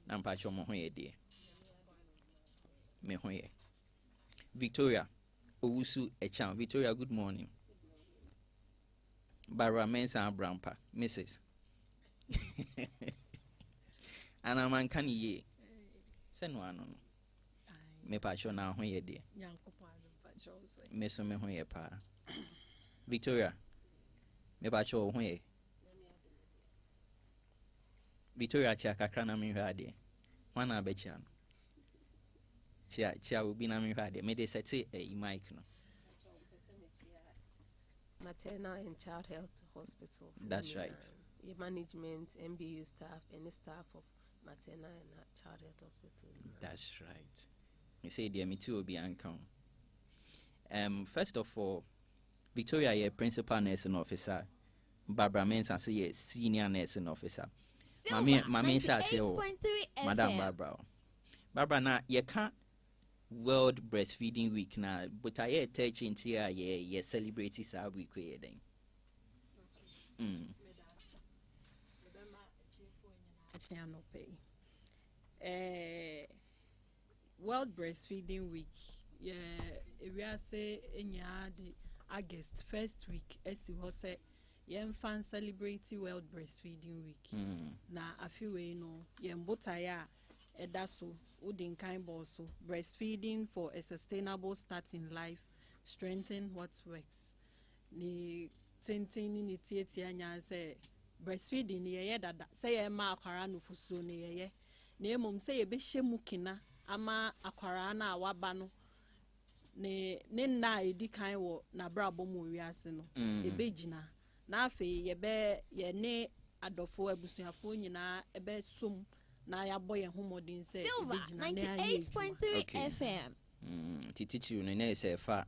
Nampacho mo ho ye de. Me ho ye. Victoria Owusu Echan. Victoria, good morning. Barbara Mensah Brampa, Mrs. And I'm uncanny ye. Send one on. Me pacho na ho ye de. Me so me ho ye pa. Victoria, me pacho ho ye. Victoria chia kakra na me hwa de. Wana abecha no. Chia obi na me hwa de. Me de sete mic no. Maternal and Child Health Hospital. That's right. Your management, MBU staff, any staff of Maternal and Child Health Hospital. That's right. You say dear me too will be uncount. First of all, Victoria, your principal nursing officer. Barbara Mensah, so your senior nursing officer. Mami Shase, Madam Barbara. Barbara, na you can't World Breastfeeding Week now, but I hear touch into ye celebrate this week we World Breastfeeding Week. Yeah, we are say in the August first week as you say fan celebrate World Breastfeeding Week. Na afi we no yembotaya edaso udin kind boso breastfeeding for a sustainable start in life, strengthen what works. Ni tintin ni tietia nya say breastfeeding ye dada say e ma akwara no fuso ne ye na emom say ye be hyemu kina ama akwara na awaba no ne na edi kan wo na brabo mu wiase no ebegina na afi ye ne adofo abusuafo nyina ebe som na ya boy homodin say ebegina 98.3 FM. Titichi no na say fa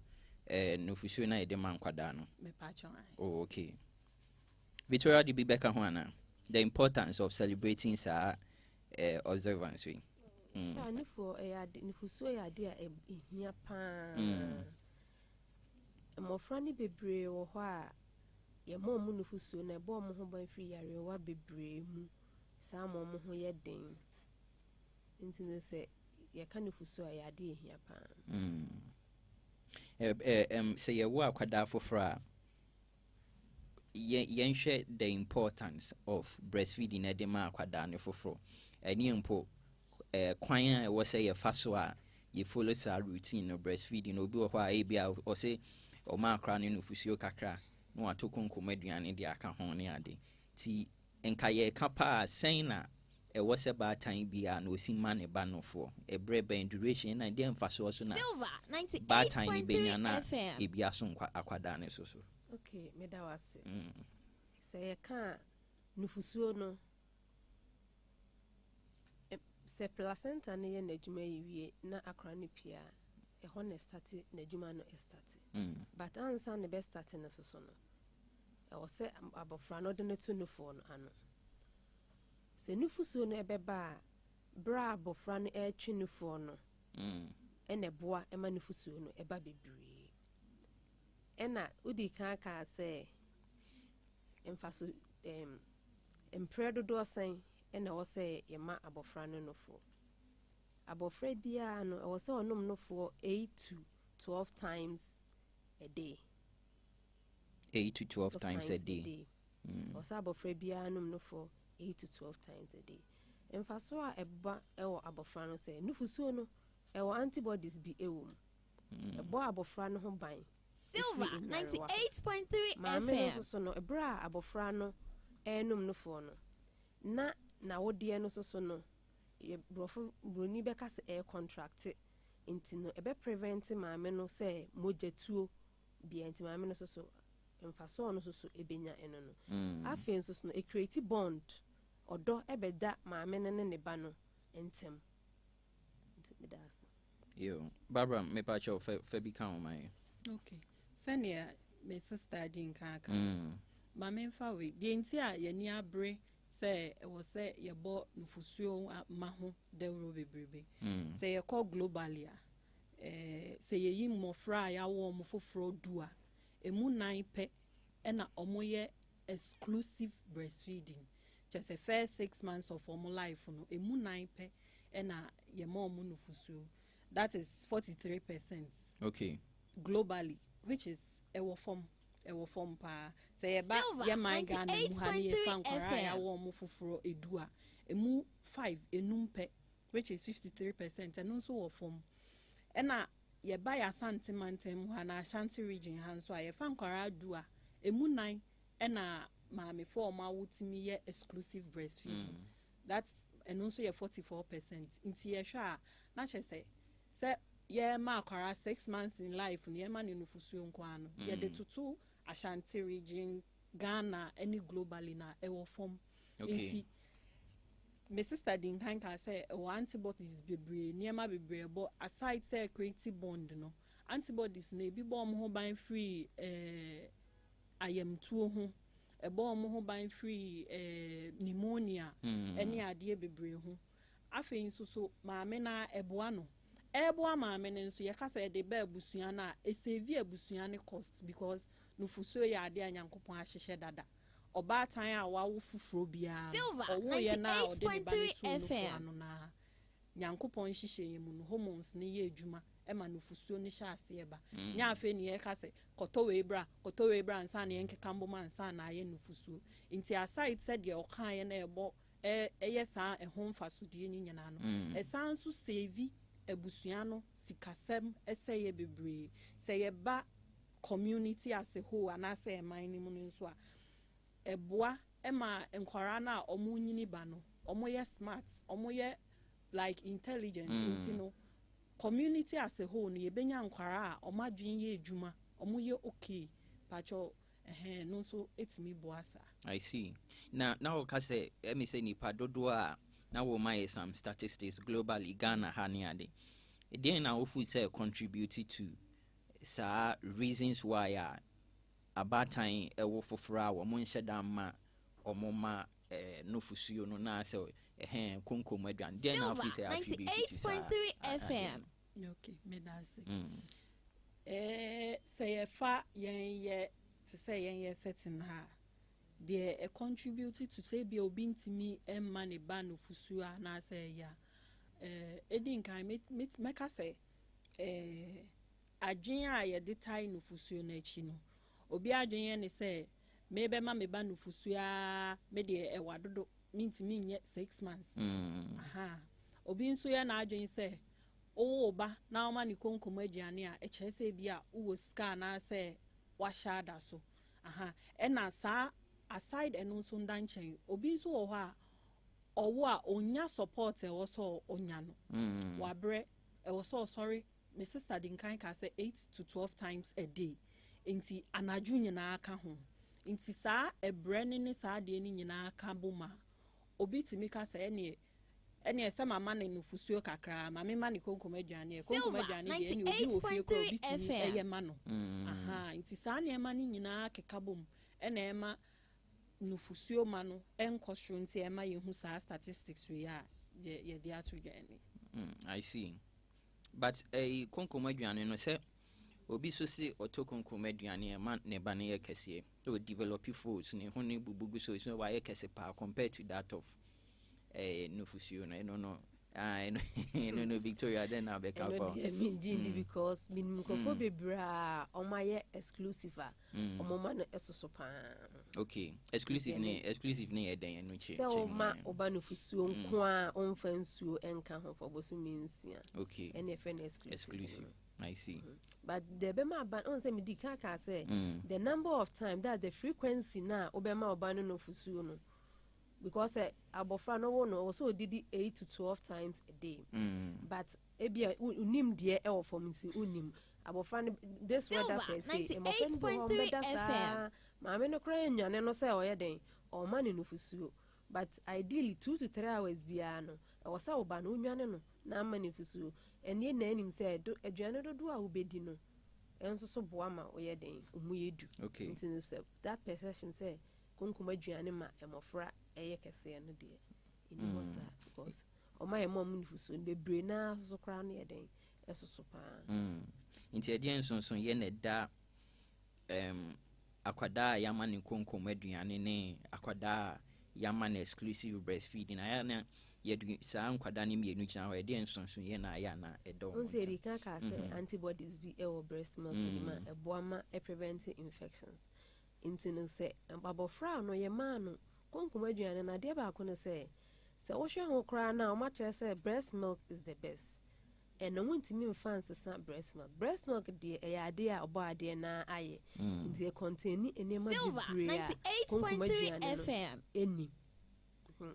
no fuso na ede man kwada no me pa chon. Oh, okay. Victoria di Bibeka Juana, the importance of celebrating sa observance we. For nifuso ya dia ehia pa. Mmofra ni bebre wo ho a ye mo mu nifuso na ebo mo ho ban free yare wa bebre mu. Sa mo ho ye den. Ntine se ye ka nifuso ya dia ehia pa. Say ye wo akwada fofora yen share the importance of breastfeeding edema akwada ne foforo. Eni mpo kwan a wo say ye fa so a ye follow sa routine of breastfeeding obi wo a bia o say o ma akra ne nufusuo kakra no atokonkom aduane de aka ho ne ade ti enka ye kapa sen na wo se ba tan bia na osima ne ba no fo ebrebe duration na de mfa so na ba tan ne benya na ebia so akwada ne so. Okay, medawase. Say you can't nufusuo no. Se placenta ne ye najuma yiwie na akra ne pia e ho na start najuma no start. But ansa ne be start na so no. E wo se abofra no de ne to nufo no ano. Se nufusuo no ebeba bra abofra no e twi nufo no. Ene boa e ma nufusuo no eba bebre. Ena udi ka say emfaso empredo do sen ena wo say ye ma abofra no nofo abofra bia no wo say onom nofo 8 to 12 times a day. 8 to 12 times a day. Wo say abofra bia nom nofo 8 to 12 times a day. Emfaso a eba ewo abofra no say nufusuo no ewo antibodies bi ewo ebo abofra no ho ban. Silver 98.3 FM. So no ebra abofra no enum no fo no na wode no so no ye brofo broni beka se air contract inti no ebe prevent maame no say mojetuo bia inti maame no so emfaso no so ebenya eno no afen so no e create bond odo ebeda maame no ne ba no entem inti medas yo Barbara me pa cho fe bi kan o mai. Okay. Senior me sister din kaka. Ma me fa we. Di nti a ye ni abre say e wo say ye bo nufusuo ma ho dewro bebrebe. Say ye call globally say ye yi mmofra ya wo mo foforo du a emu nan pe e na omo ye exclusive breastfeeding. just the first 6 months of our life no emu 9 pe na ye ma omo nufusuo. That is 43%. Okay. Globally, which is ewo form pa say ba ye man Ghana mu ha ye fan kwara ya wo mo foforo edua emu 5 enum pe, which is 53%, and also wo form ena ye ba ya santimantem mu ha na Ashanti region ha so ye fan kwara dua emu 9 ena maame for ma wutimi ye exclusive breastfeeding. That's and also ye 44%. Inti ye hwa na che say ye ma kwara 6 months in life ni ye ma ne nufusuo nkwa no ye de tutu Ashanti region, Ghana, any globally na ewo form. Okay. My sister din kan ka say antibodies bebre, niema bebre, but aside say creative bond no, antibodies na bi bom ho ban free ayamtuo ho, e bom ho ban free pneumonia, any ade bebre ho. Afei nso so maame na eboa no. Eboa maame ne nso ye ka say de ba abusua na esevi abusua ne cost because nufusuo ya ade anyankopon ahyehye dada. Oba tan a wawo fufuro bia owo ye na ode ne ba ne tu nufu anu na nyankopon hyehye yemu no hormones ne ye adwuma e ma nufusuo ne hye ase ba nya afa ne ye ka se koto we bra nsa na ye nkeka mboma nsa na aye nufusuo nti aside said ye okan ye na ebo eye sa ehon faso die ni nyina no esanso save abusua no sikasem eseye bebre se ye ba community as a whole and I say mine munso a eboa ema enkwara na omo nyini ba no omo ye smart omo ye like intelligent no community as a whole ni ebenya nkwara a omo adwen ye adwuma omo ye okay pacho no so etimi boasa. I see. Now ka say me say nipa dodo a na wo my some statistics globally Ghana ha ne ade e dey na ofu say contribute to reasons why about time ewo fofora wo mo nhye da ma omoma no fusuo no na say konkom aduan dey na ofu say attribute to 98.3 FM. Okay, me da say fa yen ye to say yen ye setting ha dey contribute to say be obi ntimi emma ne ba no fusuo na say ya edin kan make say adwen a ye detai nufusuo na echi no obi adwen ne say mebe ma meba nufusuo a me de ewadodo mintimi nye 6 months aha obi nso ya na adwen say o ba na o ma ni konkom aduane a eche say bia wo scan na say wa shada so aha e na sa aside eno nso ndanchen obi nso wo ho a owo a onya support e wo so onya no wa bre e wo so sorry. My sister din kan ka say 8 to 12 times a day. Inti anaju nyina aka ho. Inti sa ebrene ne sa de ni nyina aka boma. Obi timi ka say ene ese mama na nufusuo kakra, mama ma ne konkom aduane de ene obi wo fie ko obi timi eye ma no. Aha, inti sa ne ma ni nyina akeka bom. Ena ema nufusuo ma no enkosro nti ema ye hu sa statistics we ya ye de atu gani. I see. But a konkom aduane no say obi so si oto konkom aduane ma ne ba ne kese o develop foods ne ho ne bubugu so wa ye kese pa compared to that of nufusuo no no Victoria then na be ka for because minimukofo bebra omaye exclusive omoma no esoso pa. Okay, exclusive ne eden no che so ma oba nufusuo nko a onfa nsuo enka ho for bosu minsia. Okay, NFN exclusive. I see. But the bema ban on say me di ka say the number of time that the frequency na obema oba no nufusuo no because abofra no wo no also did 8 to 12 times a day. But ebia unim de e from nsi unim abofra this weather per se e mo fen go FM maame no kra nyane no say oye den o ma ne nufusuo but ideally 2 to 3 hours bia no e wo say oba no nyane no na ma ne fusuo ene na anim say aduane dodo a obedi no enso so boa ma oye den omuyedu. Okay, that perception say konkom aduane ma emofra eye kese no de ini was because o my mom nufusuo bebre na so kra na eden esoso pa nti ede nsonson ye na da akwada ya ma ne konkom aduane ne akwada yaman exclusive breastfeeding ayana yedu saa nkwada ne mienu gyina hɔ de nsonso ye na aya na edo on say the can say antibodies be e breast milk ma e boama e prevent infections into no say abofra no ye ma no konkom aduane na de ba ko no say wo hwe ho kra na o ma kire say breast milk is the best and no ntimi mfans sa breast milk de e ya de a obo ade na aye de contain enema bibre 98.3 FM eni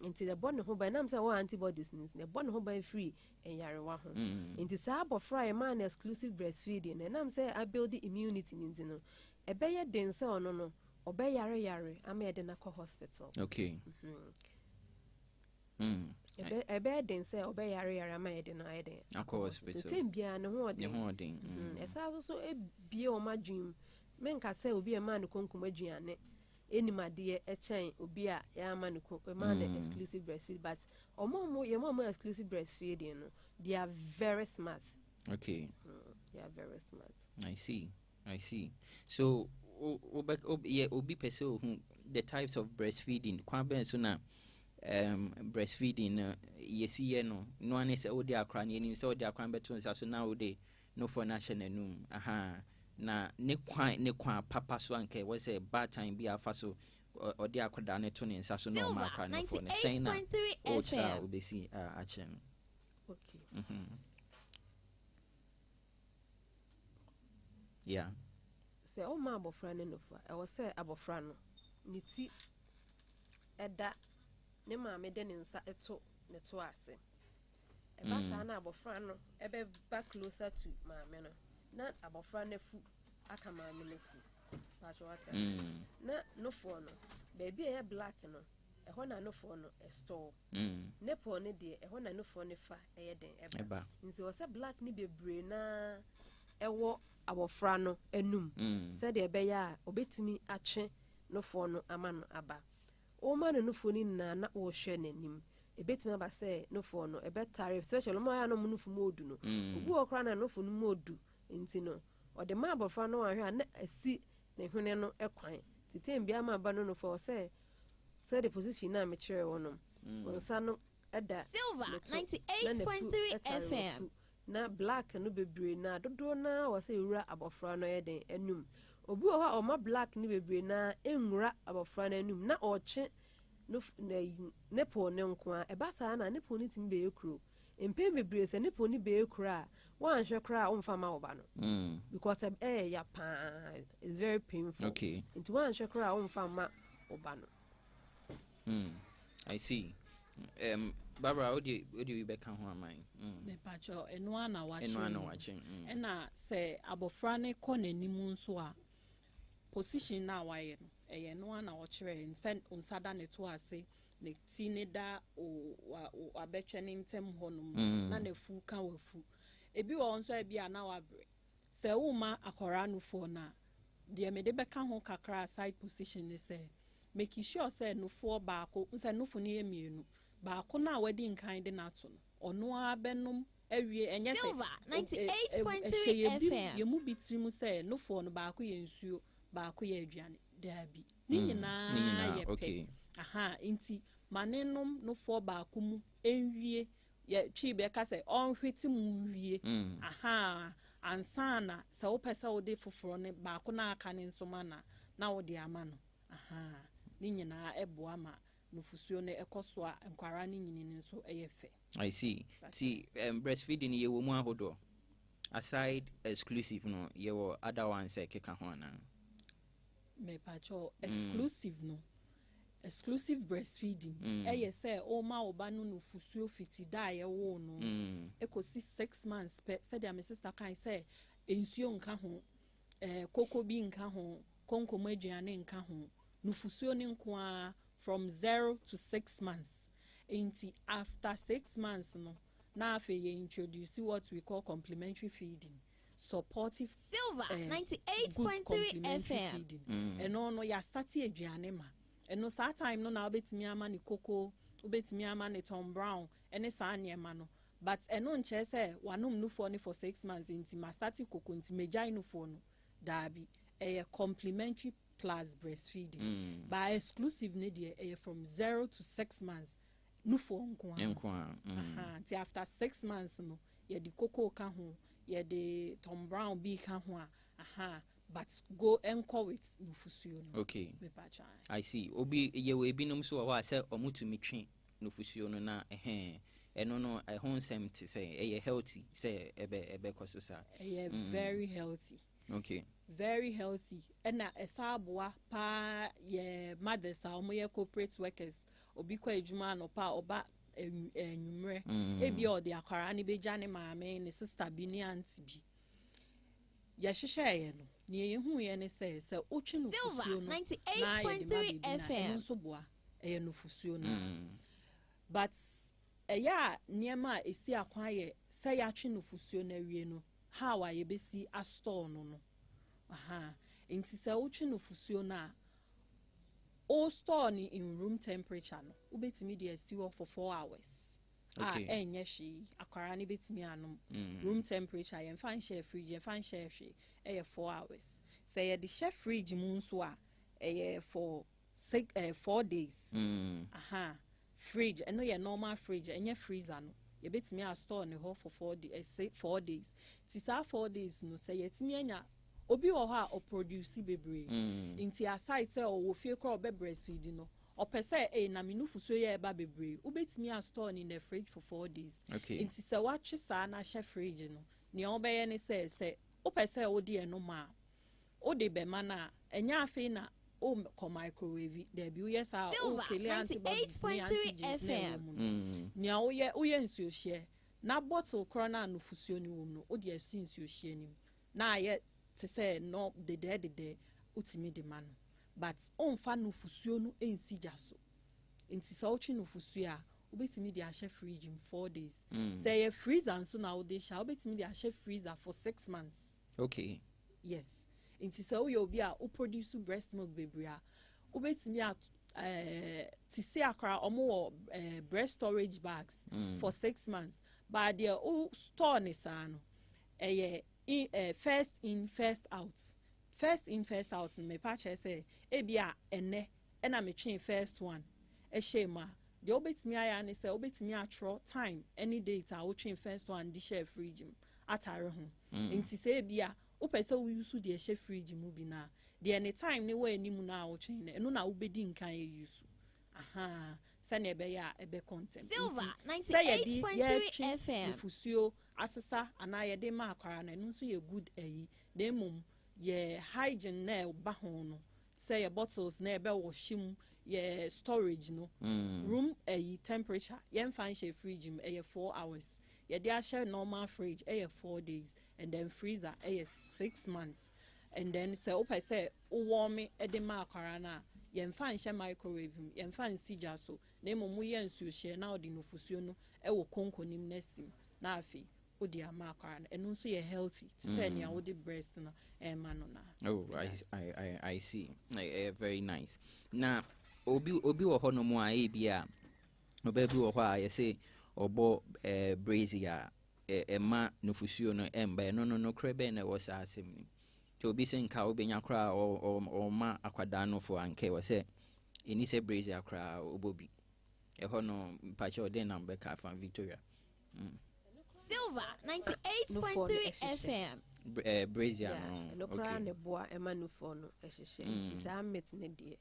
into the bone ho by nam say wo antibodies nis the bone ho by free and yarewa ho into sa abofra e man exclusive breastfeeding and nam say I build the immunity nis no e be ye den say ono no obe yare ama ye de na ko hospital okay ebe den say obe yare ama ye de na ye de akọ hospital tem bia ne ho odin esa so e bie o madwum menka say obi e man konkom aduane enimade e chen obi a ya man ko man exclusive breastfeed but omo exclusive breastfeeding no they are very smart. Okay. They are very smart. I see. So obi pese the types of breastfeeding kwa ben so na breastfeeding yesi no no ane se odi akra ne ni se odi akra beto nsa so na odi no for national num na ne kwan papa so anke we say bad time bi afa so odi akoda ne to ne nsa so na o ma akra no for ne say na o cha obesi achem. Okay. Yeah. Say o ma abofra ne no fa e wo say abofra no ni ti eda ne ma me de ne nsa eto ne to ase e ba sa na abofra no e be back closer to ma me no na abofra ne fu aka ma me ne fu pa so wata na no fo no baby e black no e ho na no fo no e store ne po ne de e ho na no fo ne fa e ye den e ba nti wo say black ni bebre na e wo abofra no enum said e be ya obetimi atwe no fo no ama no aba o ma no fo ni na wo hwe nanim ebetimi aba say no fo no e betare especially mo ya no mu nufu modu no ogu okra na no fo no modu nti no o de ma abofra no ahwe na asi ne hwene no ekwan titem bia ma aba no fo say the position na me kire wonom wonsa no eda Silver 98.3 FM na black no bebre na dodo na wo say ewura abofra no ye den enum obi o ha o ma black ni bebre na enwura abofra no enum na o che no ne po ne nko a e ba sa na ne po ni tim be ekuro empem bebre se ne po ni be ekura wan hwe kra o mfa ma wo ba no because ya pa is very painful. Okay. Into wan hwe kra o mfa ma wo ba no. I see. Barbara, what do you back on mine? Me pacho eno na watching. Na say abofra ne ko nanimu nso a position na waye no eye no na watchre instead unsada ne to ase ne ti ne da o abetwe ne ntem honum na ne fu ka wafu ebi wo nso e bia na wabre se wo ma akora no fo na de me de beka ho kakra side position ne say make sure say no fo baako nse no fo ne emienu baako na wadi nkan de na to no ono abenum awie enye say 98.3 FM yemu bitirimu say no fo no baako ye nsuo baako ye aduane dabi ni nyina ye pe inti manenom no fo baako mu enwie ye twi be ka say onhweti mu wie ansana se wo pese wo de foforo ne baako na aka ne nsoma na wo de ama no ni nyina eboa ma nufusuo ne ekoso a nkwara ne nyini nso eyefe. I see. See, breastfeeding ye wo mu ahodo aside exclusive no ye wo other ones e keka ho na me pacho exclusive no exclusive breastfeeding say o ma oba no nufusuo fiti da ye wo no ekosi 6 months pe said my sister kan say ensuo nka ho koko bi nka ho konkom aduane nka ho nufusuo ne nko a from 0 to 6 months. After 6 months, no, now you introduce what we call complementary feeding, supportive Silver 98.3 FM. And no, ya starting a journey, and no sad time no now bet me a man cocoa, bet me a man Tom Brown, and a son mano. But and no chess one no phone for 6 months into my starting cocoa into major no phone, Darby, a complementary plus breastfeeding by exclusive need from 0 to 6 months no for until after 6 months no the cocoa ka ho the Tom Brown be ka ho but go enko with nufusuo no. Okay, I see. Obi ye we binom so wa say omutumi twe nufusuo no na eno no ehonsem te say healthy say ebe koso sa very healthy. Okay, very healthy. And esaboa pa ye mothers a omo ye corporate workers obi kwa ejuma no pa oba enumre ebi o de akwara ni beja ne maame ne sister bi ne auntie bi ye hwehwe ye no ne ye hu ye ne say otwe no fusuo no 98.3 FM so boa no fusuo no but niema esi akwan ye say ya twe no fusuo na wie no how a ye besi a store no inti say otwe no fusuo na o store ni in room temperature no ubetimi de esi for 4 hours. Okay. Enye hwe akwara ni betimi anom room temperature ye fan share fridge ye fan share hwe 4 hours. Say ye the share fridge mu nso a for 4 days. Fridge eno ye normal fridge enye freezer no ye betimi a store ne ho for 4 days. Ti sa 4 days no say ye timi anya obi wo ha o produce bebre inti aside say o wo fie kro be breastfeed no o pese na minufuso ye ba bebre ubetimi a store in the fridge for 4 days. Okay, inti say watch sa na share fridge no ne o be ye ne say o pese o de no ma o de be mana enya afi na o ko microwave there be yes a o kele antibodies ne antigens ne o ye nsuo hye na bottle corona no fusuo ni wo no o de asi nsuo hye ni na ye to say no the utimi de man but on fa no fusuo no ensi jaso enti sa otwi no fusuo a ubetimi de ahye fridge in 4 days. Say ye freezer so na ode sha ubetimi de ahye freezer for 6 months. Okay, yes enti sa we obi a o produce breast milk baby a ubetimi a ti see akra omo breast storage bags for 6 months but the o store ne sa no first in first out me patch say ebia ene na me twen first one shema the obetimi aya ne say obetimi atro time any date a wo twen first one di share fridge atare ho nti say ebia wo pese wo use the share fridge mu bi na the any time ne we animu na wo twen ne no na wo bedi nkan use sane be ya ebe content Silver 98.3 FM fusuo asesa ana ye de ma akwara na no so ye good de mum ye hygiene na ba ho no say your bottles na ebe washim ye storage no room temperature ye fan share fridge 4 hours ye dey share normal fridge 4 days and then freezer 6 months and then say opa say o warm e de ma akwara na ye fan share microwave ye fan sija so na mum ye nsuo share na odi no fusuo no wo konkonim na sim na afi odi ama akwara eno nso ye healthy say na odi breast no no na. Oh, yes. I see. Very nice. Na obi wo ho no mu a bia obabi wo ho a ye say obo brazier ema nufusuo no emba no krebe na wo sa asem ni to obi sen ka obenya kra o ma akwada no fo anke wo say eni say brazier kra obobi ho no pacho de number ka from Victoria. Silver 98.3 FM brazier no kra ne boa ema no fo no ehhehye nti sa met ne de e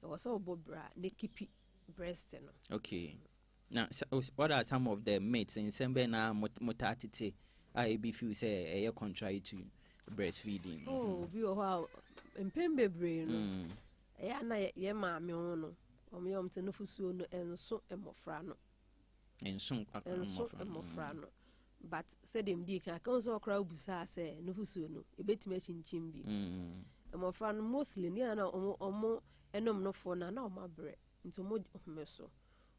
was obobra ne kipi breast no. Okay, now what are some of the myths in sembe na mutatite I be feel say e contrary to breastfeeding? Bi o ho empembe bre no na ye maame ho no omyom te no fusuo no enso emofra no emofra no but said them di kan so okra obusa say no fusuo no ebetime chinchim bi emofra no mostly ni na omo enom no fo na omabre nti omo omeso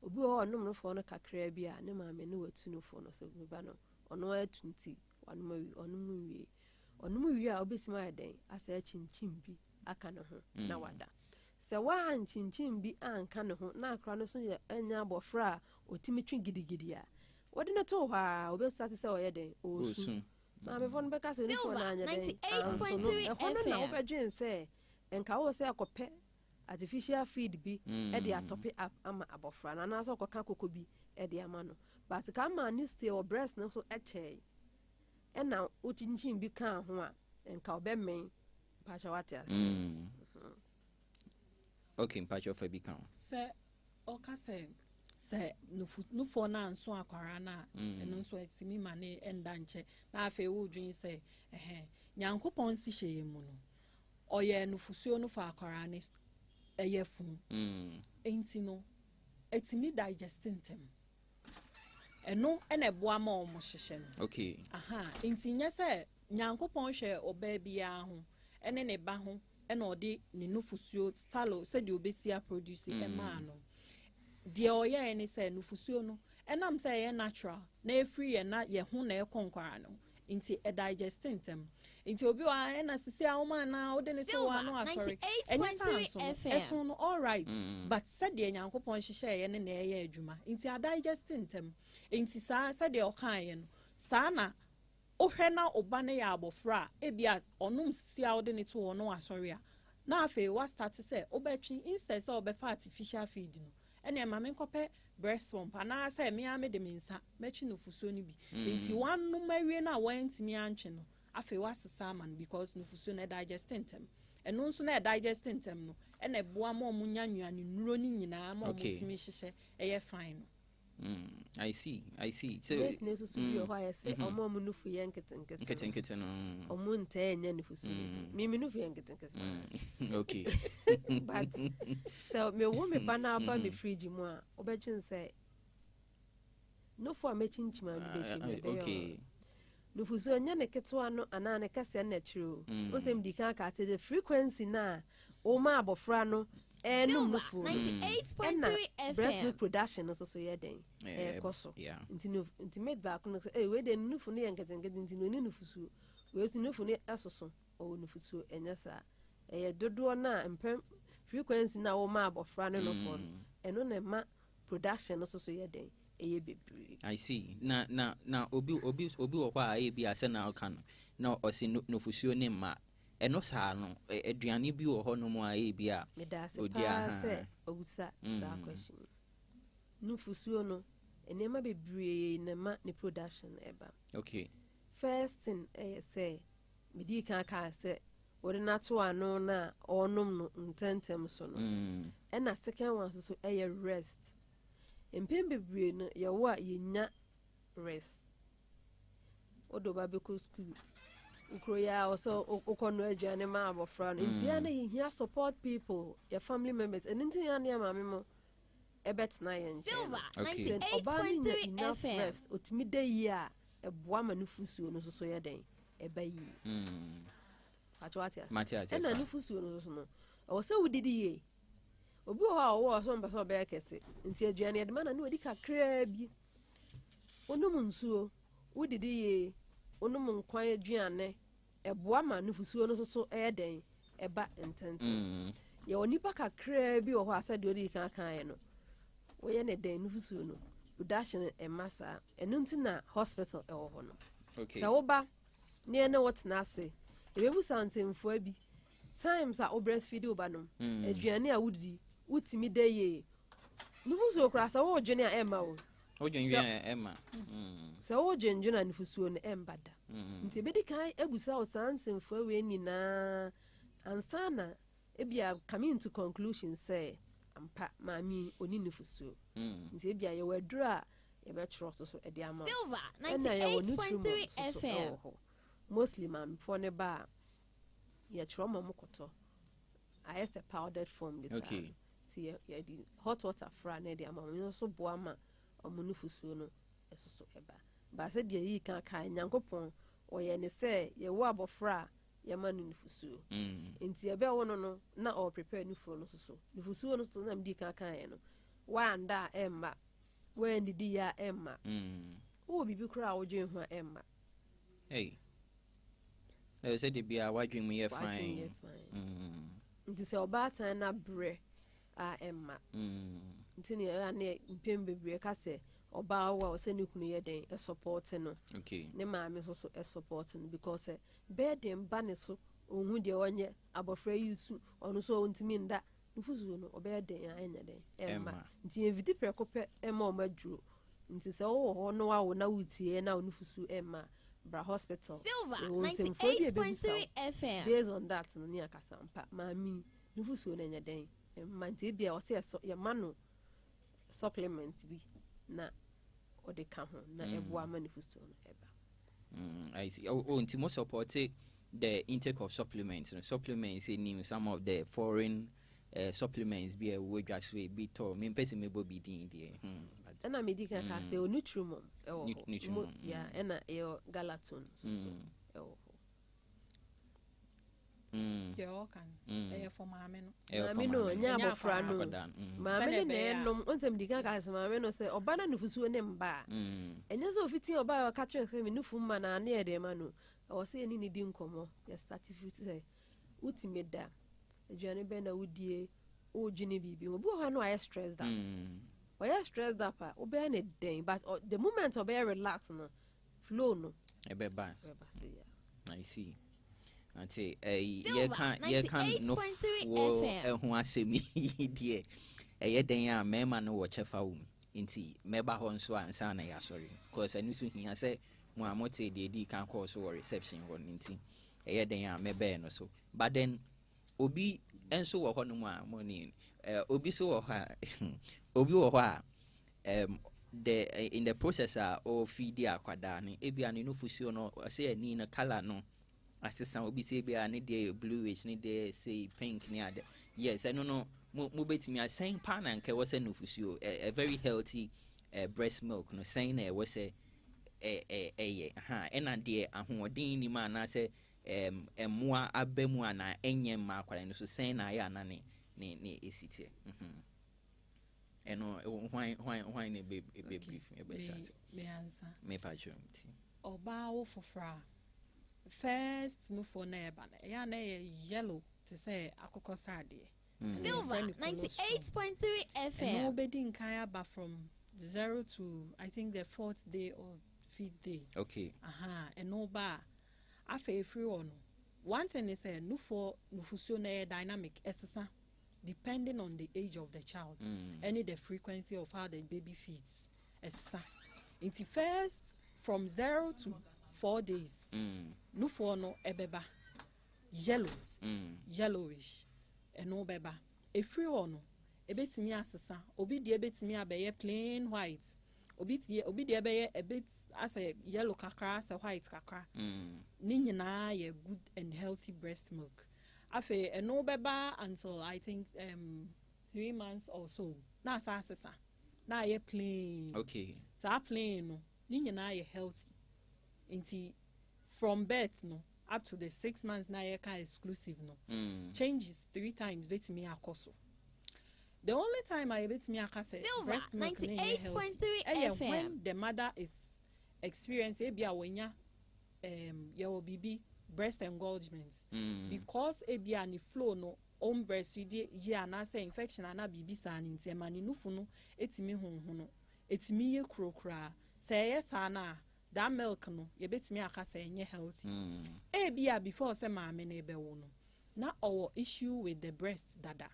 obi o onom no fo no kakra bi a ne maame ne watu no fo no so bi ba no ono atunti onom wi a obetime aden asa chinchim bi aka no ho na wada se wa chinchim bi anka no ho na akra no so anya abofra otimi twi gidigidi a wode no to ha obe start say oyeden osu maame fo no be ka se ni fo na anya den 98.3 FM na obedwen say enka wo say akope artificial feed bi e de atope up ama abofra na na so koka koko bi e de ama no but ka ma ni stay or breast no so eche e na ochinchin bi kan ho a enka obemen pacha watias okay pacha fa bi kan se oka se nufo na nso akwara na eno nso etimi ma ne enda nche na afa wo dwen se nyankopon si hye mu no oye nufusuo no fa akwara ne eye fun enti no etimi digesting tem eno ene boa ma omo hyehye no okay enti nya se nyankopon hwe oba bia ho ene ne ba ho ene ode ne nufusuo stalo se de obesia produce e ma no de oye ene se nufusuo no enam se ye natural na efiri ye na ye ho na e konkwara no enti e digesting tem enti obi wa ena sisi a oma na ode ne to wa no asori enya sanso eso no all right but said de nyankopon hyehye ye ne na ye adwuma enti a digesting tem enti sa said de okan ye no sa na ohwe na oba ne ya abofra ebia onum sisi a ode ne to wo no asori a na afa wa start say obetwi instead say obefa artificial feed no ene ma me nkope breast pump na say me ame de mensa mechi no fuso ni bi enti wan no mawie na wantimi antwe no afa wa sesa man because no fuso na digesting tem eno nso na digesting tem no ene boa ma omunya nnuane nuro ni nyina ma omutimi hyehye eye fine I see so nesu su bi o ha yese omo mu nufu ye nkete no omu nta enya nufu su mi nufu ye nkete okay but so me wo me bana ba me fridge mu a obetwin say nufu a mechinchima bi de shi okay nufu su enya ne ketwa no ana ne kase na chiro o sem di kan ka the frequency na o ma abofra no enum nufu 98.3 FM breast milk production so ye den koso nti made back no we den nufu no ye nkete nti no ni nufu su we su nufu no asoso o nufu su enya sa dodo na empem frequency na wo ma abofra no fo eno na ma production so ye den bebre I see na obi wo kwa bi ase na aka no na osi nufu su ne ma eno saa no aduane bi wo ho no mu a bi a odi a obusa za question nufusuo no enema bebre na ma ne production eba okay first thing say medi kan ka say wori na to ano na onum no ntentem so no ena second one so rest empem bebre no ye wo a yenya rest odo ba be ko school ukroya also ukono aduane ma abofra no nti ya na yehia support people your family members and nti ya na ma memo ebet na yen Silver 98.3 FM otimi da yi a eboa ma nufusuo no so ye den eba yi Matias na nufusuo no so no o se wudidi ye obi o ha o so mba so be kese nti aduane de ma na wadi kakra bi onum nsuo wudidi ye onum nkwan aduane eboa ma nufusuo no so den eba entente ye onipa kakra bi o ho asa de odi kan no wo ye ne den nufusuo no production emasa enu ntina hospital e wo ho no okay sa wo ba ne na what na ase ebebu sansemfo abi times a breastfeed oba no aduane a wudi utimi de ye nufusuo kra sa wo dwene a ema wo odwen ema so wo dwenjuna nufusuo no embada nti bedi kan ebusa o sansemfo awe ni na ansana ebia coming to conclusion say ampa mami oni nufusuo nti ebia ye wadru a ye be tro so e de ama Silver 98.3 FM mostly man for ne ba ye tro mamokoto I used a powdered form the okay see ye di hot water fra na de ama no so boama omunufusuo no esoso eba ba se de yi kan nyankopon oye ne se ye wo abofra ye ma no nufusuo enti ebe wo no na o prepare nufuo no so nufusuo no so na mdi kan no wa anda emma we ndidi ya emma wo bibi kura wo dwen ho emma hey they said the bia wadwen mu ye fine nti se oba tan na bre a emma nti ne ya ne mpem bebre ka se oba wa se ne kunu ye den e support no okay ne maame so support no because bed dem ba ne so ohun de onye abofra yisu onu so ontimi nda nufusuo no obeye den anya den emma nti evidi prekope emma o maduro nti se wo ho no wa wo na wutie na nufusuo emma bra hospital Silver 98.3 FM based on that no ni akasampa mami nufusuo na nya den emma nti bia o se so ye mano supplement bi na o de ka ho na eboa ma nufusuo no eba. I see. Nti mo support the intake of supplements. Supplements in some of the foreign supplements be a way just way bit or me person me bo be din there. And I medical can say Nutrimum. Yeah, and a Galatone. For mamma. Mamino, Yama Frano. Mamma, no, on some digas, Mamma say, or Banana Fusu and Ba. And yes, of it's your bio catcher, say, Nufumana near the Manu. I was saying any dinkomo, yes, that if you say, ultimate da. A journey bender would ye, oh, Jenny Bibi, who no I stressed that. Why I stressed up, obey any day, but the moment of very relaxed, no flow no. I see. I say, you can't no who I say me, dear. A year day, a man no watch a phone. Inti, meba hon so and sana, sorry, because I knew soon he say, Moamote, the can call so reception one inti. A year day, maybe no so. But then, Obi and so a honuma money, Obi so Obi wa the in the processor or feed the aquadani ebi ani no fusion no say ni na color no assistant obi say be ani dey bluish ni dey say pink ni ade yes I no mo betimi asen pan and ke was no fusio a very healthy breast milk no saying na was e and ade ahoden ni ma na say emoa abemu ana enye ma akwara no so saying na ya na ne esite and why ne be brief be short me answer me patcho oba wo fofra first no for na eba na ya na yellow to say akoko sade Silver 98.3 FM no bedi nkan aba from 0 to I think the 4th day or 5th day okay and no ba afa free one thing is no for nufuso na dynamic esesa depending on the age of the child and the frequency of how the baby feeds. It's first from 0 to 4 days. No for no ebeba yellowish and no beba. A free one ebet me asesa obi de ebet me abeye plain white obi de abeye a bit as a yellow kakra as a white kakra. Ni nyina ye good and healthy breast milk. Afe no beba until I think 3 months or so. Na sa sesa. Na ye plain. Okay. Sa plain no. Ni nyina ye healthy. Inti from birth no up to the 6 months na ye ka exclusive no. Changes 3 times betimi akoso. The only time I betimi akase breast milk 98.3 FM when the mother is experiencing ebia wenya your baby breast engorgement because ebia ni flow no on breastfeed ye anase infection ana bibi sa ni ntema ni nufu no etimi honho no etimi ye krokra say yes ana that milk no ye betimi aka say enye healthy ebia before say maame na ebe wo no na our issue with the breast dada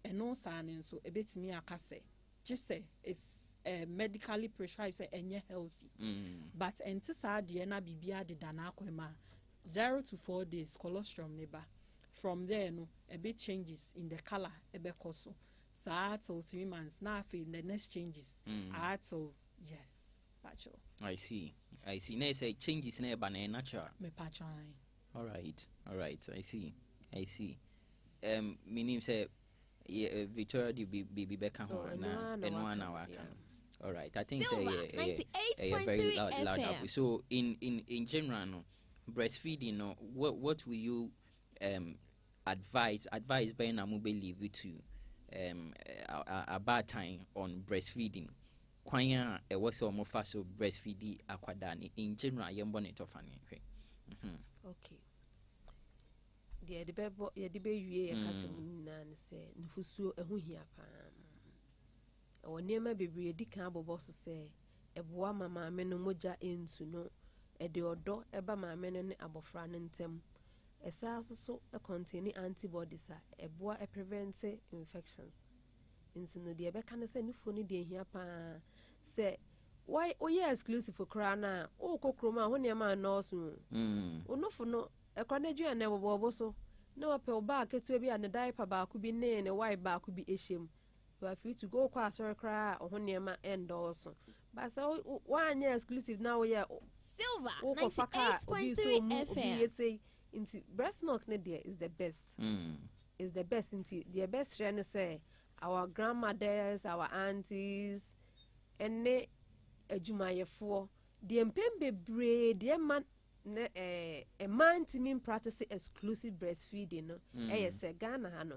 eno sa ni so ebetimi aka say just say is medically prescribed say enye healthy but enti sa de na bibia de dana akwema 0 to 4 days colostrum neba from there no a bit changes in the color ebe koso sa till 3 months na after the next changes till yes patcho I see na say changes na eba na natural me patcho all right I see meaning say Victoria the baby beka ho na eno na waka. All right, I think Silver, a very loud up. So in general, no, breastfeeding, no, what will you advise by na mo believe it to a bad time on breastfeeding? Kwanya e was so mo faso breastfeeding akwadani in general yembo ne tofani. Okay. The bebo ye de be wie kasa na ne se nufusuo ehu hia pa. Onema bebre di kan abobo so se eboa mama me no moja ensu no e de odo eba maame no ne abofra no ntem ɛsa so contain antibodies a ɛboa prevent infections nti no de ɛbɛka ne sɛ nifo ne de hia pa sɛ why oyɛ exclusive for krana o kokroma ho ne ma no so onofo no ɛkra na dua na ɛbɔbɔ so na wapɛ oba ketua bi a ne diaper ba ko bi ne wipe ba ko bi ehyem you are free to go kwa sorry kra ho ne ma endorse but so one exclusive now we are Silver 98.3 FM. Into breast milk ne dear is the best. Is the best into the best share say our grandmothers, our aunties, and ne adwumayefo the mpembe braid the man a man to mean practice exclusive breastfeeding no say Ghana ha no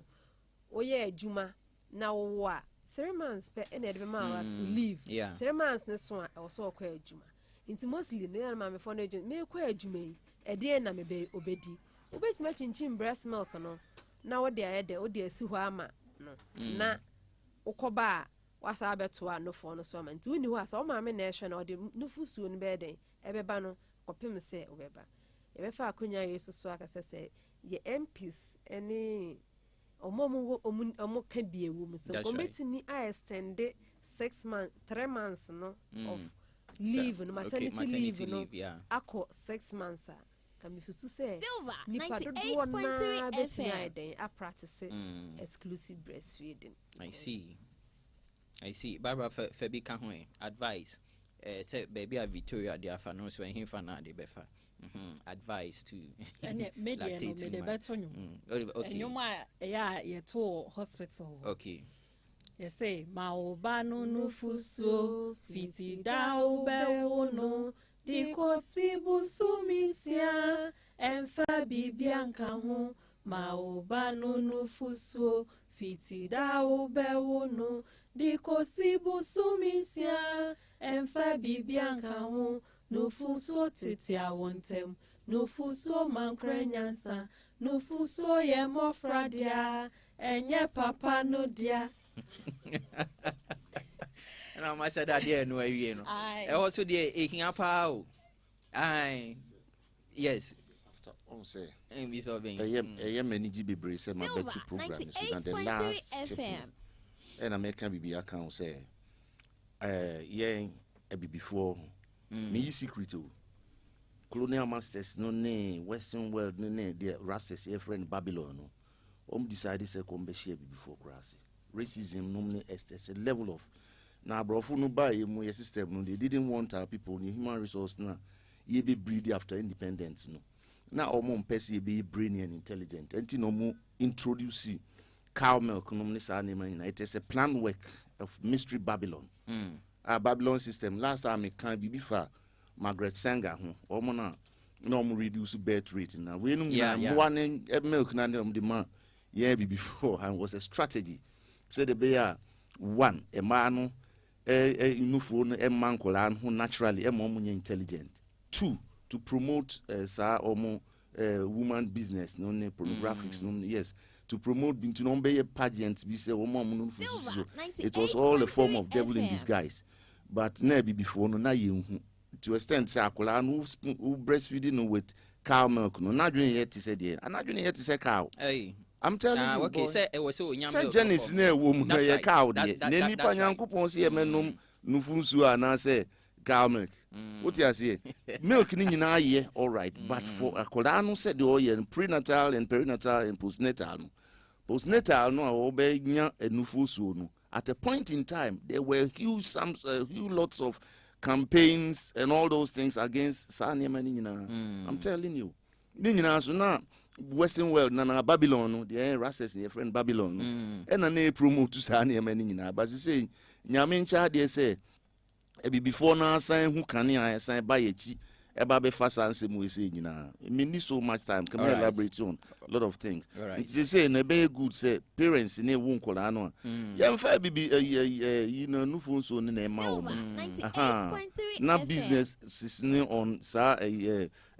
oye adwuma na wo 3 months per any hours leave 3 months ne so also kwa adwuma into mostly na ma me for na adwuma me kwa adwuma yi e de na me be obedi obetima chinchin breast milk no na wo de ayede wo de asi ho ama no na ukoba wasa abeto a no for no so ma nti woni ho asa o ma me na ehwe na o de nufusuo no be den ebeba no kopem se obeba ebefa akonya yesu so akase se ye MPs any omo ka biewu mu so kometimi a extend 6 months 3 months no of leave no maternity leave no akọ 6 months kamifusu say Silver 98.3 FM a practice exclusive breastfeeding. I see Barbara Febi kan ho advice say baby a Victoria dia fa no so hin fa na de befa advice to and media no me de beto nyu okay nyoma ya ye to hospital okay you say ma oba no nufuso fiti da obe wono di kosibu sumisia emfa bibianka ho ma oba no nufuso fiti da obe wono di kosibu sumisia emfa bibianka ho nufuso titi awontem nufuso mankrenyansa nufuso ye mofradia enye papa no dia na macha da dia no awie no e also dia ehia pa o ai yes after on say we so being many gibebre say my back to program so that the last FM and American bibi account say yen before me secret o colonial masters no ne western world no ne the rastas here friend Babylon no decided say come be share before grass racism normally is a level of na brofo no buy mu your system no they didn't want our people in human resource na ye be breed after independence no na omo mpese be brainy and intelligent enti no mu introduce cow milk no ne sa name na it is a planned work of mystery Babylon Babylon system last time me can be for Margaret Sanger ho omo na omo reduce birth rate na we no one milk na the man yeah before and was a strategy say the bear one a man nufu no e man kola ho naturally e mo intelligent two to promote woman business no ne pornographics no yes to promote bintu no be pageant be say woman nufu it was all a form of devil in disguise but na before no na ye hu to extent say akola no breastfeeding no with cow milk no na dwen yet say there and na dwen yet say cow I'm telling you okay say e was so nyam say Janice na ewo mu na ye cow de na nipa nyankopon say e menom nufunsu ana say cow milk what you say milk ni nyina ye all right but for akola no say the oil prenatal and perinatal and postnatal no obe nya nufunsu no at a point in time there were huge lots of campaigns and all those things against Sanya I'm telling you ni nyina so na Western world na Babylon no the rastas your friend Babylon no and na promote to Sanya nyina but say nyame ncha de say e before na sign who can I sign by echi e ba be fast answer mu say nyina me need so much time can we elaborate on a lot of things they say na be good say parents na won kola no ya mfa bibi you know no phone so na ma wo na business is on sa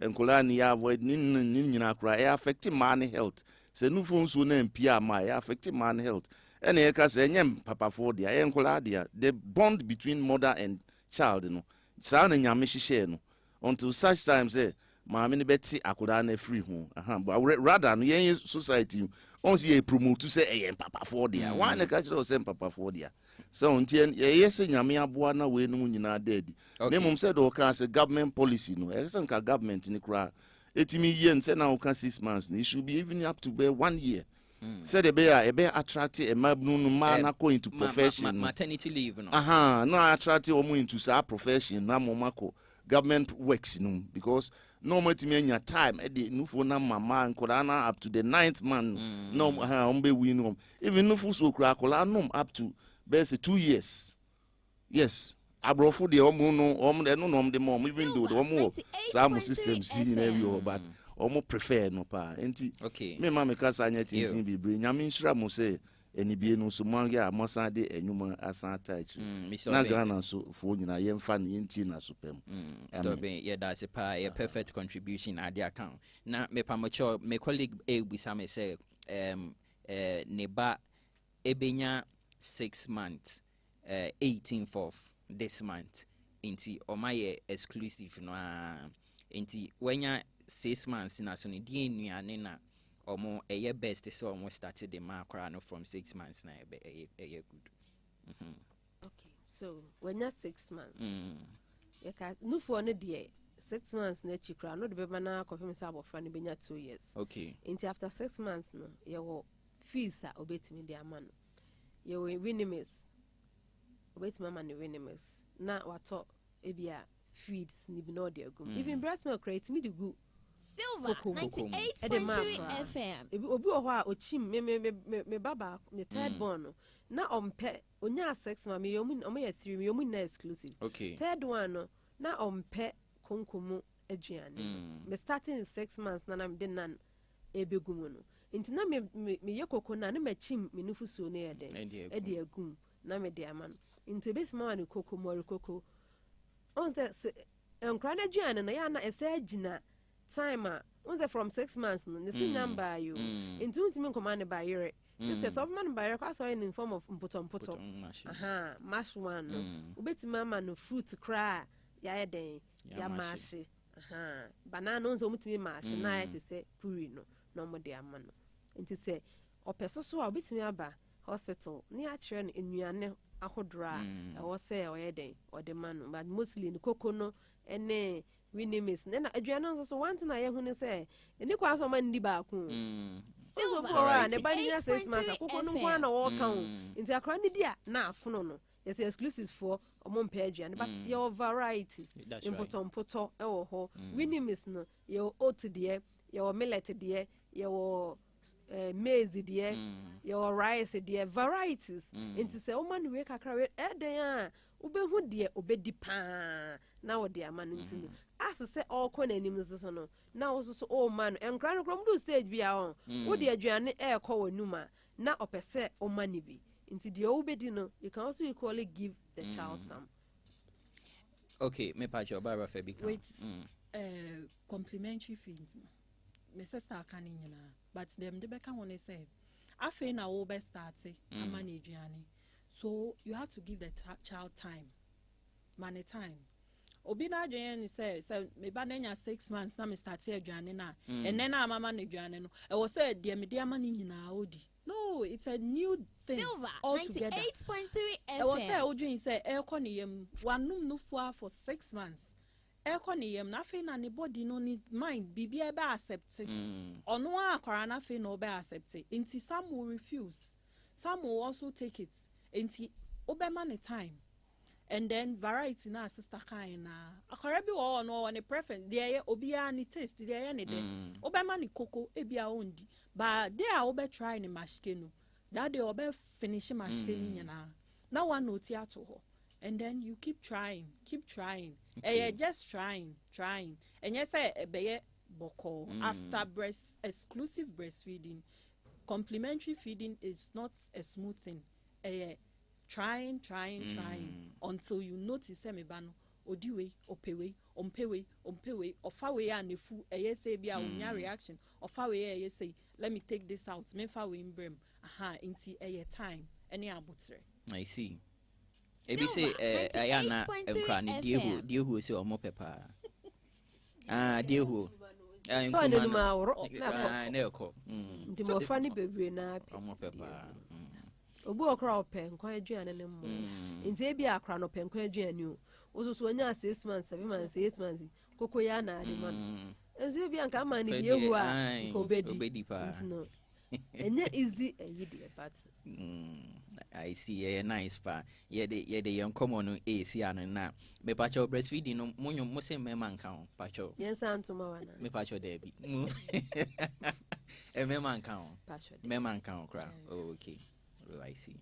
enkola ni avoid ni nyina kra e affect man health say no phone so na mpia ma e affect man health and e ka say nyem papa for dia enkola dia the bond between mother and child no sa na nyame hihye no until such time say maame ne bɛte akoda na free ho but rather no yen society on see promote to say yen papa for dia one na ka kire say papa for dia so untie ye say nyame aboa na we no nyina daddy na mum say do ka say government policy no e say nka government ni kra etimi yen say na o ka 6 months it should be even up to 1 year. Said e be attract a mabnu man na go into profession maternity leave no no attract omo into sa profession na momako government works no because no matimi anya time e dey nufo na mama nkola na up to the 9th month no ombe win even nufo so kura kola no up to best 2 years yes abrofo de omo no de mom even though the omo some systems see in every but omo prefer no pa enti me ma me kasa anya tintin bibre nyame nhira mo se enibie no so mangia amosa de enwuma asan attach na Ghana so fo nyina yemfa ne yenti na so pem stop yeah that's a perfect contribution at the account na me pa me colleague ebisa me say ne ba ebenya 6 months 18th of this month enti omaye exclusive no enti wenya 6 months na so ne die nuane na omo eye best so omo started the macra no from 6 months na eye good okay so when you 6 months you can no for no die 6 months na chikra no de be na confirm say abofra ne benya 2 years okay into after 6 months no you wo fees a obetimi de amano you we winimis obetimi amano winimis na wato ebia feeds ni bi no de agum even breast milk rate me de gu Silver 98.3 FM. Obi o ho a ochim me baba me third born no na ompe onya 6 ma me yomu omo ya 3 me yomu na exclusive. Okay. Third one no na ompe konkomu aduane. Me starting 6 months na me den nan ebegumu no. Nti na me ye koko na na machim me nufusuo na ye den. E de agum na me de ama no. Nti besima wa ne koko mo koko. On se enkra na aduane na ya na ese agina time from 6 months no the same number you into ultimate command by year this of man by request in form of mpoto mash one no ubeti mama no fruit cry ya den ya mash banana nzo mutimi mash na yete say puri no mo de ama no nti say opeso so a ubeti aba hospital ni a kire no enuane ahodra e wo say o ye den o de man but mostly ni kokono ene winimis na aduane so one thing I hear hu say eni kwa so man ndi ba ku so ko wa ne ba ni 6 months akoko no kwa na wo kan nti akra ni dia na afono no yes exclusive for omo mpa aduane but your varieties important poto e wo ho winimis no your oat de your millet de your maize de your rice de varieties nti say o man we kakra we eden a ubehu de obedi pa na wo de amanu ntino as say all ko nanim so no na wo so o man enkra no krom do stage bia on wo de aduane e ko wanuma na opese o mani bi nti de obedi no you can also equally give the child some. Okay, me pa your baba fe become with complimentary feeds me sister kan nyina but them de beka won say afa na wo be start amani aduane so you have to give the child time money time obi na adwen say me ba na nya 6 months na me start aduane na and then mama na aduane no e was say de me de amani nyina odi no it's a new thing. Silver 98.3 FM. e was say odwen say e ko ne yam wanum no for 6 months e ko ne yam na fe na ne body no ni mind bibia be accept ono akwara na fe no be accept nti some will refuse, some will also take it nti obema ne time. And then variety na sister kind na akwara bi wo no one preference there obia ni taste there ne de obema ni koko ebia ondi but there obe try ni mashke no that day obe finish mashke ni nyina na one no ti ato ho and then you keep trying just trying and yes be boko after exclusive breastfeeding. Complementary feeding is not a smooth thing. Trying until you notice semebano odiwe opewe ompewe ofawe anefu say bia unya reaction ofawe say let me take this out me fa we imbrem inti time any abutre. I see. Ebi say ayana enkra ne die hu say omo pepa dehu fa na numa woro na ko nti mo fra ni bebre na omo pepa obu okra open nkwan aduane ne mo nti e bia akra no pen nkwan aduane o osusu onya 6 months 7 months 8 months koko ya na ade man enso e bia nka ma ni bie hu a ko obedi pa no enye easy eyidi but I see nice pa ye de yon common no AC anu na me pacho breastfeeding no munyo mo se me man kan pacho yes antuma wana me pacho there bi me man kan pacho me man kan kra okay oh, I see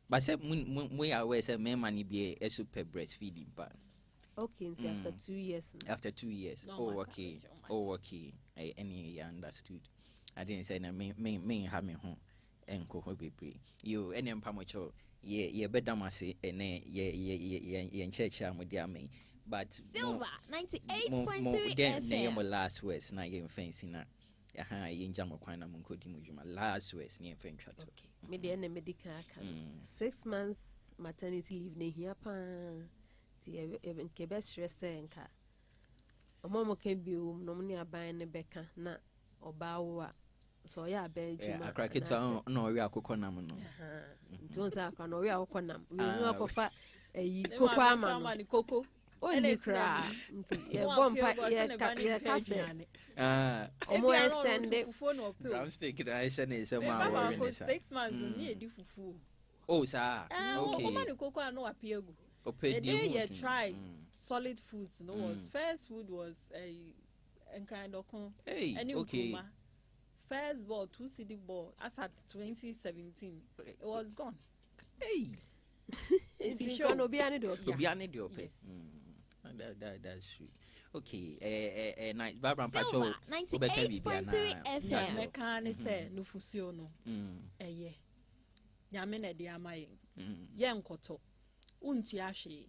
but say mo ya we say me man bi e super breastfeeding pa okay so after 2 years after 2 years oh okay I any understood I didn't say na me have me home enko ho bebre yo ene mpamocho ye bedamase ene ye ncheche amodi ame but Silver 98.3 FM na your last words na ye fancy na aha ye njama kwan na munkodi mujuma last words ni fan twato okay me de ene medical aka 6 months maternity leave ne hia pa ti e nke be stress enka omo kan bi no mo ni aban ne beka na obawo a so ya be juma akraketa no ori akoko nam no nti on sa akra no ori akoko nam we nu akofa koko ama no koko oni kra nti ye bompa ye kase omo extend brown steak na I say na say ma worry ne sa 6 months ni edi fufu oh sa okay o ma ni koko anu apiegu the day you try solid foods no was first food was a kind of okay first ball 2 city ball as at 2017 it was gone it's show no be any do yes. That's true okay nice Barbara Pacho 98.3 FM me kan say no fusio no eye nyame na de amaye ye nkoto untu ahwe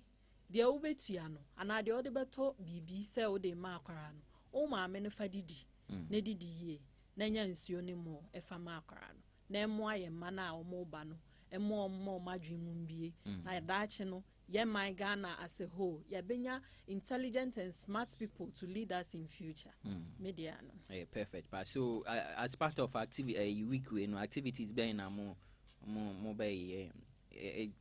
de obetua no ana de ode beto bibi say ode ma akwara no o ma me no fadidi na didi ye na nya nsuo ne mo efa ma akwara no na emo aye ma na omo ba no emo madwemu mbie na daache no ye my Ghana as a whole ye benya intelligent and smart people to lead us in future media no perfect but so as part of activity week we no activities be na mo be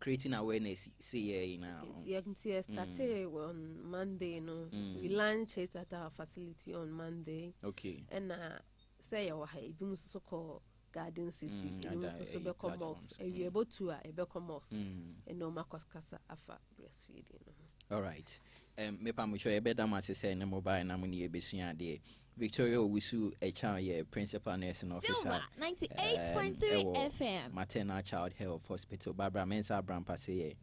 creating awareness say now you can see started on Monday no we launch it at our facility on Monday okay and say your high bi muso call Garden City so be come out we able to be come out and no makos kasa afa breastfeeding all right me pa mo show e be da ma say na mobile na mo ni e besua de Victoria Owisu a principal nursing officer Silver 98.3 FM Maternal Child Health Hospital Barbara Mensah Brampase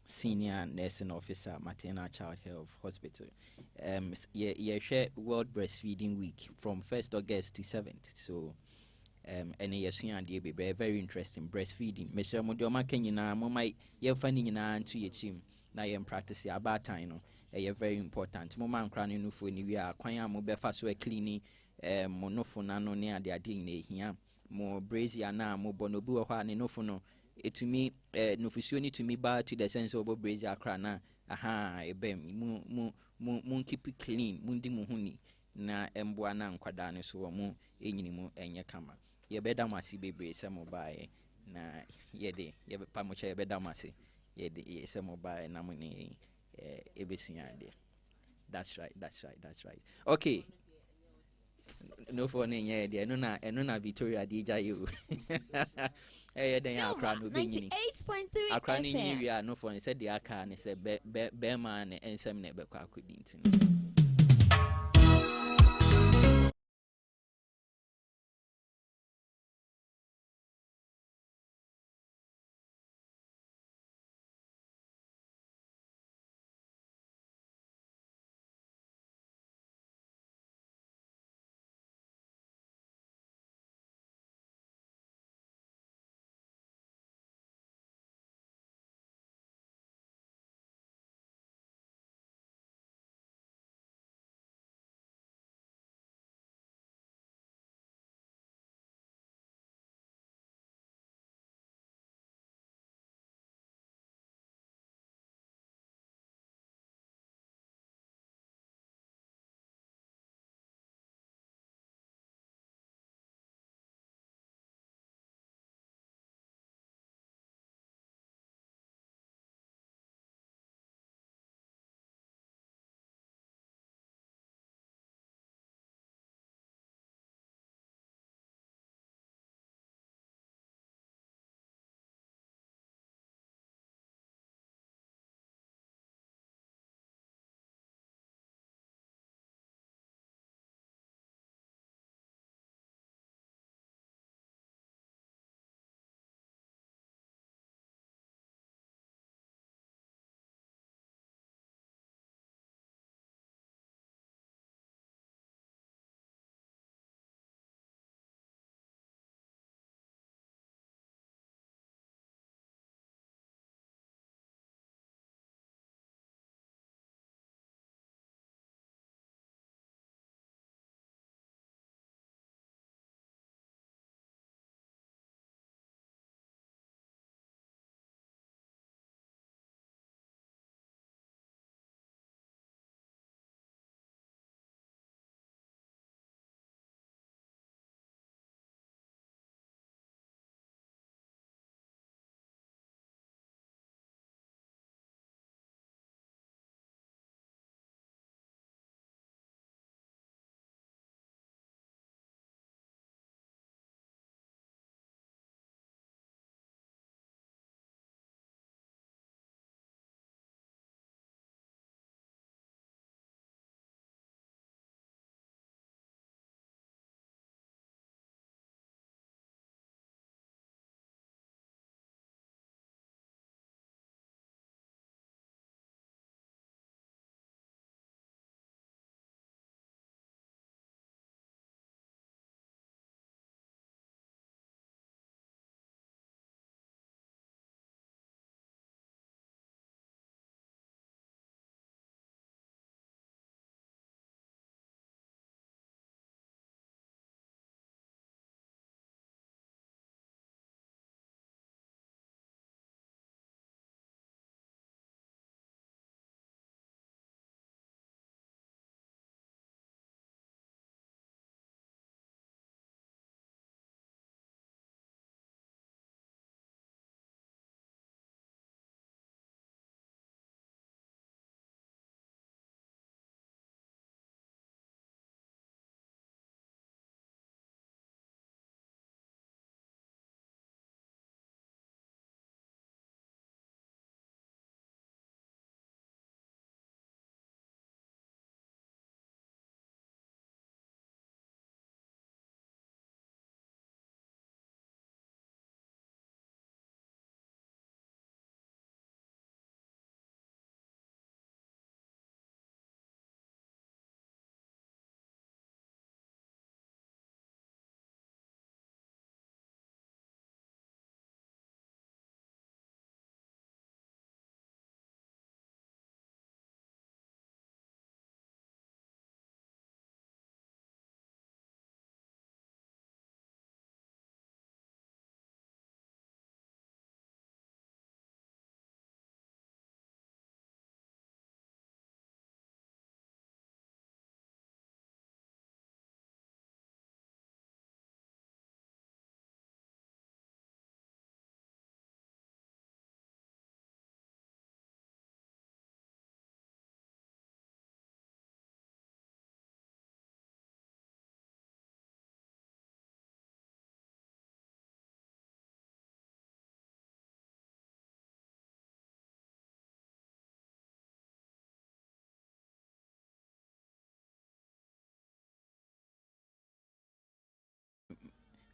senior nursing officer Maternal Child Health Hospital share World Breastfeeding Week from 1st August to 7th so and yes be very interesting breastfeeding Mr. Modioma Kenyina mo mai ye fani nyina nto ye team na ye practice about time no very important mo man kra no fo ni wi a kwan a mo be fa so clean mo no fo na no ne ade na ehia mo brazier na mo bono bi wo ha ne no fo no etumi no fusuo ni tumi ba to the sense of brazier kra na aha ebem mo keep it clean mo ndi mo huni na emboa na nkwada ne so mo enyini mu enye kama ye beda masi bebre se mo bae na ye pa mo che ye beda masi ye se mo bae na mo ni ebesua de that's right okay no for ne ye de no na Victoria de ja you den akra no be nyini 98.3 akra ni nyini wi a no for ne se de aka ne se be ma ne ensem na be kwa akodi ntin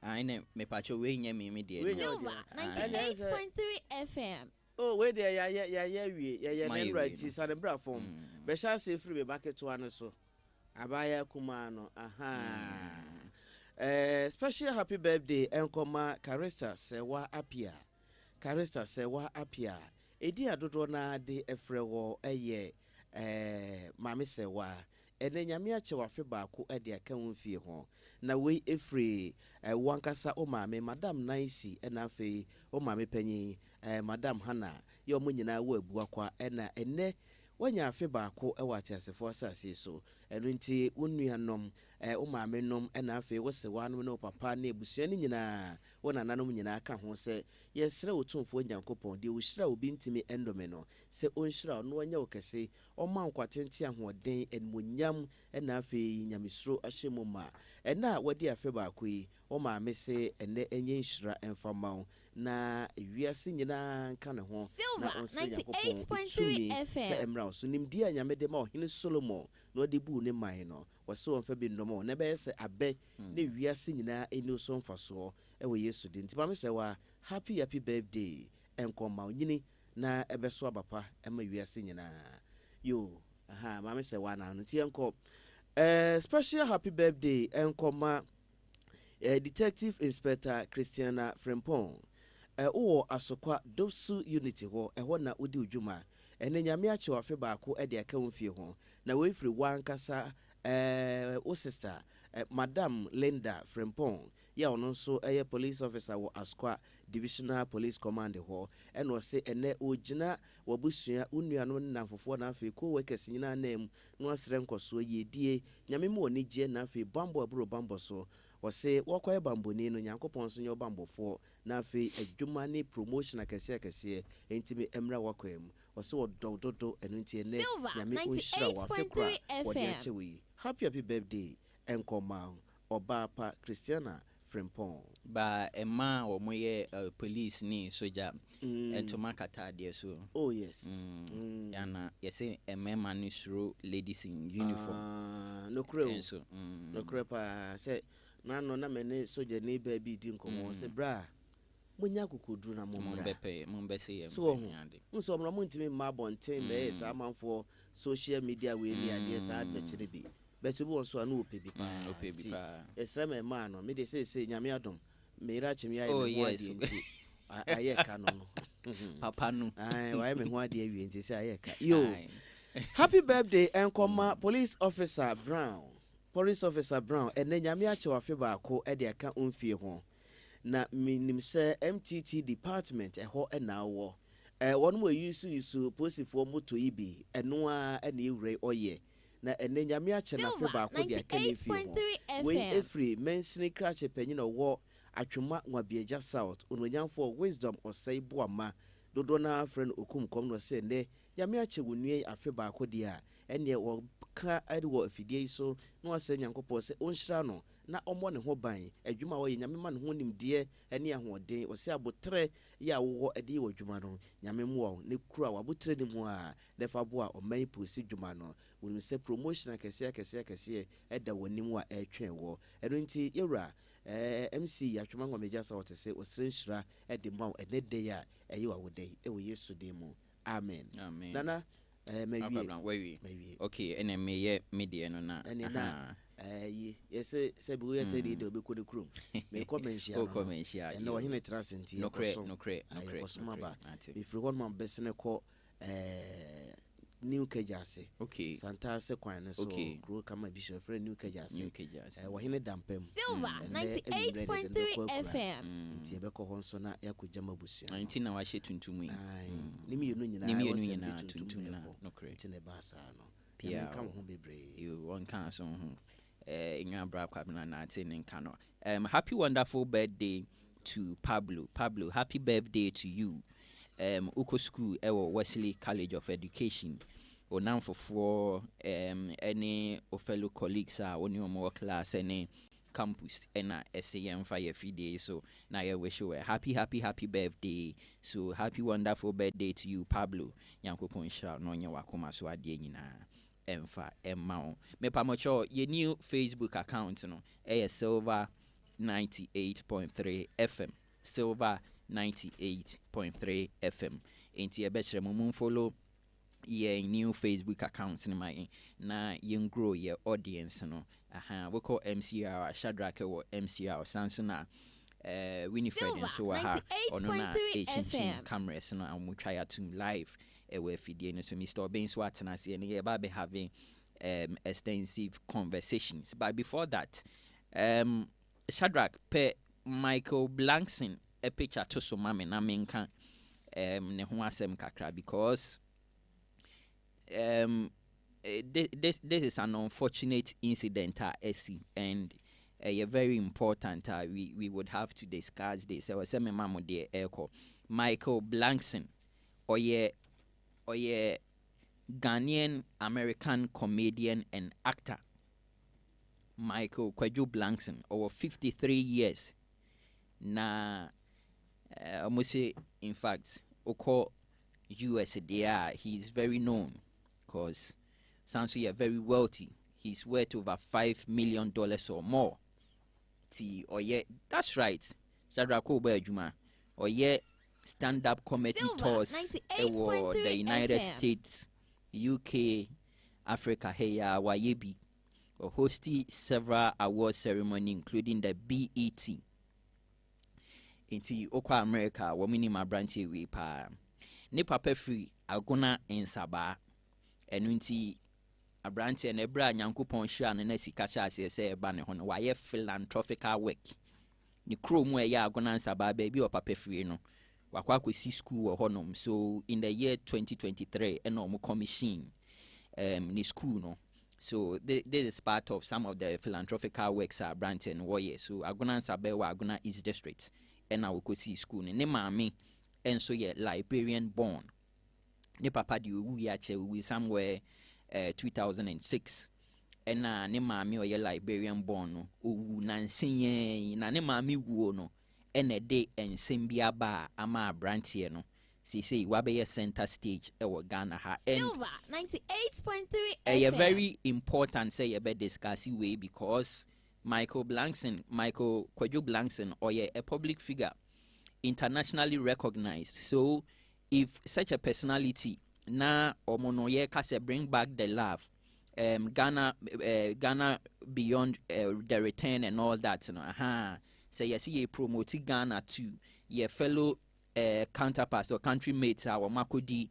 I ne me pacho we nya me de. Silver 98.3 FM. Oh, where there ya right is at the bra form. Besha say free market to an so. Abaya kumano. Aha. Special happy birthday enkoma Carista Sewa Apia. Carista Sewa Apia. Edi adodo na de efrewo eye mame Sewa. Ene nyame ache wafe baako de aka wonfie ho. Na we efre wankasa o mame Madam Nancy na afi o mame panyi Madam Hana ye omo nyina wo abua kwa na ene wanya afe baako e wa tiasefo asase so eno nti onnuanom o maame nom na afi wo se wanom na papa na ebusua ni nyina wo nananom nyina aka ho se ye sere otumfo nyankopon de wo hyira obi ntimi endome no se onhyira no wanya okese o ma nkwatente ahoden enmonyam na afi nyamesuro ahyemu ma na wadi afe baako yi o maame se ene enye nhyira emfama na wiase nyina nka ne ho na onse nyankopon 98.3 FM se emra so nimdi anyamede ma ohene Solomon no de bu ne man no wose won fa bi ndomo na be se abe na wiase nyina eni so mfaso e wo Yesu de ntima me se wa happy birthday enkoma onyini na ebe so abapa ema wiase nyina yo aha ma me se wa na no ti enko special happy birthday enkoma Detective Inspector Christiana Frempong o asokwa dosu unity ho ho na odi udwuma ene nyame ache wafe baako de aka wonfie ho na we free wankasa o sister Madam Linda Frempong ya ono nso police officer wo Asokwa Divisional Police Command ho ene o se ene ogina wabusua unuano na fofo na afi ko wekesi nyina nam no asre nkoso yedie nyame mo oni je na afi bambo aburo bambo so wose wokoye bamboni no nyankopon so nyo bambofo na afi adwuma ni promotion akese entimi emra wakoyem wose wodododo eno nti ene nyame onhyira wafe kra wode achewi happy birthday enkoma Obapa Christiana Frempong Ba ema wo moye police ni soja entoma katade so. Oh yes. Yana yese emema ni suru ladies in uniform. No crew. So no crepa say na no na mene soja ni ba bi di nkomo say bra munya kokoduru na momora. Mumbe say em. So nso omra muntimi ma bonten be sa amanfo social media we ni ade sa advert bi. But we also anu opebi pa. Esrema ma no me dey say nyame adom. Me ra chimi ayi me ho ade nti. Aye ka no. Papa no. Ai why me ho ade awie nti say aye ka. Yo. Happy birthday enkoma Police Officer Brown. Police Officer Brown ene nyame ache wafe baako e de aka onfie ho. Na minim say MTT department ho na wo. Wonu mo yusu posifo moto ibi eno a na ewure oye. Na ene nyame ache na fe baako de aka ne fie ho. We every mensini krache panyin wo atwema Nwabiaja South ononyamfo Wisdom Osei Boama dodo na friend okumkom no se ne nyame ache wonue afe baako de a ene wo ka ade wo afidie so no ase nyankopɔ se onhyira no na ɔmɔ ne ho ban adwuma wo nyame ma ne ho nimdie ene ahoɔden ɔse abotre ya wo ade wo dwuma no nyame mu wo ne kura wabotre ne mu a defa bo a ɔman posi dwuma no wonu se promotion akɛse ɛda wonim a ɛtwen wo ɛno nti yewura MC Yatwema Nwameja sa wote se osire nhyira ɛde ma ene de ya ɛyi wa wodai ɛwɔ Yesu de mu amen nana maybe okay ene meye media no na yes se bu ya tedi de obi kode krum me comment ya ene wo hine transenti no cre ba if you want my business call New Kejase. Okay. Santa se kwan so grow kama bishop friend New Kejase. Wa hine dampem. Silver 98.3 FM. Nti ebe ko hon so na yakogya mabusu. Nti na wa hye tuntum yi. Nimi yenu nyina tuntum na no cre. Nti ne ba sa no. Pia kan ho bebre. You won kan so ho. Enwa bra kwabna na ate ne nka no. Happy wonderful birthday to Pablo. Pablo, happy birthday to you. Uko school ewo Wesley College of Education onam for any fellow colleagues are on your class any campus ena SAM fire fide so na ye wish you a happy birthday. So happy wonderful birthday to you Pablo yankopon sha no nya wakoma so ade nyina emfa emma me pamocho ye new Facebook account no Silver 98.3 FM. Silver 98.3 FM. Inti ebechere mo follow your new Facebook account in my na yen grow your audience no. We call MCR Shadrack or MCR Sansona Winifred and so on na HNC cameras no and we try to live we feed so Mr. Ben Swat and I see and be having extensive conversations. But before that, Shadrack pe Michael Blankson a picture to so mame na menka ne ho asem kakra because this is an unfortunate incident and very important we would have to discuss this. I was saying mamo de echo Michael Blankson or Ghanaian American comedian and actor Michael Kwadwo Blankson over 53 years na almost in fact oko US there he's very known because sounds like very wealthy. He's worth over $5 million or more. That's right. Shadrako Bejuma or stand-up comedy tours for the United States, UK, Africa, Wayebi, or hosted several award ceremonies, including the BET. Inti Okwa America, womini ma branche we pa. Ni pape free agona en saba. Enunti abranche and ebra nyankopon hia ne na sika cha ase eba ne ho no waye philanthropical work. Ni krom we ya agona en saba baby o pape free no. Wakwa akwesi school honom. So in the year 2023 eno mo commission ni school no. So this is part of some of the philanthropical works are branch and warrior. So agona sabe wa agona East District and I will go see school ne maami and so yeah Liberian born. Ne papa di wu ya che we somewhere 2006 and ne maami o ye Liberian born no owu nansenye na ne maami wu no and a day and sembia ba ama branch here no. See, wabe center stage ewo Ghana ha. Silver 98.3 FM. Very important say you be discussing way because Michael Kwadwo Blankson or a public figure internationally recognized. So if such a personality na omono ye kase bring back the love, Ghana beyond the return and all that, you know, say you see promote Ghana to your fellow counterparts or country mates our makodi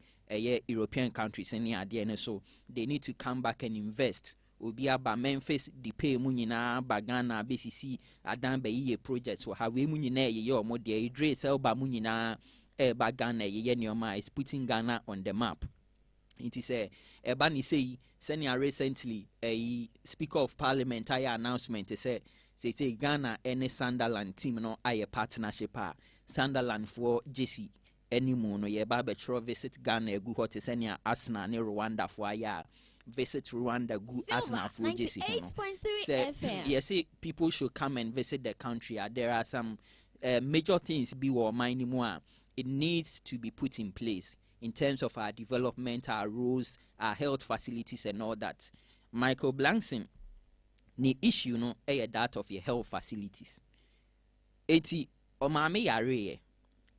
European countries and so they need to come back and invest. Obi aba Memphis di pay mu nyina ba Ghana BCC adan ba ye projects so have we mu nyina ye omo de Idris Elba mu nyina ba Ghana ye neoma is putting Ghana on the map. It is eba ni say senior recently a speaker of parliament announcement say Ghana any Sunderland team no aye partnership Sunderland for JC anymore no ye ba betro visit Ghana egu hot senior Arsenal ne Rwanda for aya visit Rwanda gu Arsenal for JC no. Yes, people should come and visit the country. There are some major things be or mind more. It needs to be put in place in terms of our development, our rules, our health facilities and all that. Michael Blankson the issue no that of your health facilities. Eti omame yare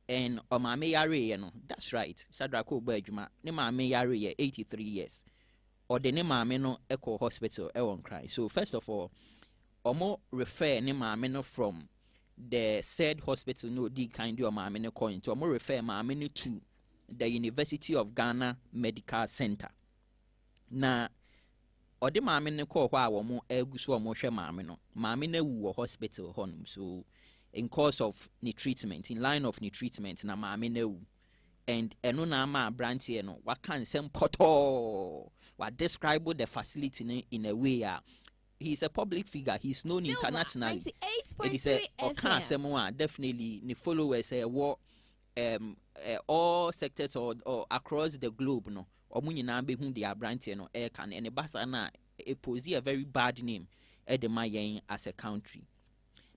and omame yare no. That's right. Shadrako Bejuma ne mame yare 83 years. Or the ne mame no echo hospital won't cry. So first of all, omo refer ne mame no from the said hospital no di kind of mame no coin to omo refer mame no to the University of Ghana Medical Center. Na ode mame no call hwa wo mo aguso omo hwe mame no. Mame na wu hospital honum. So in course of the treatment, in line of the treatment na mame na wu. And eno na ma branch here no wakan sem poto. What describe the facility in a way he's a public figure, he's known Silver, internationally. 98.3 It is a definitely the followers all sectors or across the globe no omunyina be hu their branch no air can and basa na it pose a very bad name at the mayen as a country.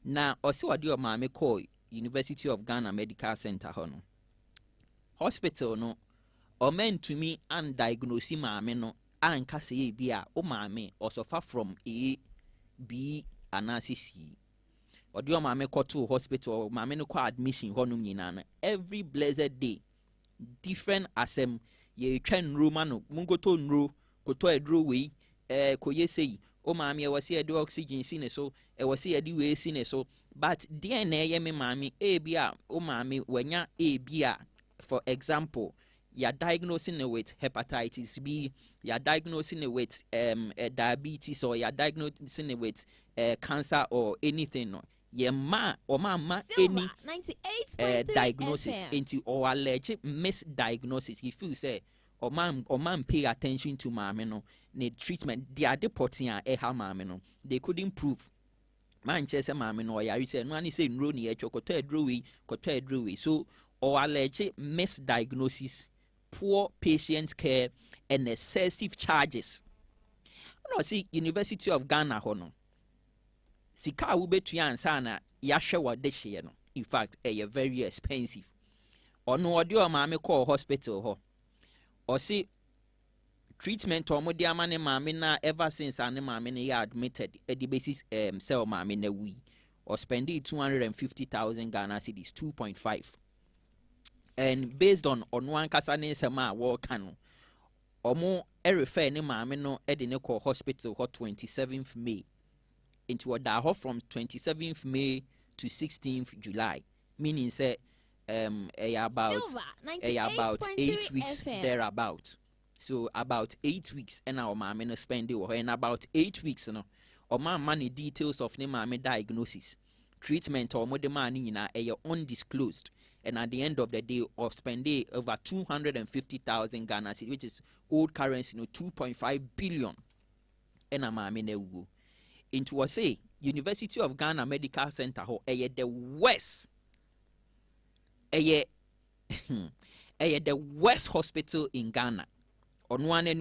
Now also what your mama call University of Ghana Medical Center hono hospital no or meant to me undiagnosed mame no anka say bia o mame or suffer from A, B, and C. or do your mammy call to hospital or mammy no call admission honum yinana every blessed day different asem ye twen romano mungo to nro koto edro we koye sei o mammy was here do oxygen sine so e was here di we sine so but DNA ye me mammy bia o mammy wenya bia for example you're diagnosing it with hepatitis B, you're diagnosing it with diabetes, or you're diagnosing it with cancer or anything. Yeah, ma or mama any diagnosis into or alleged misdiagnosis. If you say or man pay attention to mameno, need treatment. They are deporting a mameno. They couldn't prove. Manchester mameno or yari said no one is saying Roni a chocolate drewy. So or alleged misdiagnosis, poor patient care, and excessive charges. No, see, University of Ghana, hono. Sika ube tuyansana yashe wa deshe no. In fact, very expensive. Or no audio mame call hospital ho. Or see treatment or mo dia mane mame na ever since ane mame ne ya admitted at the basis sell mame ne we. Or spending 250,000 Ghana cedis, 2.5. And based on one kasane sema wo kanu omo refer ni maame no e de ne call hospital hot 27th May into a daho from 27th May to 16th July, meaning say about 8 weeks thereabout. So about 8 weeks and our maame no spend it and about 8 weeks no or money details of ne maame diagnosis, treatment or mo de man na undisclosed. And at the end of the day, of spending over 250,000 Ghana cedis, which is old currency, 2.5 billion. And I'm into a say University of Ghana Medical Center, the worst, the worst hospital in Ghana. On one end,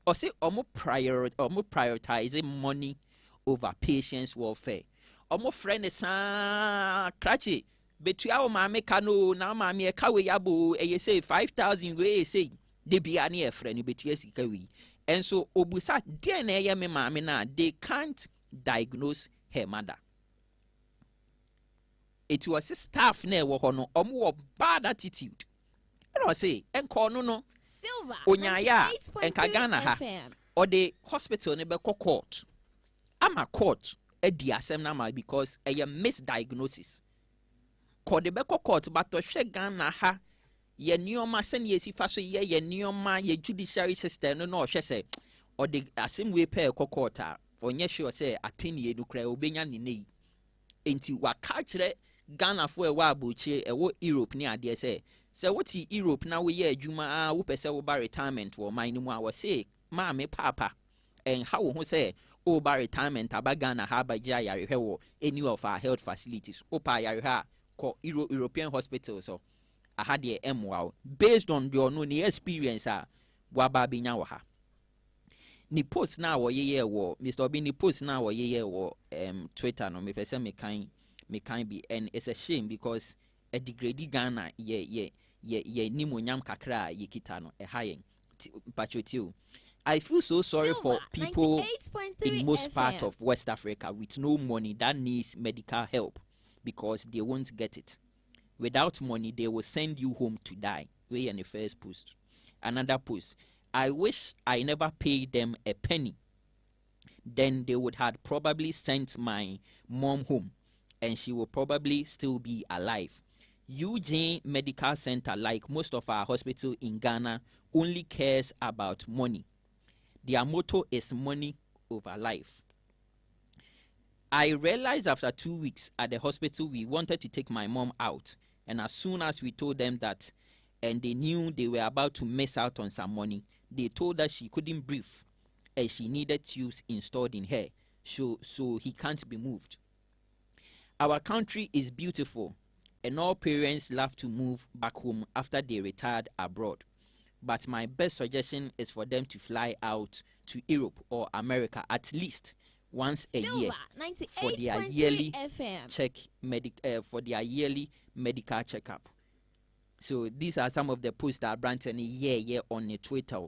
or say prioritizing money over patients' welfare. Omo friend is cratchy. Between our mammy cano, now mammy a kawe yabo, a say 5,000 way say, they be a near friend, but yes, kawi. And so Obusa, DNA, me mammy na, they can't diagnose her mother. It was a staff near Wahono, or bad attitude. And I say, and call no, Silver, Onyaya, and Kagana ha, or the hospital never court. I'm a court, a DSM nama because a misdiagnosis. Kodebeko court but to shake Ghana ha ye nioma send ye si faso ye nioma ye judiciary system no she say or the same way pay court or nye sure say atini ye dukra obenya ni nei enti wa kachre Ghana fo e wa abuchi e wo Europe ni ade say what Europe na we ye adwuma wo pese wo ba retirement wo man mu a wo say ma me papa and how who say o ba retirement aba Ghana ha ba ja yare wo any of our health facilities opa yare ha European hospitals so I had the wow based on your no experience waba binya ha ni post na wo ye wo Mr. Obi ni post na wo ye wo Twitter no me pese me kan be and it's a shame because a degrade Ghana ye ni monyam kakra ye kita no e hayen patriotiu. I feel so sorry for people in most part of West Africa with no money that needs medical help. Because they won't get it. Without money, they will send you home to die. We in the first post. Another post. I wish I never paid them a penny. Then they would have probably sent my mom home. And she will probably still be alive. Eugene Medical Center, like most of our hospitals in Ghana, only cares about money. Their motto is money over life. I realized after 2 weeks at the hospital, we wanted to take my mom out. And as soon as we told them that, and they knew they were about to miss out on some money, they told us she couldn't breathe and she needed tubes installed in her. So he can't be moved. Our country is beautiful and all parents love to move back home after they retired abroad. But my best suggestion is for them to fly out to Europe or America at least once a year for their yearly for their yearly medical checkup. So these are some of the posts that Branton on the Twitter,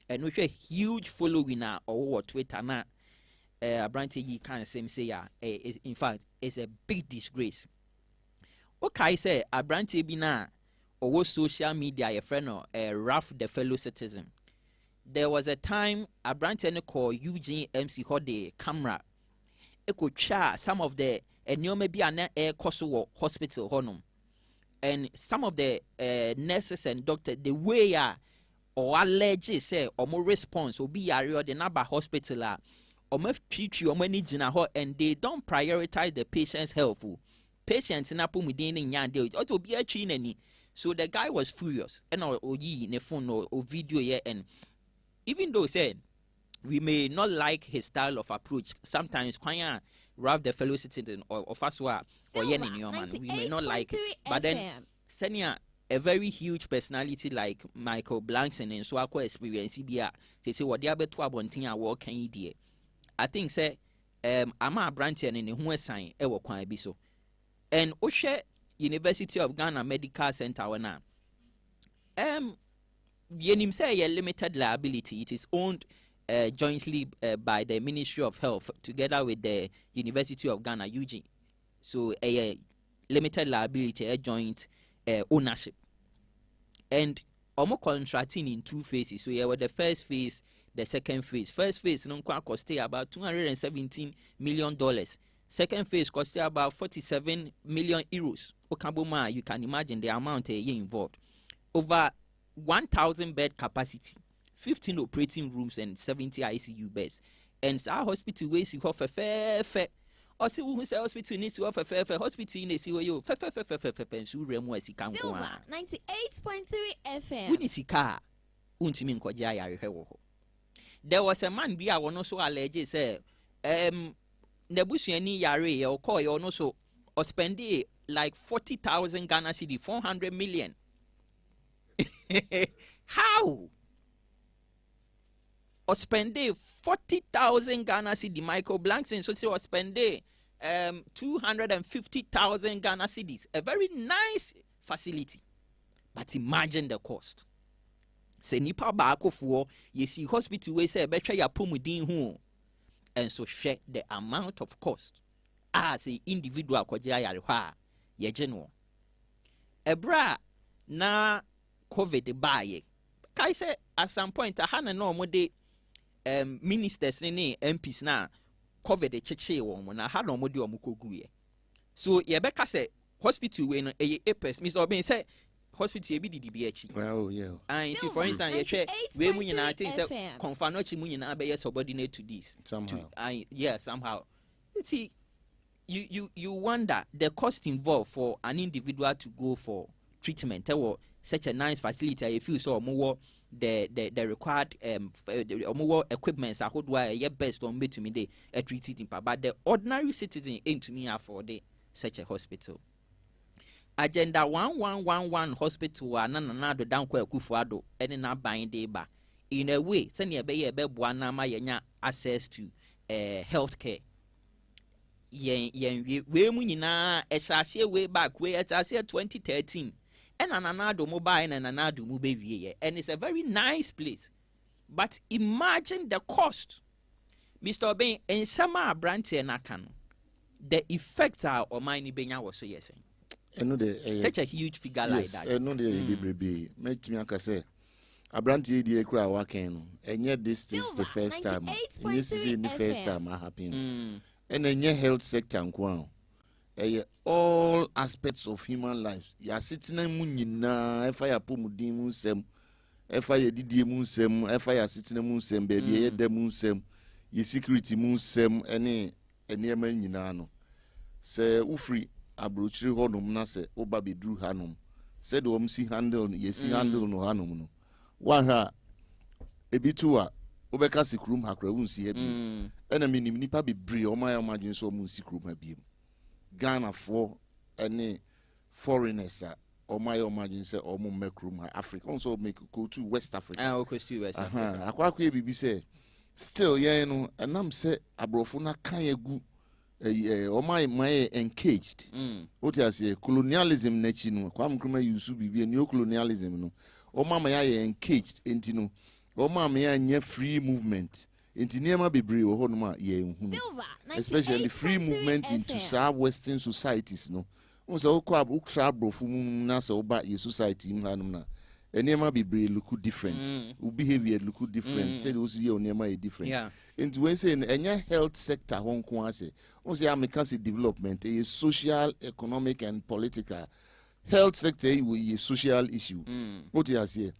and we have huge following now or Twitter now. abrante yi kan same say ya in fact it's a big disgrace. Okay, say abrante bi na owo social media your friend no Ralph the fellow citizen. There was a time abrante no call Eugene MC hold the camera. E could share some of the nneoma bi ana koso hospital honum. And some of the nurses and doctors, the way or allege say or more response will be area the number hospital or more treat you or many and they don't prioritize the patient's health. Patients in Apu within in Yande, it will be a chin. So the guy was furious and or ye in a phone or video here. And even though he said we may not like his style of approach, sometimes Kwanya Ralph the fellow citizen or Faswa or Yen in your man, we may not like it. But then Senia, a very huge personality like Michael Blankson and Swako experience CBR, they say what the other two abontia work can you I think say Ama Brantian in the Hua sign ever quite be so. And Oshe University of Ghana Medical Center wana. Yenim say a limited liability. It is owned jointly by the Ministry of Health together with the University of Ghana UG. So a limited liability, a joint ownership. And almost contracting in two phases. So yeah, well, the first phase, the second phase. First phase no cost about $217 million. Second phase cost about 47 million euros. Okaboma, you can imagine the amount involved. Over 1,000 bed capacity, 15 operating rooms and 70 ICU beds. And our hospital ways you have a fair. Or see who say hospital needs to offer fair hospital in a see where you fair so remo as can go. 98.3 FM. When is he car? Untimin Kojaya. There was a man be I was also alleged say Nebusiani Yare or Koi or no so or spend like 40,000 Ghana cedi, 400 million. How? Or spend 40,000 Ghana cedi. Michael Blankson so say or spend 250,000 Ghana cedis. A very nice facility. But imagine the cost. Say nipa baako for you see hospital we say better ya pomudin hu. And so share the amount of cost as a individual kojia yarehwa ye general. Ebra na COVID baye. Kai say at some point I had no more de ministers ni MPs na COVID cheche wo na ha no more de omukogu ye. So ye beka say hospital we no a Mr. Obin say hospital e bi didi echi. Oh yeah. And for instance ye hwe we mu nyina think say confirm no chi mu nyina be subordinate to this. Somehow. Yeah, somehow. You see you wonder the cost involved for an individual to go for treatment or such a nice facility if you saw more the required more equipments I would why best on me to me they treated him but the ordinary citizen ain't to me afford such a hospital. Agenda 1111 hospital ananado down kwa kufuado ene na ban dey ba in a way send ye be boa na ma yenya access to healthcare yen we mu nyina ehase way back we ehase 2013 and ananado mobile and ananado mu be wie and it's a very nice place but imagine the cost Mr. Ben in sama branche na kan the effects are on my ni benya was so yes such a huge figure like that. No, the make me say Abranti di ekura waken and yet this is the first time. This is the first time I happen. And then your health sector and all aspects of human lives. Ya sitting munina, if I pumudi musem, if I did musem, if I sitting musem, baby, the musem, ye security musem, any man yinano. Say ufri. Abrochiri honum na se oba bedru hanum said o msi handle yesi handle no hanum no wa ha ebitu a obeka sikrum hakra wunsi ha bi ena minim nipa bebre o ma ya madwen so mu sikrum ha bi Ghana for any foreigners o ma ya madwen se o mu mekrum ha Africa also make go to West Africa o go to West Africa akwa bibi se still ye no enam se abrofo na kan egu my engaged. What I say, colonialism nechino, Kwame Nkrumah yusu bibi neo-colonialism no. Oma maya engaged intino. Oma maya nye free movement. Inti nneɛma bebree wɔ hɔ nom a yɛnhunu. Especially free movement into some Western societies no. Unso wokɔ wokra aborɔfo mu na sɛ woba yɛ society mu hanom na nneɛma bebree look different. Wo behavior look different. Sɛ de wo so yɛ wo nneɛma yɛ different. Nti when say ɛnyɛ health sector hɔ nko ase. Unso yɛ American development ɛyɛ social, economic and political. Health sector is a social issue. What you say?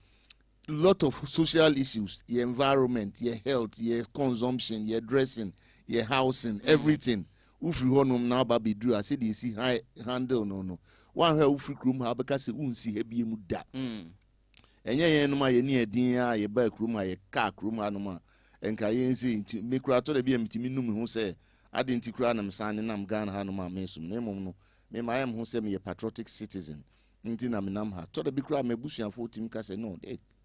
Lot of social issues. Your environment, your health, your consumption, your dressing, your housing, everything. Ufri honum now baby do. I said you see high handle no. One her ufri room ha because unsi hebi mu da. Enye no ma ye ni edin a ye back room a ye car room anoma. Enka ye nsi me kura to de bi amitimi num ho say adenti kura na msane nam Ghana ha no ma mesum na emom no. Me my am who say me a patriotic citizen. Nti na me nam ha. To the bikra me busuafo tim ka say no.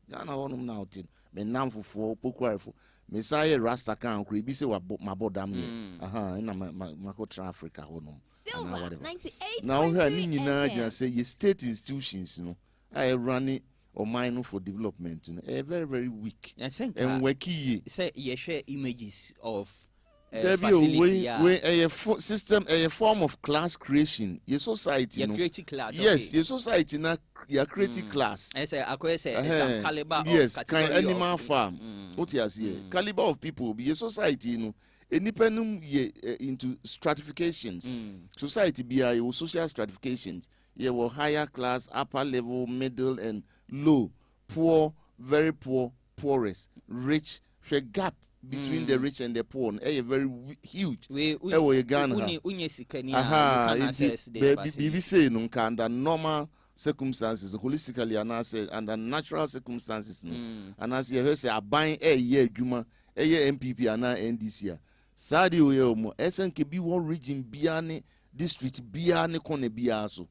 Ghana honum na otin. Me nam fofo pokwarefo. Me say rasta kan kra bi say mabodam ye. Aha, na mako tra Africa honum. Silver 98. Now here ni nyina just say ye state institutions no. I running or mine for development no. Very very weak. And weki say ye share images of there be a system, a form of class creation. Your society, you create class. Yes, your society na you create class. I say, I say, some caliber yes, of kind animal farm. What you say? Caliber of people. Be your society, you know. Independent into stratifications. Society be a social stratifications. You will higher class, upper level, middle, and low, poor, very poor, poorest, rich. The gap between the rich and the poor, very huge. Ghana. Baby say no under normal circumstances, holistically, and I say under natural circumstances, no. And as you say, I buy a year Juma, a year MPP, and NDC. Sadi Oyomo, SNKB one region Biane district Biane Kone Biaso.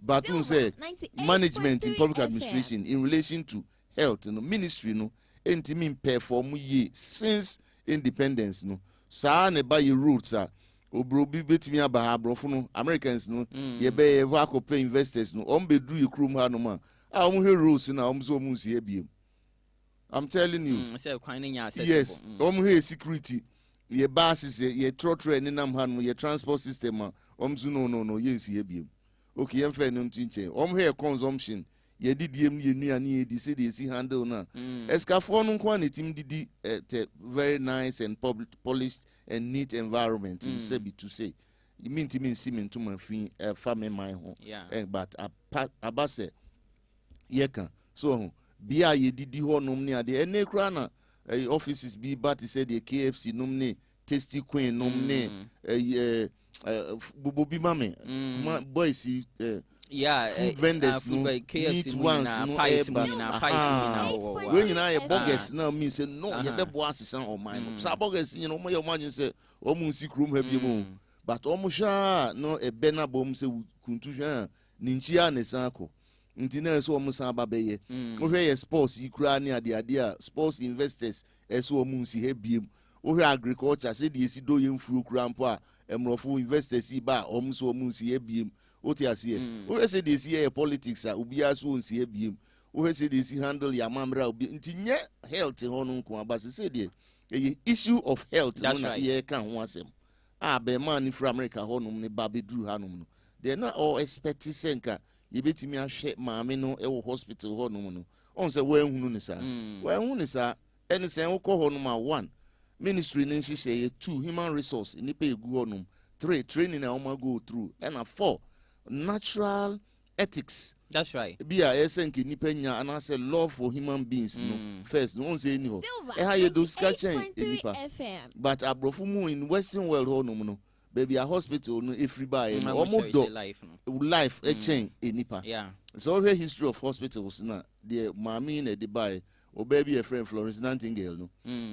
But you say management in public administration in relation to health, no ministry, no. Enti min perform ye since independence no saa ne ba ye roots a obro bi betimi aba ha brofo no Americans no ye be ye va pay investors no be do ye krum ha no ma a he rules na so nsi ebiem. I'm telling you say kwan nya access yes he security ye bases ye trotro ni nam ha no ye transport system a so no ye nsi ebiem. Okay yem fe no ntinche he consumption ye didiem ye nuane ye di say they see handle na escafo no kwa ne tim didi very nice and polished and neat environment say be to say you mean to mean simen to my fin farm my home but abase ye kan so bia ye didi ho nom ne ade ene kra na offices be but say the KFC nom ne Tasty Queen nom ne bobo bi mame boys food vendors no meat ones no when you know burgers now mean say no you be boss san o man so burgers you know mo imagine say o mu si krom ha bi mo but o mo hwa no e be na bom say kuntu hwa ni nchia ne san ko nti na so o mo san ba be ye o hwe ye sports ikura ne ade a sports investors eso o mu si ha bi o hwe agriculture say de si do ye mfuru kura mpo a emrofo investors ba o mo so o mu si ha bi what you see? We say they see politics ubia so nsi ebiem. We say they see handle ya mamra ubi ntinye health hono nko abase say the issue of health na ye kan ho asem. Be man from America hono ne ba bedru hanom no. They na all expect senka ye betimi ahwe maame no e wo hospital hono no. On say we hunu ne sa. We hunu ne sa ene sen wo ko hono ma 1 ministry ne nhye 2 human resource ni pe egu hono 3 training na o go through and 4 natural ethics. That's right. Be a SNK nipenya and I say love for human beings no first no say any ho e ha ye do sketching enipa but abrofumu in western world ho no baby a hospital no every buy no omodo life a chain enipa yeah so here history of hospitals na the mami na the buy o baby a friend Florence Nightingale no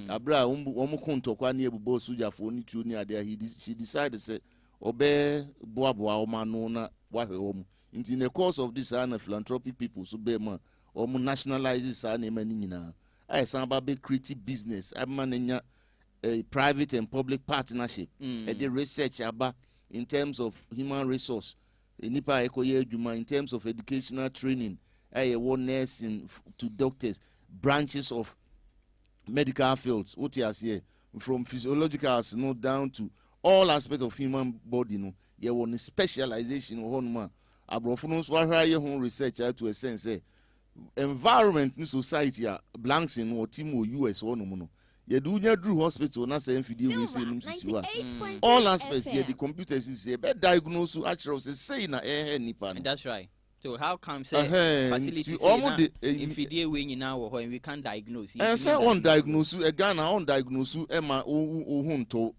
abra omo kontokwa na ebubo sujafo ni tu ni ade she decided say obe boaboa omano na wahwe omu in the course of this philanthropic people so be ma omu nationalize sa na mani nyina ai san ba be creative business amanenya a private and public partnership the research aba in terms of human resource nipa ekoye adwuma in terms of educational training nursing to doctors branches of medical fields. What you say from physiological no down to all aspects of human body no. You want specialization on man. Abrofunos wahra ye hon research to a sense environment in society blanks in or team or US or no. You do nya drew hospital na say mfidi we say num sisiwa. All aspects here the computers is say be diagnose actually say na nipa no. That's right. So how come say facilities mfidi we nyina wo ho and we can diagnose? And say on diagnose e Ghana on diagnose e ma ohun to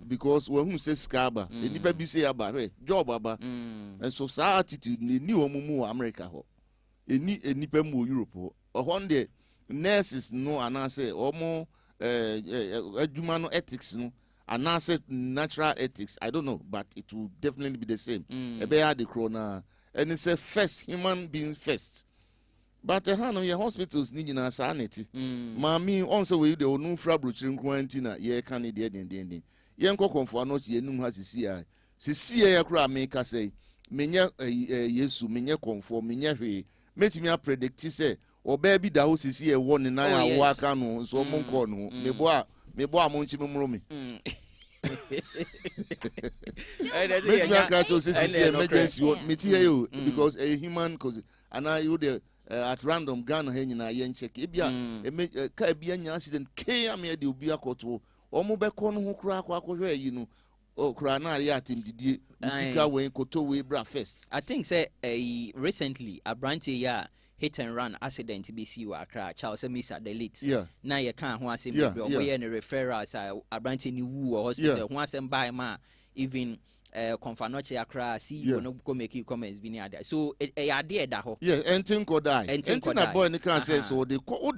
because we hu say scaba the nipa bi say aba job aba and so attitude ni omumu America ho eni nipa mu Europe ho ohon de nurses no anase omo adwuma no ethics no anase natural ethics I don't know but it will definitely be the same e be the corona and it's a first human being first but your hospitals need na sanity mami onso we de onu fra brochiri nkwantina ye kan de den ye nkokofo anochi ye num ha sisi ya kura make say menye yesu menye konfo menye hwe metimi a predict say oba bi da ho sisi ye won na ya wa aka no so mo nko no mebo a mo nchi memro me Let's make a choice. This is emergency. Me tell you because a human cause and I you there at random Ghana here na yen check. Ebia ka ebia nya accident ke am here dey obi akoto. Omo be ko no ho kura akwa you know. Oh, kura na ya team didi musika we koto we bra first. I think say recently a branch ya hit and run accident BC wa Accra Charles Misa delete na ye kan ho asem bi o ye ne referrals a branch ni wu hospital ho asem by ma even Confanoche Accra see you no go make comments bi ni ada so e ade da ho entin ko die entin na boy ni kan say so the court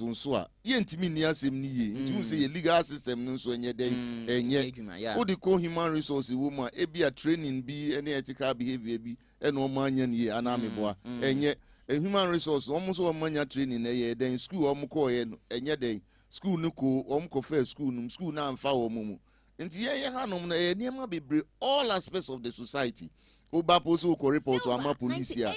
nso a ye ntimi ni asem ni ye ntimi say ye legal system nso enye den enye o the co human resource woman e bi a training bi any ethical behavior bi e no ma anya ni anameboa enye a human resource almost one mania training then school omko enye den school nuko omko first school na amfa omumu nti ye hanom na niam bebre all aspects of the society oba poso ko report to ama police here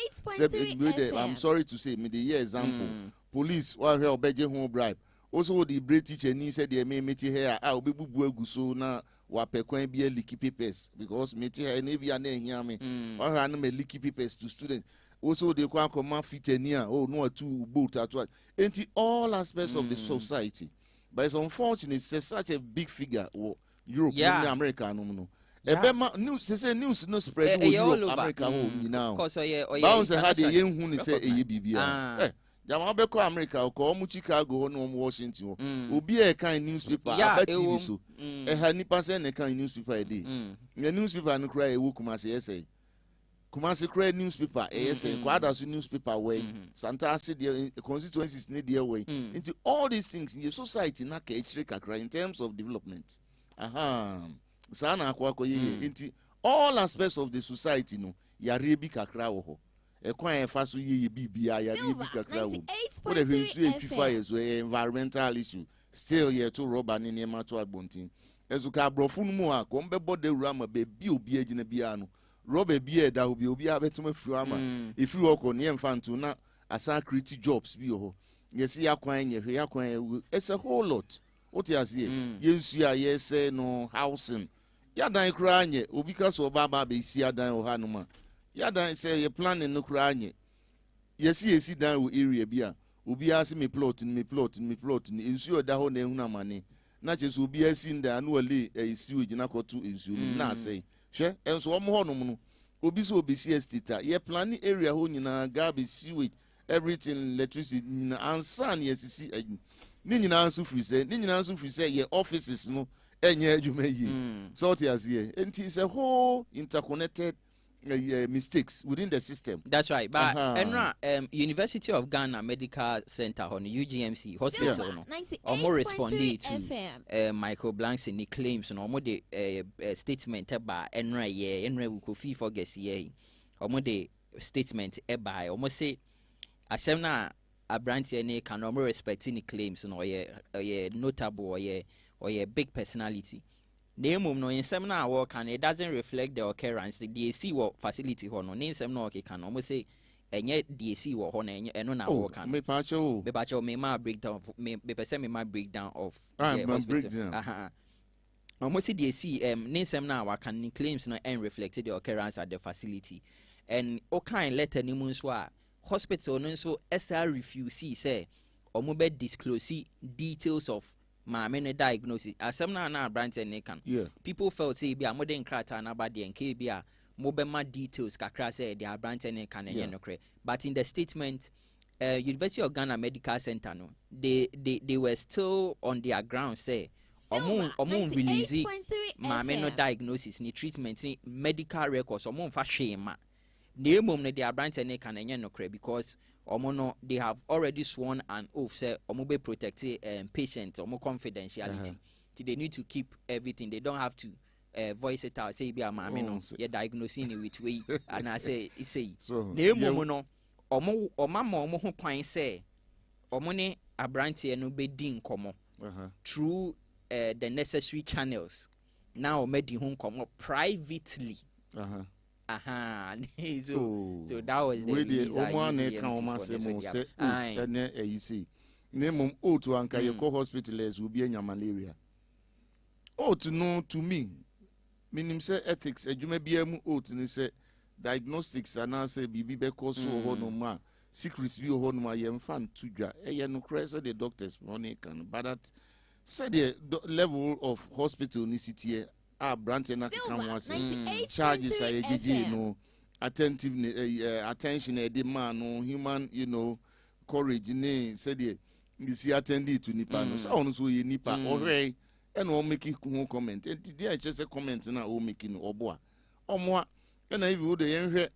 I'm sorry to say me the example police wa here obeje ho bribe also the brain teacher ni said the meti here obebubu aguso na wa pekwan bi leaky papers because meti here na bia na ehia me wa ha na me leaky papers to students also they can come fit ania no two boat at what ain't all aspects of the society but it's unfortunate it's such a big figure Europe America no news say news no spread Europe America now because bounce had the yen hu ni say bibia jama be ko America ko mu Chicago no Washington obi e kan newspaper about TV so ha nipa say ne kan newspaper e dey the newspaper no cry e wo kuma say say Kumasi create newspaper, ASA, Quadasu newspaper way, Santa City constituencies need their way. Into all these things in your society, na kakra in terms of development. Sana kwako ye into all aspects of the society no, ya rebi kakra wo. E kwa faso ye bibia ya rebi kakra wo. What if you fires environmental issue still here to rubber ni ma to agbontin. Ezuka brofun mu a ko mbe bode rama be bi obi agina bia no. Robert Bier that will be Obiabetum Frama. If you walk on the infant na asa create jobs be ho. Yes, it's a whole lot. What you say? Yes, yes, say no housing. Yadan kranye, Ubika so baba be see Yadan or Hanuma. Yadan say you're planning no kranye. Yes, yes, down area beer. Ubi asking me plot in me plot in me plot in ensure that whole name money. Not just will be a sin the annually a sewage in a to ensure. Na say. And so no obiso obisi estita ye planning area ho nyina garbage sewage everything electricity nyina ansan ye sisi ni nyina anso free say ye offices no enye adwuma yi so what you see enti is a whole interconnected mistakes within the system. That's right. But Enra, University of Ghana Medical Center on UGMC hospital no omo responded to Michael Blanks ni claims no omo de statement ba Enra we ko fee for guess ye omo de statement by omo say asem na abrantie ne kan omo respect ni claims no ye notable or ye big personality. The no insem na work and it doesn't reflect the occurrence. The DAC work facility hono. Ninsem no okay can almost say enye DAC wo ho na enye eno na wo kan me pacho me ma breakdown me person me ma breakdown of the hospital almost DAC nsem na wa kan claims no and reflected the occurrence at the facility and o kind letter ni mu so a hospital no so SR refuse say omo be disclose details of maame no diagnosis asem na branch ne kan people felt say bi a modern krata na ba de nke bi a mobema details kakra say they are branch and can but in the statement University of Ghana Medical Center no they were still on their ground say omun release maame no diagnosis ni treatment ni medical records omun fa hwema na emom no their branch and can because no they have already sworn an oath say omu be protect patient omu confidentiality they need to keep everything. They don't have to voice it out say be a maame no ye diagnosing it which way and I say na emu no omo ho kwan say omo ne abrantie no be di nkomo through the necessary channels now made ho nkomo privately so that was the reason omo na kan omo say mo say ene eyi na mum otu anka ye ko hospital as will be anya malaria otu no to me minim say ethics adwuma bia mu otu ni say diagnostics ana say bibi be cause ho no ma secrets bi ho no ma ye mfa ntudwa eye no crazy the doctors money can but that say the level of hospital ni city a branch na kan wan say charges are gg no attentiveness attention e dey man no human courage ni say the you attending to nipa no so on so ye nipa ohwe and o make comment and dey just a comment na o making obo omo and if you dey yenhwe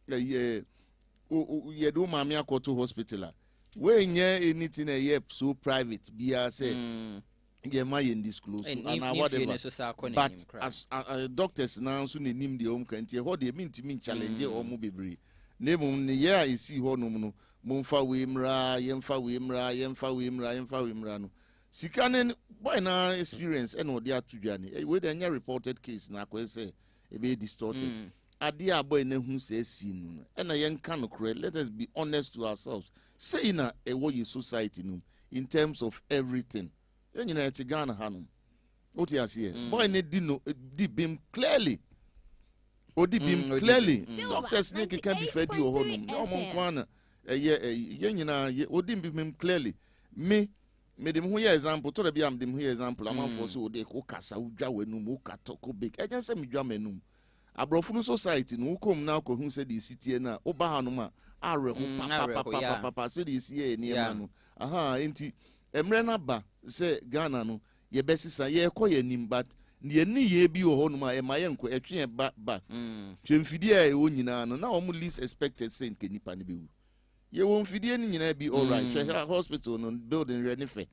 ye do maame akoto hospital we nya anything a so private bia say ye ma ye disclose and whatever but as doctors now so nenim de om kan tie ho de mintimi challenge o mo bebre nemum ne ye a isi ho no no momfa we mra yemfa no sikanen boy na experience and odi atudwane we dey reported case na ko say e be distorted ade a boy na hu say si no and na yenka no kre. Let us be honest to ourselves say na e wo ye society no in terms of everything enyina e Ghana hanum oti ase boy na di bim clearly doctors ne can be fed you honum no mo kwana ye nyina odi bim clearly me dem ho ye example to be am dem ho ye example am for so odi ko kasa udwa wenum o katoko big e say me dwa manum abrofunu society no kom na ko hu say the city na oba hanum a areho papa say the city ni ema no enti emre na ba say Ghana no ye besisa ye ko ye nim but ye ni ye bi ho no ma e ma ye nko etwe ba twemfidi a e wo nyina no na o mu least expected say nke nipa ne bewu ye won fidie ni nyina bi all right hospital no building ready fe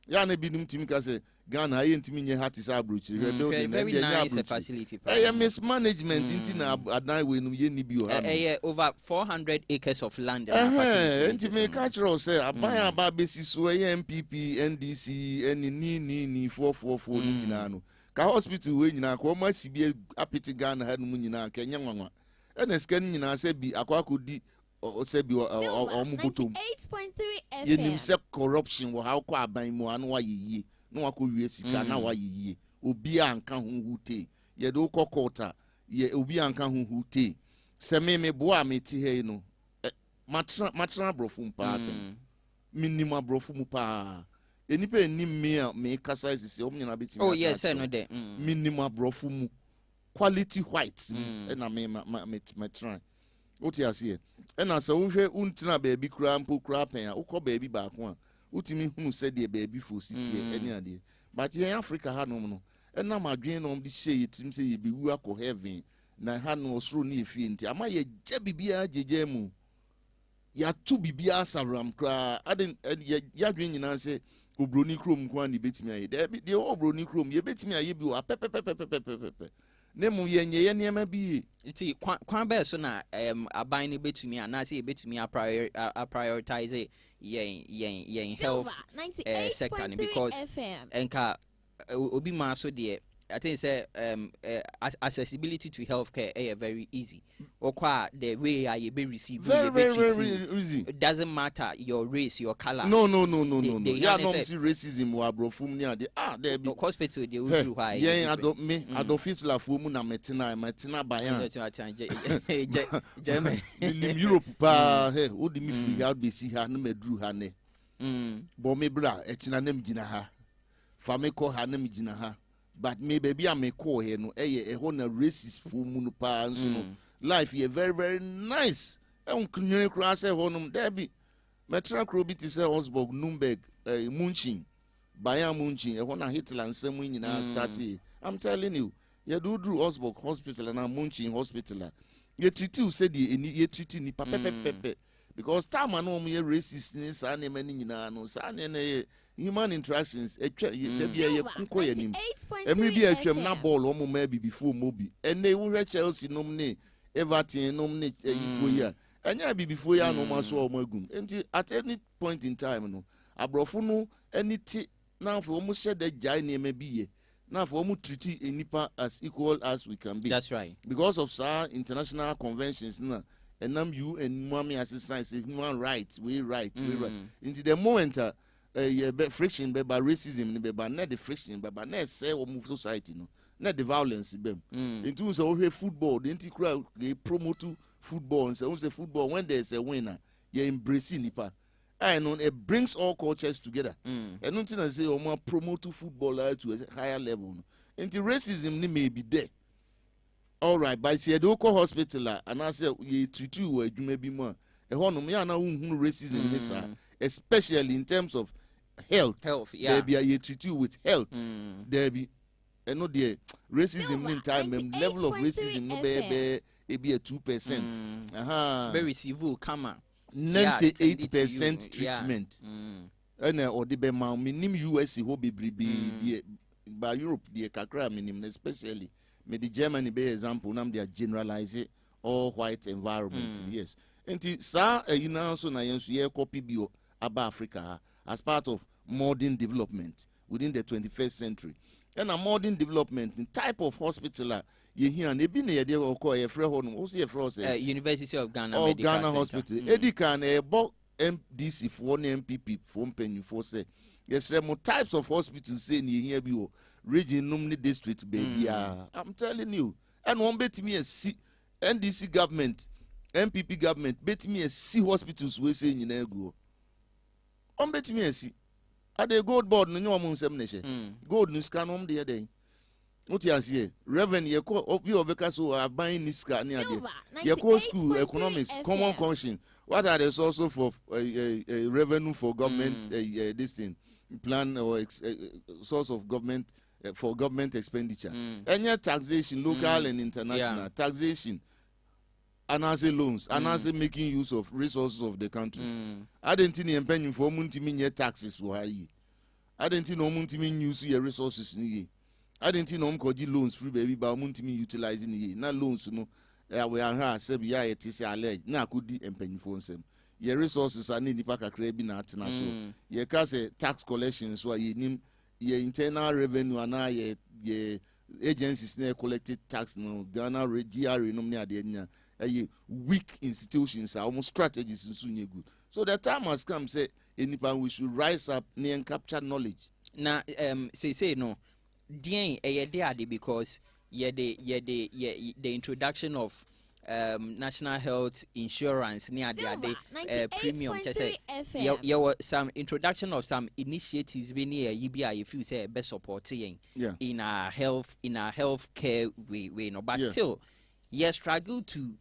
ya na bi num timi ka say Ghana ye ntimi nye heart is abrochi building very nice facility mismanagement inti na adan we num ye ni bi o ha over 400 acres of land ntimi cultural say aban aba besi so ye MPP NDC eni ni 444 ni nyina no ka hospital we nyina ko ma sibie apiti Ghana ha num nyina ka nya nwanwa ena scan nyina say bi akwakodi o say bi o mubutom 98.3 FM yenim say corruption wo how kwa aban mu anu wa yiye no wa ko wie sika na wa yiye obi anka ho hute ye do kokota ye obi anka ho hute se me boa me ti he no matra brofum pa minima brofum pa enipa enim me a me kasa isisi o nyina beti oh yes no de minima brofum quality white na me try oti ase e na se wo hwe untina baabi kura mpo kura pen a ukọ baabi ba ko a utimi hunu se de baabi fo city eni ade but in Africa ha no no e na madwen no de hye yitim se ye bewu akọ heaven na ha no osoro na efie nti ama ye gya bibia jeje mu ya tu bibia saram kra aden ya dwen nyina se obroni krom ko ani betimi aye de obroni krom ye betimi aye bi o pepepepepepepe nemu ye nye niema bi iti kwan be so na aban ne betumi ana say betumi a prioritize yen health sector because enka obi ma so de I think say accessibility to healthcare very easy. Or the way I be receive very easy. It doesn't matter your race, your color. No. Yeah, no see racism wa brofum ni ade. There be hospital they will do high. Yeah, ado fit la fu mu na metina bayan. German. In Europe pa hey, wo di mi free out be see ha no medru ha ne. Bo me bra e china nem gina ha. Fa me ko ha nem gina ha. But me baby am me ko he no e ho na racist fu mu no pa nso no. Life ye very very nice. E unknyere kura se ho no there be metra kro bi ti se Osborg Nuremberg Munchen Bayern Munchen e ho na Hitler nsem nyina start. I'm telling you, you do Osborg Hospital na Munchen Hospital. You treat you said you treat ni pepe because time no me racist ni sa na mani nyina no sa na human interactions etwa there be ye kunko ye nim every be atwam na ball o mo ma bi before mobi ene wo hwe Chelsea nom ne Everton nom ne ifo ya anya bi before ya no ma so o magum enti at any point in time no abrofo no aniti na for mo hye da jai ne ma bi ye na for mo treat enipa as equal as we can be. That's right. Because of international conventions na enam you and mommy assistance say human rights we right. Into the moment friction be by racism be by not the friction be by not say or move society no not the violence be into so football the anti-crowd they promote football and say football when there's a winner you embrace nipa. I know it brings all cultures together. And nothing I say, more promote football to a higher level. And the racism may be there. All right, but see, I do call hospital and I say, you treat you where you may be more. A honor me, I know racism, especially in terms of health. Yeah. There be a treat you with health. There be, I know the racism in time, level of racism, no be a 2%. Very civil, come on. 98% treatment. And or the be ma minim US ho be by Europe the kakra minim especially me the Germany be example nam they generalize all white environment. Yes. Enti sa you now so na yensu ye copy bio aba Africa as part of modern development within the 21st century. And a modern development in type of hospital ye here and ebi na ye dey call ye free ho no so ye free say University of Ghana Medical Ghana Hospital edi kan bo MDC for MPP for mpanyfo say yes mo types of hospitals say ni here bi o region num ni district baby I'm telling you and one bet me see NDC government MPP government bet me see hospitals we say nyina egu on bet me see at the gold board no nyom nsem ne hye gold no scan on dey dey what you see revenue ye ko obi obeka so aban ni scan ni ade ye ko school economics common conscience what are the sources for revenue for government this thing plan or source of government for government expenditure any taxation local and international taxation and as loans and as making use of resources of the country I didn't need penny for multi taxes for high I didn't know multi use your resources ni I didn't know loans free baby but multi utilizing ye na loans no we are here say ya it is alleged na could di penny for them your resources are need nipa kakra bi na atena so ye ka say tax collection so ye nim ye internal revenue and ye agencies na collected tax no Ghana GRA no me ade nya weak institutions are almost strategies so good so the time has come say anyone we should rise up and capture knowledge na say no dien dey because the introduction of national health insurance near the premium say some introduction of some initiatives be near UBI if you say best supporting in our health care way no but still struggle to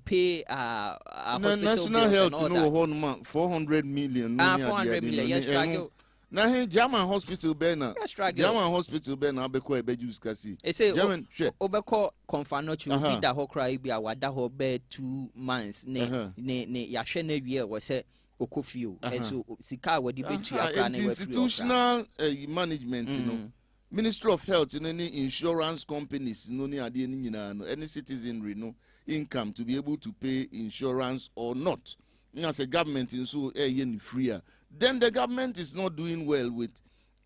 pay national health no 400 million 400 million struggle na German hospital be na German hospital be na be ko e be use kasi German obeko confano chu bi da ho kra bi awada ho be 2 months ne ya hwe na wie wo se okofio eso sika wadi betu akra na institutional management no Ministry of Health in any insurance companies no ni ade ni nyina no any citizenry no income to be able to pay insurance or not as a government in so ni free then the government is not doing well with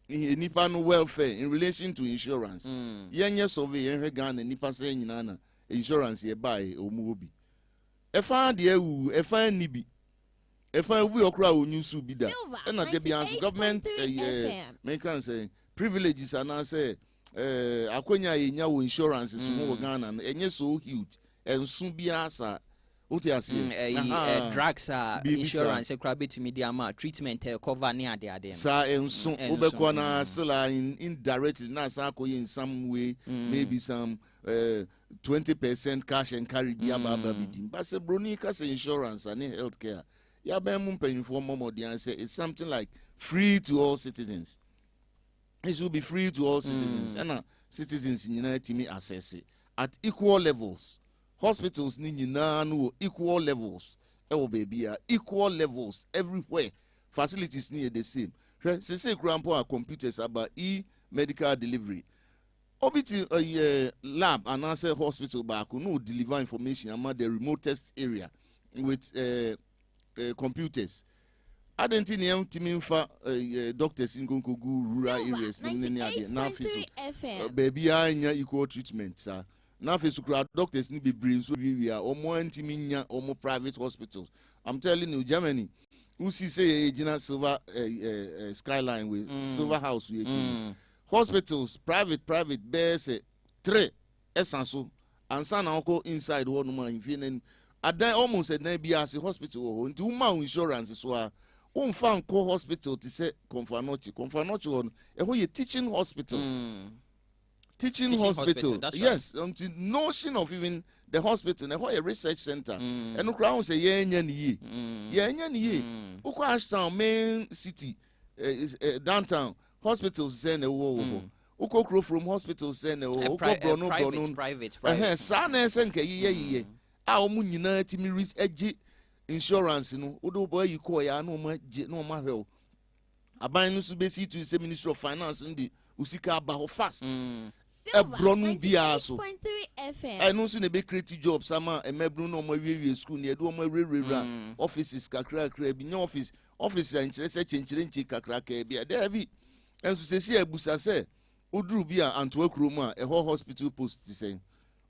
nipa no welfare in relation to insurance. Yenye survey yenhwe Ghana nipa say nyina na insurance ye buy omu obi. Efa de ewu, efa ni bi. Efa wi okra onyusu bi da. E na de bi anso government make can say privileges and say akonya yenya wo insurance so wo Ghana no enye so huge. Enso bi asa uti drugs insurance ekra betumi di ama treatment cover ne ade sa enso obekọ na still indirectly na sa akoye in some way maybe some 20% cash and carry bi ababa bidim but say broni ka say insurance and healthcare ya ben mu mpanyimfo momodi an say it's something like free to all citizens. It should be free to all citizens and citizens nyina timi access it at equal levels. Hospitals ni nyina no equal levels. Baby, equal levels everywhere. Facilities ni the same. Say grandpa are computers about medical delivery. Obiti lab and answer hospital back no deliver information about the remotest area with computers. I don't think doctors in Gonkogu rural areas baby I equal treatment, sir. Now, for doctors need be brave, so we are or more intiminya or more private hospitals. I'm telling you, Germany, who see say Gina Silver skyline with Silver House with hospitals, private, bears 3 essence and son uncle inside one man in I die almost at NBS hospital into my insurance so found co-hospital to say Confanochi on a whole teaching hospital. Teaching hospital. Yes, the notion of even the hospital, a research center. And no crown say ye. Uko Ashtown main city downtown hospitals send a wo. Uko crow from hospitals send a uko brono private. Sana senke ye. Our munina timi risk edge insurance no. Udo boy you call ya no ma hell. Aban no subesi to the Ministry of Finance in the usika ba fast. Bronu bia so eno so na be create job sama emebru no mo wiwe school ne do mo rerera offices kakra bi nya office and chere kakra ka bia there bi enso sesi abusa se uduru bia antwo ma hospital post say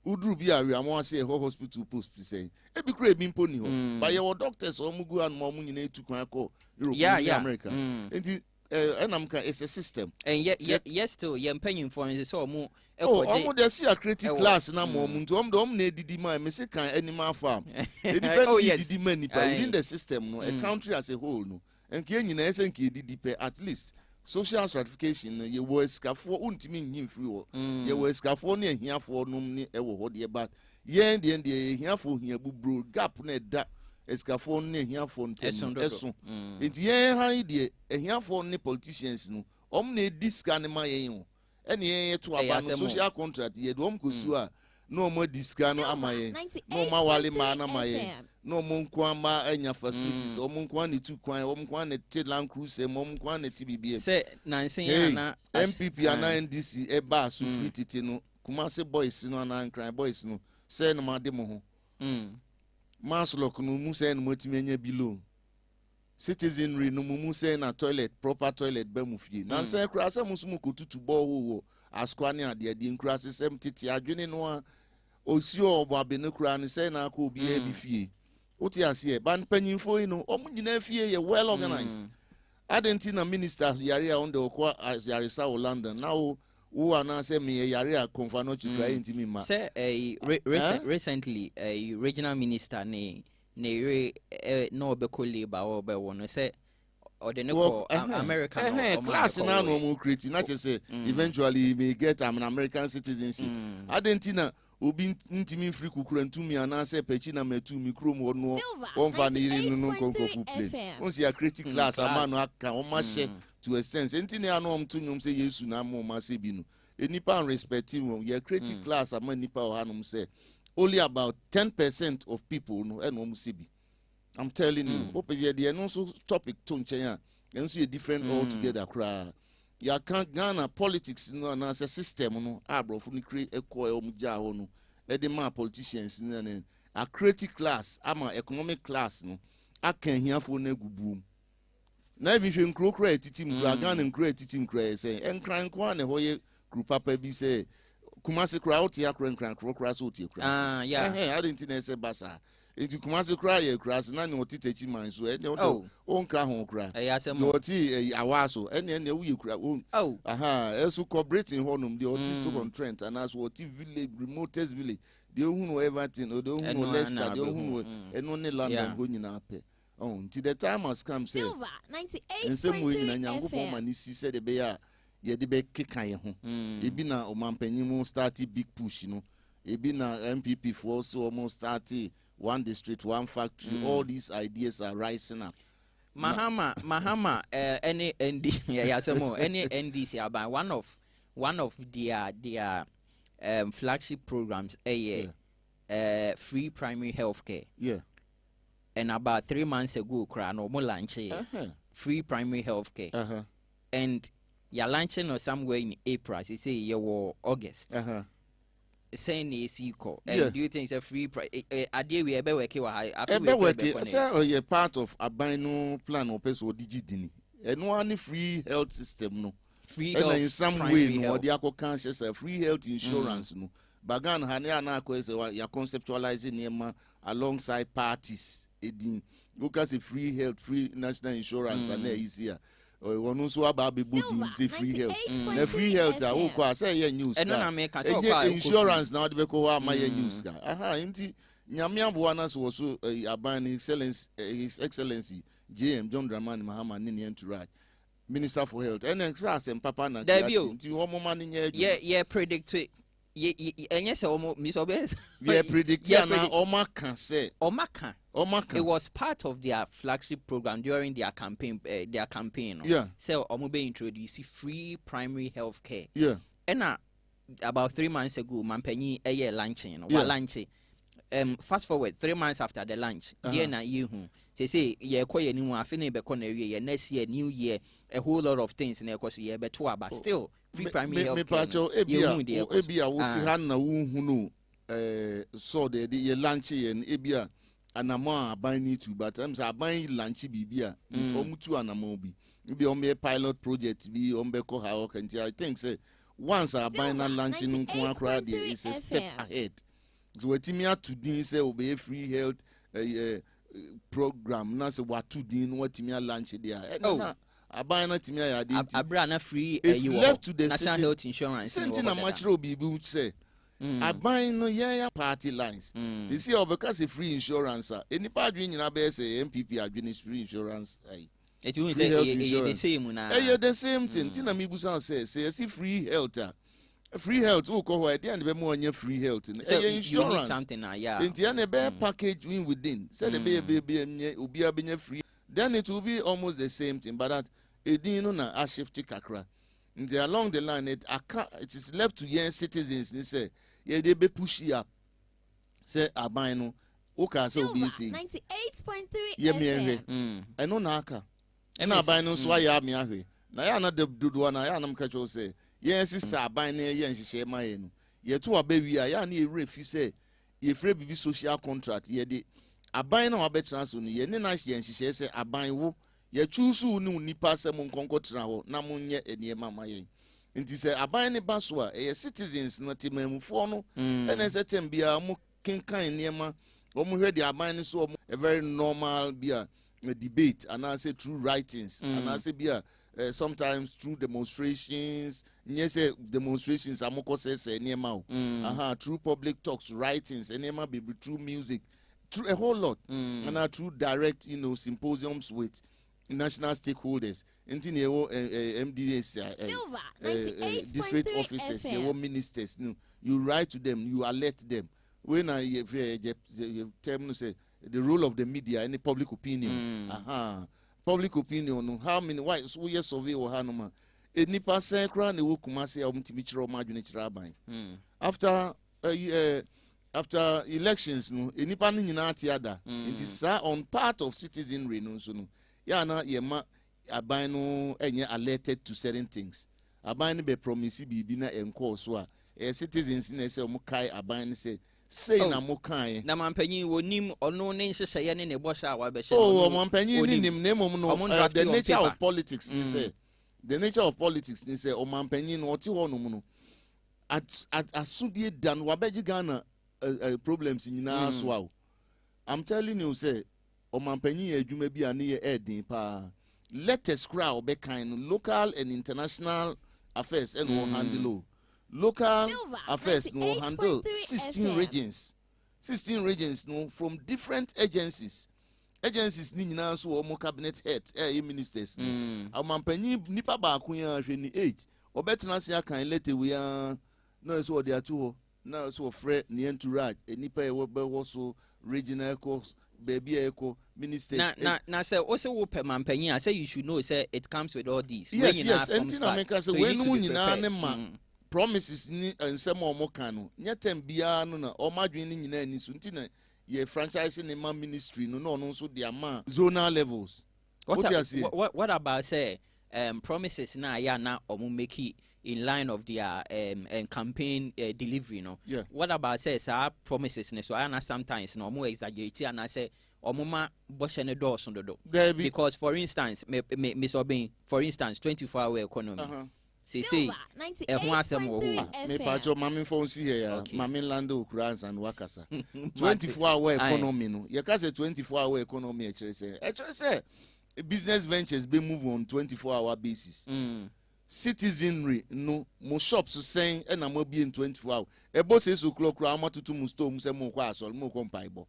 uduru bia wi amo ase hospital post say e bi kra bi mpo ni ho ba ye doctors o mugu an mo nyina etukwan ko Europe America enti it's a system and yes still paying for it so mu they see a creative class na mom to na didi man me say kan animal farm didi man within the system no a country as a whole no and ke nyina ese nke didi pe at least social stratification ye wo skafo untimi nyim free wo ye wo skafo na ahiafo no ne e wo ho de ba ye de ahiafo hia bubro gap na da eskafo ne ahiafo ntem eso enti ye han de ahiafo ne politicians no na diska ne ma ye ho ene ye to aba no social contract ye do kosu a no mo diska no amaye no ma wale ma na maye no mo nko ama anya facilities o mo nko ne tu kwan o mo nko ne Land Cruiser mo nko ne TBBM say nansen na MPP ana NDC e ba so free titi no Kumasi boys no na Nkran boys no say no ma de mo ho Maslok no mu say no motimi anya below citizenry no mu say na toilet proper toilet ba mu fie na say kura say musumu kotutu bo wo askwani ade ade nkura sesem titi adwene no a osio obo abene kura ne say na aka obi e bi fie oti ase ban panyinfo no omu nyina fie ye well organized adenti na minister yare a on the okwa yare sa London now who are say me yare a Confanochi cry intimi ma say recently a regional minister ne no be labor or be one say or the no American class na no mo create na say eventually he may get an American citizenship adentina obi ntimi free kukura ntumi ana say pechi na metu mikrom no on fa ne ire no konkofu play on see a critic class amano aka on ma share to a sense entini anu om to nyum say Yesu na mo ma say bi no enipa respect him ye critic class amanipa o hanum say only about 10% of people no e no mo say bi. I'm telling you, there no so topic to nchen and so different altogether cry. Ya can't Ghana politics no na as a system no abro fu ni create equal omja ho no e de ma politicians no a creative class ama economic class no aka hiafo na gubrum na bi hwe nkro kra etitim kra Ghana nkro etitim kra say enkran ko na ho ye group papa bi say Kumasi kra oti akra nkran kra so oti kra I didn't know say basa enti Kumasi kra ye kra se na ne oti techi man so e o nka ho kra oti awaso ene wu ye kra esu cooperating honum the oti stock on Trent and as oti village remotest village the ohun everything o the ohun Leicester the ohun eno ne London go nyina pe until the time has come say Silver 98.3 FM man si said the be ye de be keka ye ho e bi na omampanyimu start big push no e bi na MPP for also almost start one district one factory all these ideas are rising up. Mahama any NDC about one of their flagship programs free primary health care. And about 3 months ago, no more launch free primary health care. And you're launching or somewhere in April. You say you were August. Saying is equal. And do you think it's a free idea we ever work? You're part of a bino plan or person or digitini. And one free health system, no. Free health in some way, no, the conscious free health insurance, no. Bagan Hania Nako you're conceptualizing them alongside parties. Because free health, free national insurance, and easier. One also about baby say free health. The free health, I say news. Insurance now the go my news. Inti Nyamia Buanas was Aban His Excellency JM John Dramani Mahama Ninian to write. Minister for Health. And and Papa na predict it. Yes, almost Miss Obes. We predict Omaka say Omaka. It was part of their flagship program during their campaign. So Omube introduced free primary health care. And about 3 months ago, Mampenyi launching. Fast forward 3 months after the launch, they say next year, new year, a whole lot of things in but still free primary health care. So the launch and Ebia and Nama buying it, but I'm buying lunch bibia, to Anamobi. Be on a pilot project, be on Beko Hawk, and I think say once I buy a lunch in Kuakra, is a step ahead. So what me to do say obey free health program. Now say what to do, what me lunch there. I buy not me I brand free. It's left to the national health insurance. Something a much be would say. I buy no party lines. You see, because a free insurance. Any part doing in a say MPP administer free insurance. It will say the same. The same thing. Tina Mibusan says, say free health. Free health, who go at the end of more free health. So you need something now, in the bear package within. Said the baby will be a free. Then it will be almost the same thing, but that it didn't know a shift kakra. And along the line, it is left to young citizens. They say, yeah, they be pushy up. Say, Abino, Oka so busy. 98.3 FM. I know Naka. And Abino, so I am Yahweh. Nayana the Duduana, I am Kacho say. Yes, it's a binary yen she my ye to a baby. I need a ref. He say, ye free be social contract. Ye de a buying our better soon. Ye nice yen she say a buying wo. Ye choose who knew nipa semon concord travel. Namun ye and ye mamma ye. And he say a buying a baswa. A citizens not a mem for no. And as a tem be a mo king kind near ma. Ready a buying so a very normal beer debate. And I say true writings. And I say beer. Sometimes through demonstrations, yes, demonstrations, Amoko says, through public talks, writings, and be through music, through a whole lot, and through direct, symposiums with national stakeholders, MDAs, district officers, ministers. You write to them, you alert them. When I say the role of the media, any public opinion, public opinion, how many why so we survey or hanoma. A nipa secra ne wokumase omtimichiro madwinichira ban. After elections no nipa ni nyina atiada. It is on part of citizenry no so no. Ya na yema aban no enye alerted to certain things. Aban be promise bibi na enko so a citizens na say omo kai aban say say na mo kan na mampanyin wonim ono ne nhyehyeye ne ne bosha wa be hye oh mampanyin ni nim na mom no the nature of politics ni say the nature of politics ni say o mampanyin no oti ho no mu no asudie dan wa beji Ghana problems nyina so awo I'm telling you say o mampanyin adwuma bi ane ye edin pa let us crowd be kind local and international affairs and will handle local affairs no handle 16 regions no from different agencies ni nyina so o cabinet heads ministers amampanyi nipa ba ko ya hwe ni 8 obetena se akan lete we no so de atu na so frɛ ne entourage nipa e wo so regional course baby echo ministers na say also wo per mampanyi I say you should know say it comes with all these yes entina make say we no nyina ne ma promises ni nsɛm o mo kan no nyetem bia no na o madwen ni nyina ani so ntina ye franchise ni ma ministry no no nso de ama zonal levels what about say promises na ya na o mo make it in line of their campaign delivery no what about say promises ne so I na sometimes no mo exaggerate and I say omuma boshe ne do so dodo because for instance me so being for instance 24-hour economy see ehun asem wo ho me pacho mami phone see here mami lando kurans and wakasa 24-hour economy no you can say 24-hour economy e chere say business ventures be move on 24-hour basis citizenry no mo shops saying and am be in 24 hours e bo say so clock ra amatutu mu store mu say mo kwa asol mo ko mpa ibo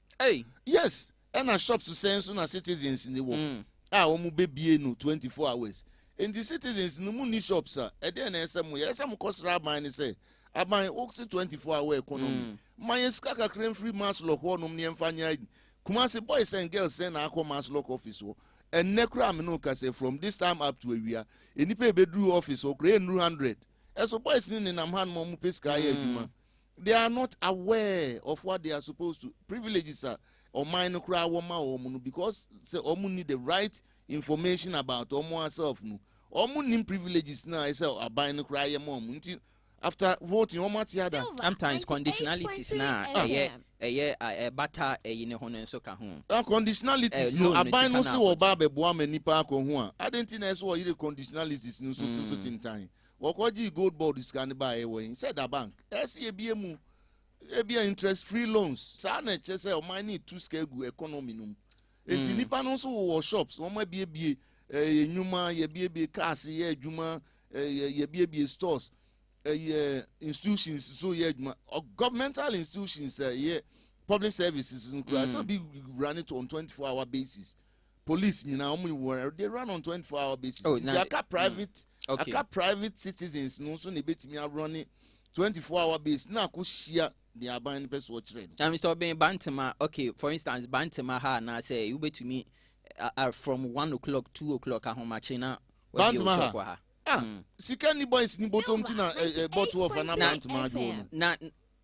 yes and a shops saying so na citizens ni wo o mu be bie no 24 hours and the citizens no mu ni shops e dey na esem mo cost ra ban ni say aban o 24-hour economy my skaka crane free mass lock ho no ne mfanya kuma say boys and girls say na akọ mass lock office wo and nekra me no ka say from this time up to a year enipa bedru office o kre 100 so boys ni nam han mo peska ya adwuma they are not aware of what they are supposed to privileges are or mine no kra wo ma o mu no because say o mu need the right information about o mu self no o mu nim privileges na say aban no kra ye mo mu nti after voting o mati ada sometimes conditionalities na bata ne hono nso ka ho conditionalities no aban no se wo ba beboa manipa akọ ho a adenti na so yire conditionalities no so to tintan wo ko gi gold board scan ba e wo said the bank ese bie mu bia interest free loans sa na che say o man need to scale gu economy no enti nipa no so wo shops wo ma bie enyuma ye bie cars ye adwuma ye bie stores institutions so yeah governmental institutions public services so be running on 24-hour basis police you know they run on 24-hour basis private citizens no so they betimi running 24-hour basis na ko share the aban person watch trade Mr. Ben Bantama okay for instance Bantama ha na say you betimi from 1 o'clock 2 o'clock ahomachina Bantama ha sika ni boys ni bottom tina bottle of an Bantama no na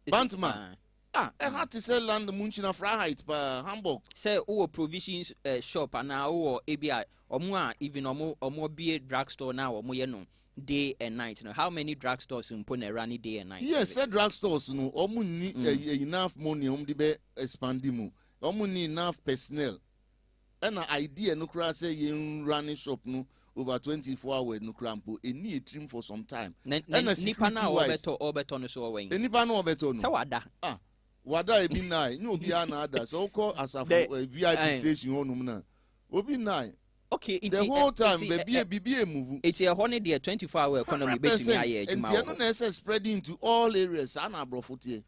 Bantama had to sell land munchina Freiheit pa Hamburg say o provisions shop and now ABI omo even omo be drugstore now omo ye no day and night no how many drugstores impone run day and night yes said drugstores no omo ni enough money de be expand mu omo ni enough personnel and idea no kra say you run shop no over 24 hours no crampo eni trim for some time nipa na obeto no so wen nipa na obeto no say wada wada e bi nai no obi ana ada so call asafo VIP station honum na obi nai okay the whole time be move it's a honey there 24-hour economy between aye and no na spreading to all areas ana brofo tie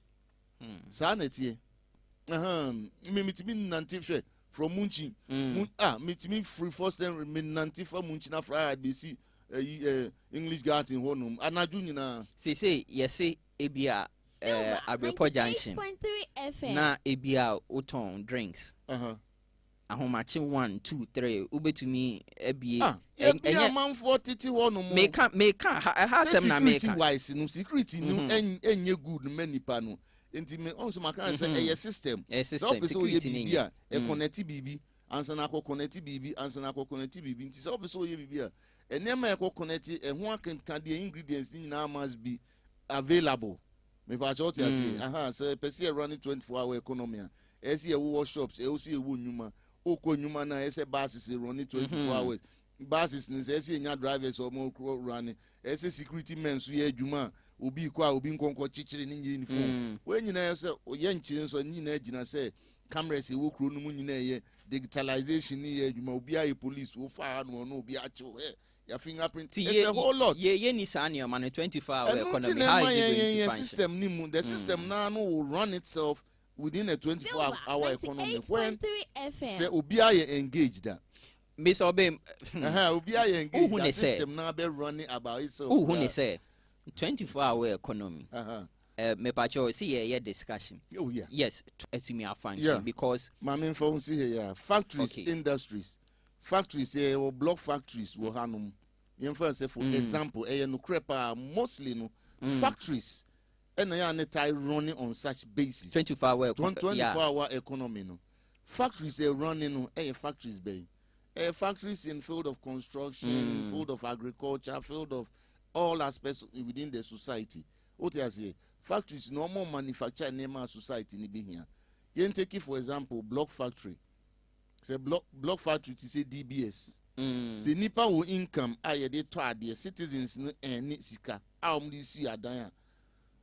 sa na tie mitimi nantifwe from Munchi mitimi free first and nantifa Munchi na Friday BC English Garden honum anaju nyina say yes ebia Abrepo Junction na ebia uton drinks ahomachi 1 2 3 ubetumi ebie enye man 40 honum meka ha sem na meka wise no security no enye good manipa no enti me onso maka say system so ye bibia connect bibi ansa na connect bibi nti say obeso ye bibia enema connect ho akan the ingredients ni na must be available Me pa choti asi aha say person running 24-hour economy. Esi e wo shops, e o si e wo nyuma. Oko nyuma na ese buses running 24 hours. Buses ni ese nya drivers or mo running. Ese security men so ye adwuma. Obi kwa obi nkonko chichiri ni uniform. We nyina say oye nchi so nyina gina say cameras e wo kro no mu nyina ye digitalization ni ye adwuma obi aye police wo fa no obi acho your fingerprint. It's a whole lot. Yeah, ni sanya man 24-hour economy. How is it going to function? System ni the system now will run itself within a 24-hour economy. When say obi aye engaged that. Miss Obem, obi aye engaged. The system now be running about itself. Who say 24-hour economy? Me pacho see a discussion. Oh yeah. Yes, to me a function because my main phone see here factories, industries. Factories, or block factories, will hanum. You say for example, no crepa mostly no factories, and they are running on such basis. 24-hour economy no. Factories are running on factories bay. Factories in field of construction, field of agriculture, field of all aspects within the society. What I say, factories no more manufacture name society ni be here. You take it for example, block factory. Say block factory to say DBS. Say nipa wo income aye de to ade citizens no eni sika a si adan.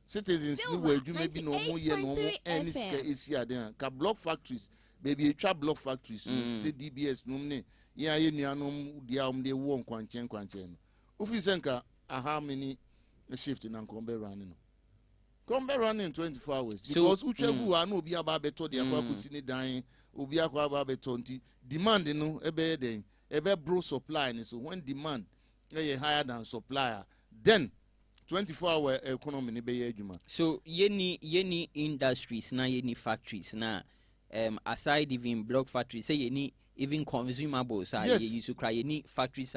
Citizens no we adwuma bi no mo ye no mo eni sika esi adan. Ka block factories baby twa block factories say DBS no ne ye aye nuanom dia de wo nkwanchen no. Ofi senka how many shift na nkombe running no. Come running 24 hours because uchegu anu obi aba beto de akwa kusi ni dan obi akwa aba beto nti demand no ebe den ebe bro supply ni so when demand is higher than supply then 24-hour economy ni be adwuma. So yeni industries na yeni factories na aside even block factories say yeni even consumables you so cry yeni factories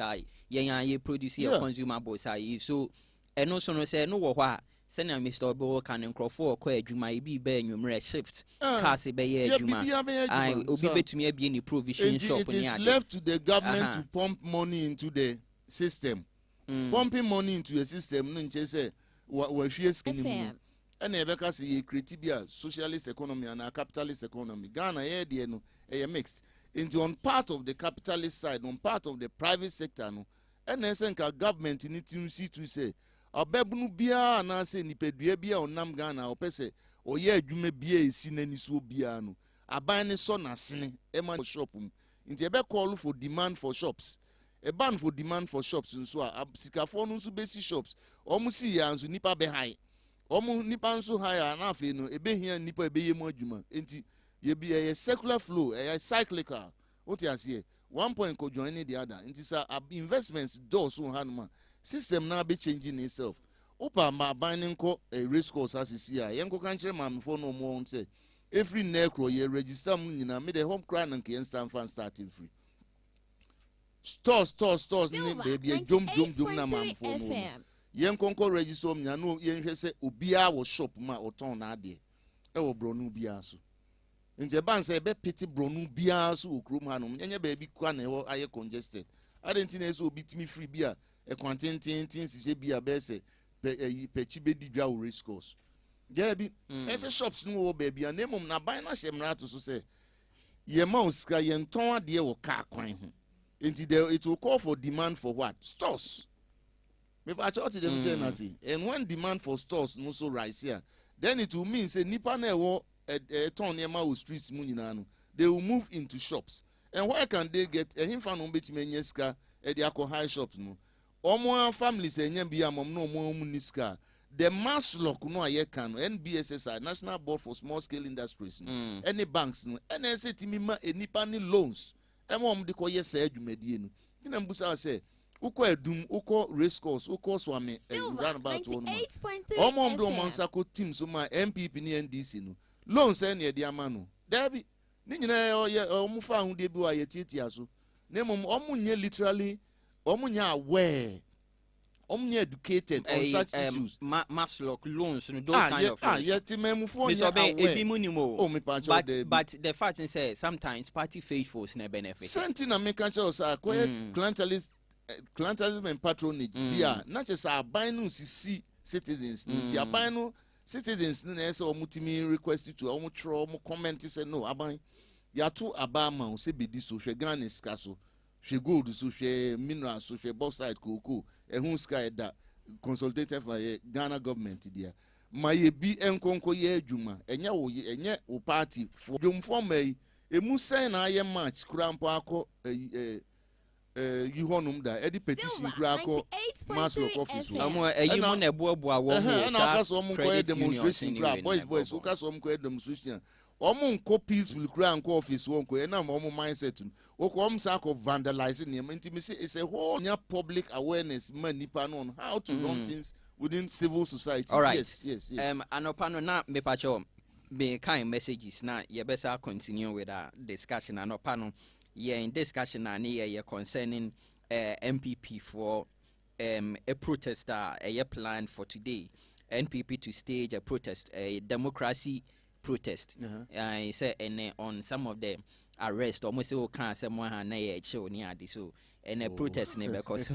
ye produce consumables so eno so no say no wo hwa send Mr. Obo can Crawford or Juma be bear numerous shift. Cassie Bay Juma. I will be to me be any provision shop. It is left to the government to pump money into the system. Pumping money into a system, no say what she is skinning. And never see a socialist economy and a capitalist economy. Ghana, a mixed into on part of the capitalist side, on part of the private sector. No, and then think a government in it to say. Obebunu bia na se nipedua bia onam Ghana opese oye adwuma bia esi nani so bia no aban ne so na sene e ma shop nti ebe call for demand for shops e ban for demand for shops nso a sikafo no nso besi shops omu si ya nso nipa be high omu nipa nso high na afi no ebe hia nipa ebe yemu adwuma nti ye bia ye circular flow e cyclical what you say one point ko join the other nti sa investments do so hanuma system now be changing itself. Opa ma binding ko a race course as is here. Yanko country mam for no more say every necro ye register munina made a home crown and can stand fan starting free. Stores baby a jump na mam for no. Yanko register me no yen say obia was shop ma or ton ade. E wo bronu biaso. Nje ban say be pity bronu biaso ukrum hanum. Yenye baby kwa na e aye congested. I didn't think so beat me free beer. A quantity si be a bese pechibe di dwa race course. There be ese shops no baby and name na buy na shemra to so say ye mouse ka ye nton ade wo car kwan ho. Enti it will call for demand for what? Stores. Me pa church dem tell say and when demand for stores no so rise here then it will mean say nipa na wo ton near ma streets mu nyina no they will move into shops. And where can they get him fan on betime nyeska e dey high shops no. Omo families enye bia mom no omo niska the mass lock no aye kan NBSSI National Board for Small Scale Industries no any banks no NSA timi ma enipa ni loans e mom de ko yesa adwumadie no kina mbusa say uko edum uko race course uko swame roundabout one omo do monsa ko team so ma MPP ni NDC no loans e na de ama no dabi ni nyina omo fa hu de bi wa ye tietia so na mom omo nye literally omunya aware omunya educated on such issues mass lock loans no those kind of but the fact is say sometimes party faithfuls na benefit something na make sure say clientelism and patronage dia not just aban no sisi citizens dia aban no citizens na say omutimi request to omu tro omu comment say no aban yato abama say be di so hwe Ghana ska so hwe gold so hwe mineral so hwe bauxite cocoa ehun sky da consolidated for Ghana government dia ma ye bi enkonko ye adwuma enye wo party for dwom form emu say na aye match kurampo akọ yi honum da edi petition kura akọ master office amo eyi mu na eboaboa wo ho na aka so mo ko demonstration kura boys wo ka so mo ko demonstration omo nko peaceful kura nko office wo nko na omo mindset wo ko omo sa ko vandalize ne intimacy is a whole new public awareness man nipa no on how to run things within civil society. All right. Yes. Anopa no na me pacho be kind messages na ye besa continue with our discussion. Anopa no ye in discussion na ye concerning MPP for a protest a plan for today. NPP to stage a protest, a democracy protest. I say and on some of the arrest almost all can someone na ye show ni adi so and a protest ne because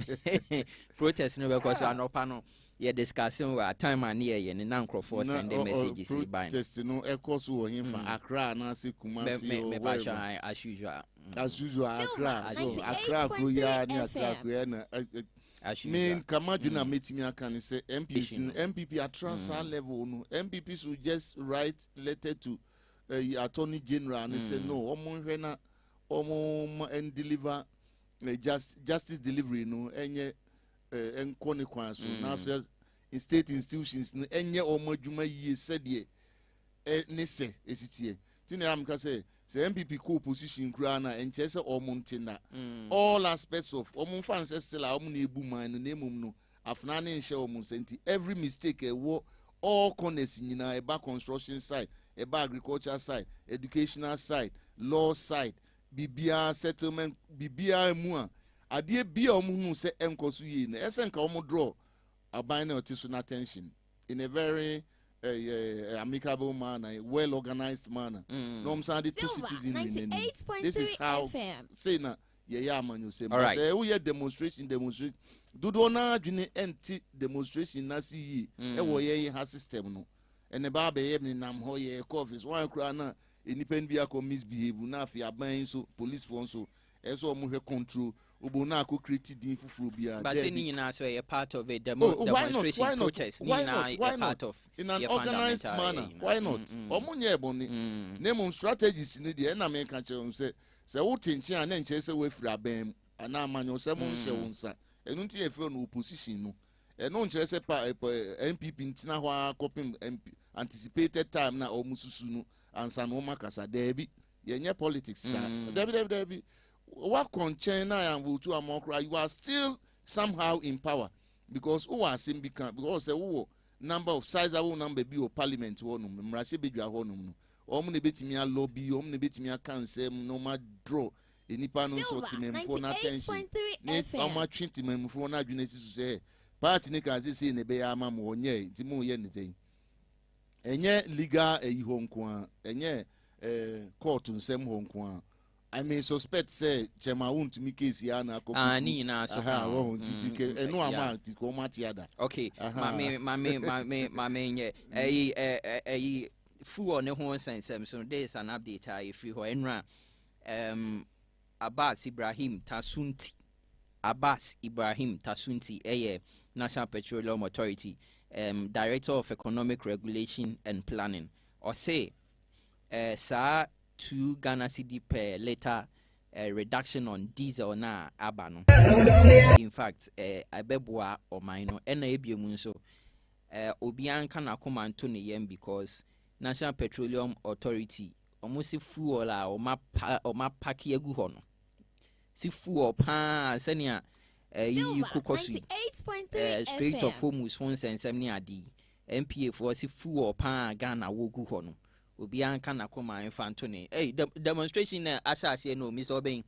protest ne because anopa no ye discussing at time and near ye na nkrofo send the messages by protest no echoes wo him for Accra na se Kumasi as usual Accra go ya ni Accra go ya na mean kamadu na metimi aka ni say MPP at transfer level no MPP should just write letter to Attorney General and say no omo hwe na omo and deliver justice delivery no enye enkone kwan so na after in state institutions no enye omadwuma yie sede ne se esitie tini am ka say MPP co position kura na enche se omuntina all aspects of omunfa still omun na ebu man no nemum no afna ne nhye omun senti every mistake all corners nyina eba construction side eba agriculture side educational side law side bibia settlement bibia mu a ade bia omu se enkoso yi na ese nka omu draw aban na otiso na attention in a very amicable manner, well organized manner. No the two citizens in this is how say na yeah man you say but say we demonstration do na adwene anti demonstration na see e wo ye ha system no ene ba be ye nam ho ye office one kra na enipen bia ko misbehave na afia ban so police phone so eso omo hwe control obo na ko create din fufuro bia but say ni na so a part of a demonstration protest ni na a part of in an organized manner why not omo nye eboni name strategies ni de na me ka che say wo tinchi an nche say we fira bam ana amanyo say mo nhye wonsa enu nti e fira no opposition no enu nche say MPP ntina ho akopim anticipated time na omu susu no ansa no makasa debi yenye politics sa debi what concern I am to Amokra, you are still somehow in power because who are sim become because the number of sizable number be of parliament one Mrashi be your honum. Omni betimia lobby, omni betimia cancer, no ma draw any panel sort for attention. How much treatment for not genesis to say, party nikas in a bayama more ye, Timo yenity. And yet liga a home quan, and yet court on some home quan. I may suspect say Chema won't me case yana ni na so no amount to come atiada. Okay. My fu on the whole sense so there is an update if you enra Abbas Ibrahim Tasunti National Petroleum Authority Director of Economic Regulation and Planning or say sir 2 Ghana cedi per liter reduction on diesel na abano. In fact, abebwa or mino ena ebiemu so obian kana come antone yem because National Petroleum Authority almost fuel la o ma paki egu ho no. Si fuel pa senia you kokosu Strait of Hormuz phone sensem ni adi MPA for si fuel pa Ghana wogu ho no. Obian kana koma infantone demonstration na asase no Mr. Oben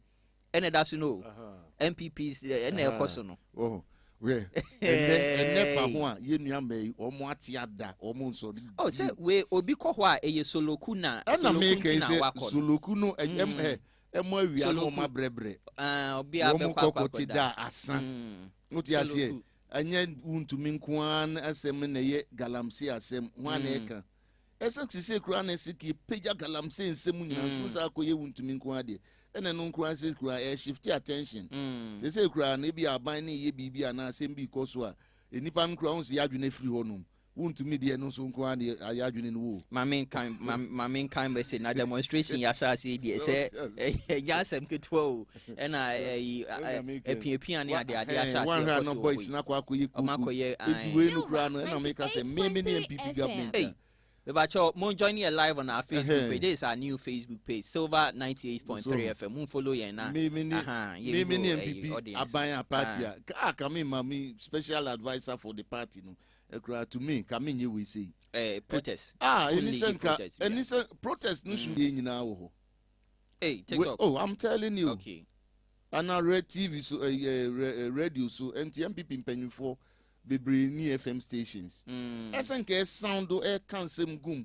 ene da so no MPPs ene ekoso no we ene pa ho a ye nua mai omo ate ada omo nso say we obi kɔ hɔ a eye soloku na soloku no emo awia no ma brebre obi abekɔ da asan no ti ase anya wuntumi nkoan asem na ye galamsey asem ho ana eka esek se kura na siki peja galamsey nsem nyina so sa akoye wuntumi nkoan de ena no nkoan se kura shift attention se kura na bi aban na ye bibi ana asem bi koso a enipa nkura ho se yadwene free honum wuntumi de no so nkoan de ayadwene no wo mamen kan be say na demonstration ya sha say de say ya asem ketwa o ena epia ne ade ya sha say one no boys na kwa akoye kuku etuwe no kura no ena make say me MPP government. But join you live on our Facebook page. This is our new Facebook page, Silver 98.3 FM. Moon follow you now. Me MPP abaya party. Come in, mami special advisor for the party. No, to me, come in. You will see. Protest. Innocent protest. No should be in now. Hey, TikTok. Oh, I'm telling you. Okay. And I read TV so radio so MPP in penny for. Bebre ni FM stations. SNK sound do can sem gum.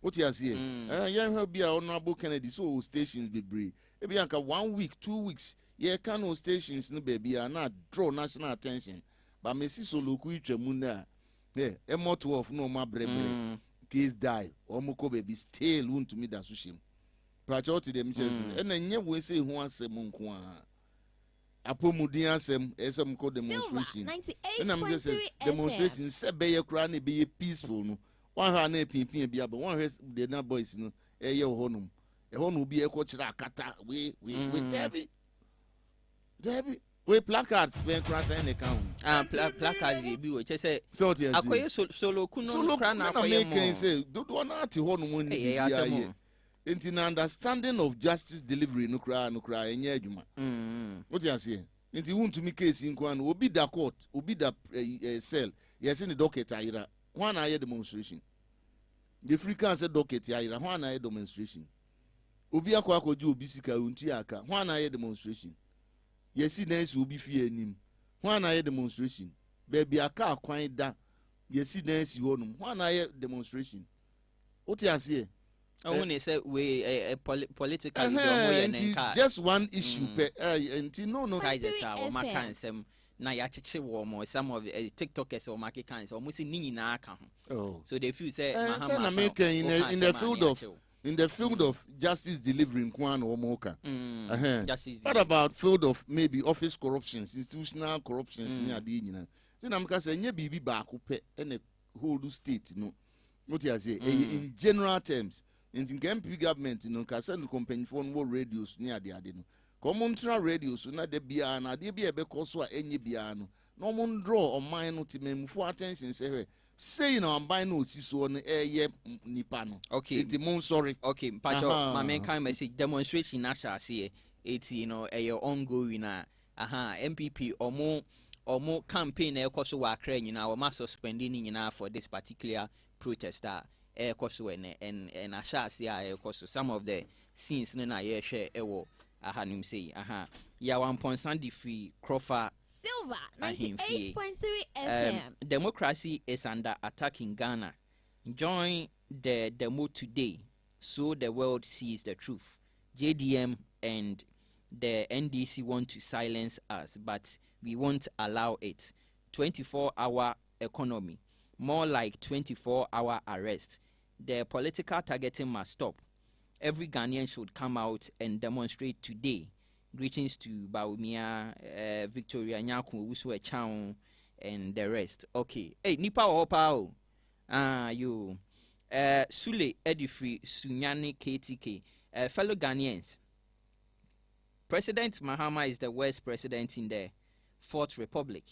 What you see? Yan be honorable Kennedy so stations bebre. Ebi anka 1 week, 2 weeks. Ye can no stations no baby are not draw national attention. But me see so loku itwemu na. E moto of no ma brebre. Case die. Omoko baby still want to me that sushim. Pacho to them chelsea. And nye we say ho asem nko a. Apomudin asem esem ko demonstration. And I'm just saying demonstration se be ye kra na be peaceful no. One ha na pimpin bia but one the na boys no ye honum. E honu bi e ko kira akata we Debbie we placards ben kra say ne kan. Placards dey bi we say akoye solo kuno kra na akoye mo. Make say do na ati honum ni bia. Into the understanding of justice delivery no cry enye adwuma. What you say? Into want to make case in kwan obi da court, obi da cell. Yes in the docket ayira. One aye demonstration. The free can say docket ayira. One aye demonstration. Obi akwa akoju obi sika unti aka. One aye demonstration. Yes in nurse obi fie anim. One aye demonstration. Baby aka akwan da. Yes in nurse honum. One aye demonstration. What you say? When they say we political just one issue no kaises are makansem na ya chichi wo mo some of TikTokers or market cans almost ni na aka ho so they feel say in the field of justice delivery kwan o mo ka what about field of maybe office corruptions, institutional corruptions ni ade nyina say na mka say nye bibi ba ko pe na whole state no what you say in general terms in the MP government no ka send company phone wo radios ni ade no common tra radios na de bia na de bia be koso a enye bia no no mon draw on mine no timemfo attention say na amban no osiso no eye nipa no okay it mon sorry okay pacho my main kind message demonstration na sha see it ongoing na MPP omo campaign e koso wa akra nyina o ma suspending nyina for this particular protester koso and ashasi koso some of the scenes na ye share ewo ahanim say ya 1.3 free Crawford Silver 98.3 FM. Democracy is under attack in Ghana. Join the demo today so the world sees the truth. JDM and the NDC want to silence us, but we won't allow it. 24-hour economy, more like 24-hour arrest. The political targeting must stop. Every Ghanaian should come out and demonstrate today. Greetings to Baumia, Victoria Nyaku, Uswe Chow, and the rest. Okay. Hey, Nipa Opao. You. Sule Edifri Sunyani KTK. Fellow Ghanaians. President Mahama is the worst president in the Fourth Republic.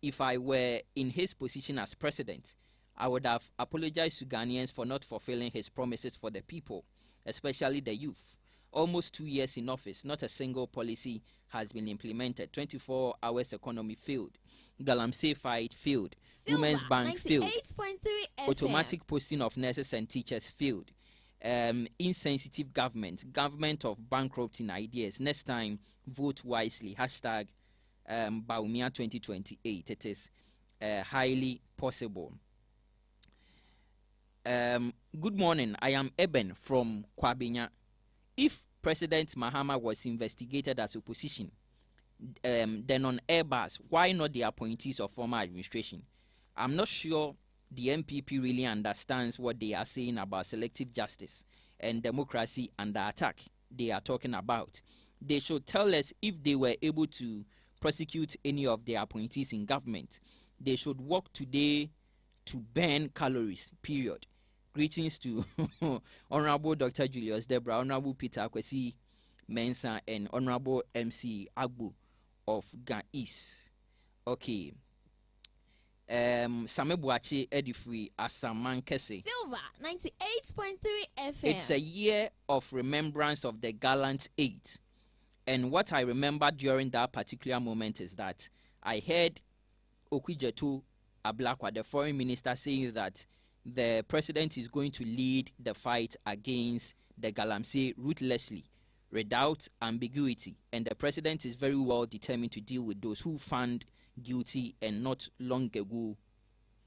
If I were in his position as president, I would have apologized to Ghanaians for not fulfilling his promises for the people, especially the youth. Almost 2 years in office, not a single policy has been implemented. 24 hours economy failed. Galamsey fight failed. Women's Bank failed. Automatic posting of nurses and teachers failed. Insensitive government of bankrupting ideas. Next time, vote wisely. Hashtag Baumia 2028. It is highly possible. Good morning. I am Eben from Kwabinya. If President Mahama was investigated as opposition, then on Airbus, why not the appointees of former administration? I'm not sure the MPP really understands what they are saying about selective justice and democracy under attack they are talking about. They should tell us if they were able to prosecute any of their appointees in government. They should work today to burn calories, period. Greetings to Honorable Dr. Julius Debra, Honorable Peter Akwesi Mensah, and Honorable MC Agbu of Gais. Okay. Samebuachi Edifree Asaman Kese. Silver 98.3 FM. It's a year of remembrance of the gallant 8. And what I remember during that particular moment is that I heard Okudzeto Ablakwa, the foreign minister, saying that the president is going to lead the fight against the Galamsey ruthlessly, without ambiguity. And the president is very well determined to deal with those who found guilty. And not long ago,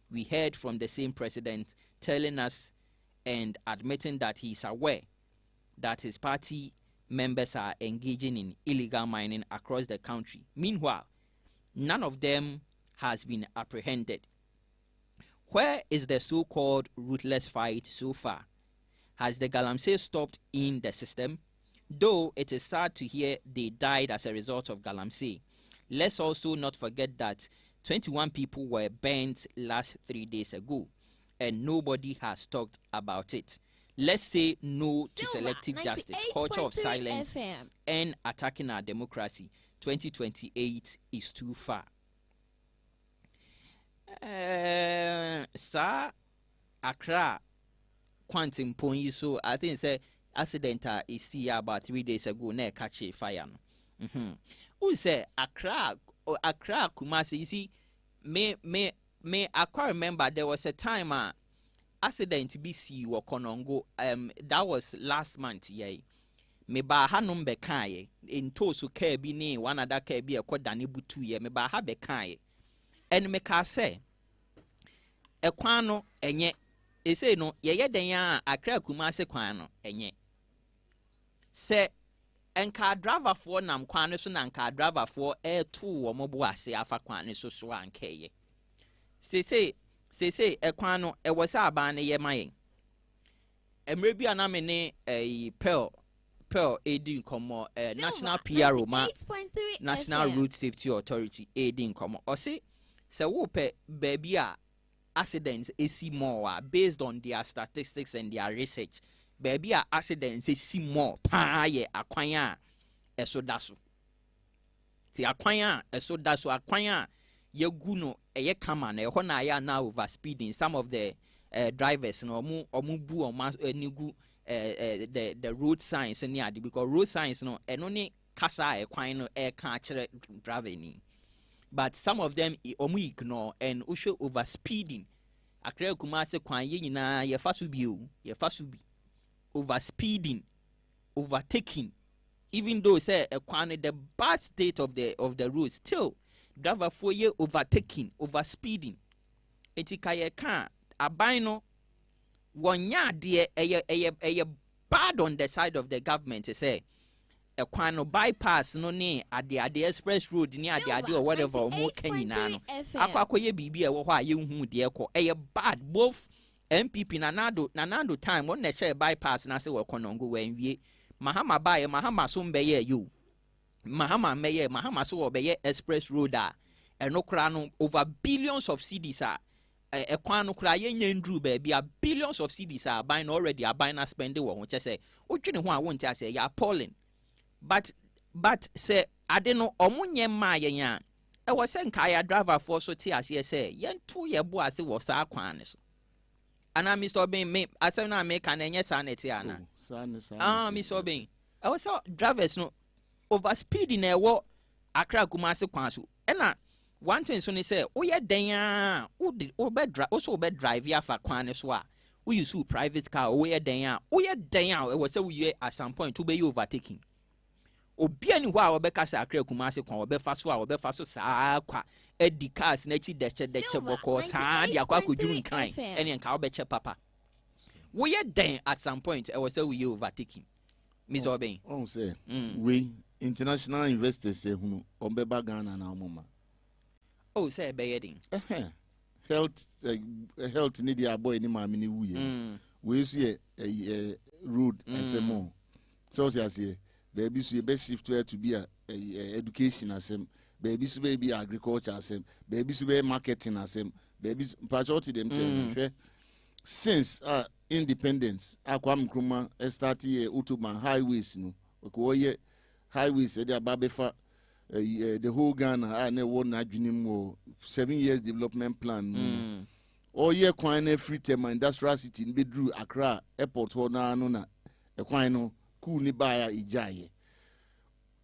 we heard from the same president telling us and admitting that he is aware that his party members are engaging in illegal mining across the country. Meanwhile, none of them has been apprehended. Where is the so-called ruthless fight so far? Has the Galamsey stopped in the system? Though it is sad to hear they died as a result of Galamsey, let's also not forget that 21 people were burnt last 3 days ago, and nobody has talked about it. Let's say no to selective justice, culture of silence, FM. and attacking our democracy. 2028 is too far. Sir, Accra, Quantum Point, so I think say accident is here about 3 days ago. Ne catch a fire. Who say Accra Kumasi? You see, me I can't remember. There was a time accident BC or Konongo. That was last month. Yeah. Me ba hanum bekaye in tosu kebi ni one other kebi a kodani butu ye me ba ha bekaye. And me ka say ekwano enye ese no ye den ya Accra Kumasi kwano enye se enka driver for nam kwano so na nka driver for to wo mobo ase afa kwano so ankeye se ekwano e wo sa aban ne ye mayen emre bia na me ne Pearl aiding komo National PRO ma National Road Safety Authority aiding komo o se wo pe baby a accidents esi more based on their statistics and their research. Baby a accidents esi more pa ye akwan a eso daso ti akwan a eso daso akwan a ye gu no eye kama na ho na ya na over speeding. Some of the drivers no omu bu enigu the road signs ni ade, because road signs no eno ni kasa ekwan no e ka kire driver ni, but some of them omu ignore and usho over speeding. Accra Kumasi kwan ye nyina ye fa so bi over speeding, overtaking, even though say ekwan the bad state of the road, still driver for ye overtaking, over speeding. Etika ye kan aban no wonya de eye bad on the side of the government to say ekwan no bypass no ne ade express road ni ade or whatever mo kanyina no akwakoye bibi e wo ho a ye hu de ekọ eye bad. Both MPP nanado time won na share bypass na se wo konongo wanwie mahama bae mahama so mbeye you mahama meye mahama so obeye express road a eno kra no over billions of cedis a ekwan no kra ye nyandru ba bia billions of cedis a buy already a buy na spend wo ho che se odwene ho a won tia se ya appalling. But say ade no omunye ma yen a e wo se nka ya driver for so tia se say yen to ye bo ase wo sa kwan ne so ana Mr. Obin me asem na me kan enye sanity ana Mr. Obin e wo se drivers no over speed na e wo Accra Kumasi kwan so e na one thing so ni say o ye den a o be drive ya fa kwan ne so a we use private car o ye den a e wo se we at some point to be overtaking. Obiani ho a obeka sa Accra Kumasi kwan obefa so saa kwa edi cars na chi deche boko saa dia kwa kodwuru nkan ene nka obeche papa we ye den at some point e was say we overtaking Mr. Obin on say we international investors say hunu ombeba Ghana na omoma. Oh, say bayeding. Health need your boy ni maami ni wuye. We see a road and some more. So as here, baby so best shift to be a education as him. Baby so be agriculture as him. Baby so be marketing as him. Baby patriotic them tell. Since independence, Akwam Nkrumah started Utuban highways no. Okoye highways they are babefa the whole Ghana and one adwini 7 years development plan. All year kwan free term industrial city in Bedru Accra airport ho na no na kwan no cool ni ba ya ijaye.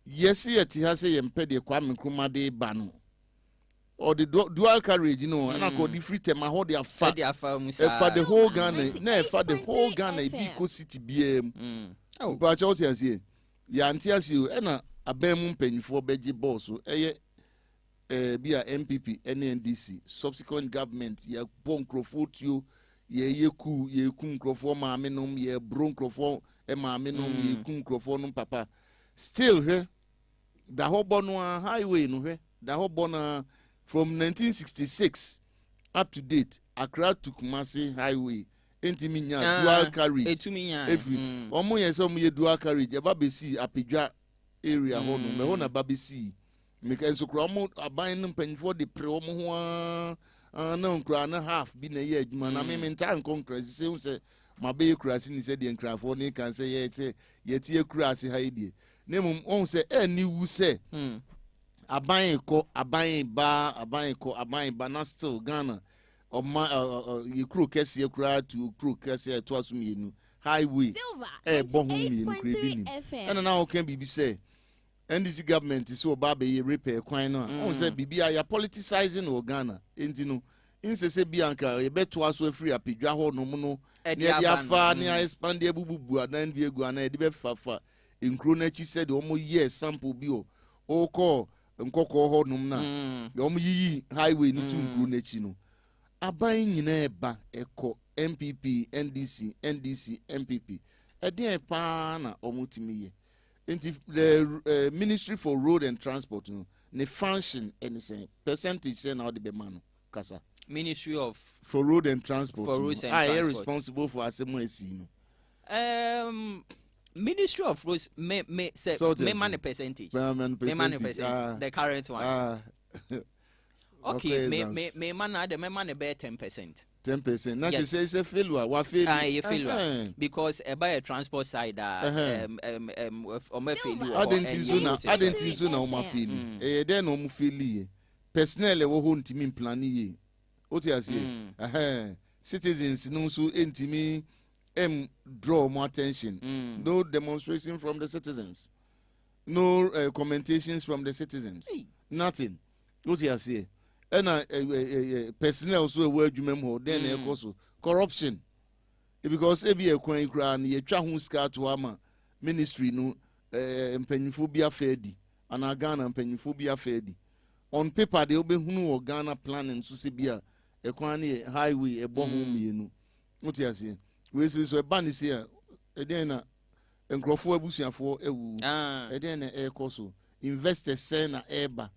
Yes yet has say yempe de Kwame Nkrumah de ba no. Or the dual carriage, you know, and I call the free term, I hold their fat for the whole Ghana, no, for the whole Ghana, Biko City BM. Oh, but I was here. Ya antias you, and a bemum penny for Beji boss, be a MPP, NNDC, subsequent government, ye bon crofort you, ye ku, ye kum crofo, ma menum, ye bron crofo, and ma menum, ye kum crofonum papa. Still, here, the whole bonwa highway, no, the whole bona. From 1966 up to date, Accra to Kumasi Highway, Entiminya, dual carriage. Every almost yes, some dual carriage. A babisi, Apija area, Hono, Mehona babisi. Because so Cramo are buying them penny for the promo. No, crown a half been a year, man. I mean, time conquest. Say, my baby crossing is the Craphone can say, yet, ye crassy Heidi. Name on say, any who say. Abayin ba na still Ghana or my you crew kesi ekura to crew kesi to asumi highway and now can be say NDC government is so bad be repair kwan no on say bibia ya politicizing o Ghana enti no in say bianca e beto aso free apedwa ho no mu no ne dia fa ne expand e bububu adan bi egu ana e de be fa include na chi said o mo year sample bi o call nkoko ho num na yom yi highway ni tu nkru n'echi no aban nyina eba eko MPP NDC MPP eden pa na omutimi ye enti the Ministry for Road and Transport no ne function anything percentage say na the be man kasa Ministry of for Road and Transport I am responsible for asemo esi no Ministry of Roads may say may money percentage. The current one. Okay, may man the money bear 10%. 10%. Not to say it's a failure. What failure? Failure because by a transport side or my failure. I didn't see no my failure. Then no failure. Personnel wo ho ntimi plan ye. What you say? Citizens no so intimi draw more attention. No demonstration from the citizens. No commentations from the citizens. Nothing. What you say? And personnel so word you memo then also corruption. Because ebi ekwan kra na ye twa ho ska to ama ministry no mpanyinfo bi afedi ana Ghana mpanyinfo bi afedi. On paper they obehunu o Ghana planning so se bia ekwan na highway ebo ho mienu. What you say? We say so ban is here. Eden na nkrofo abusuafo ewu. Eden na ekoso. Investors say na eba.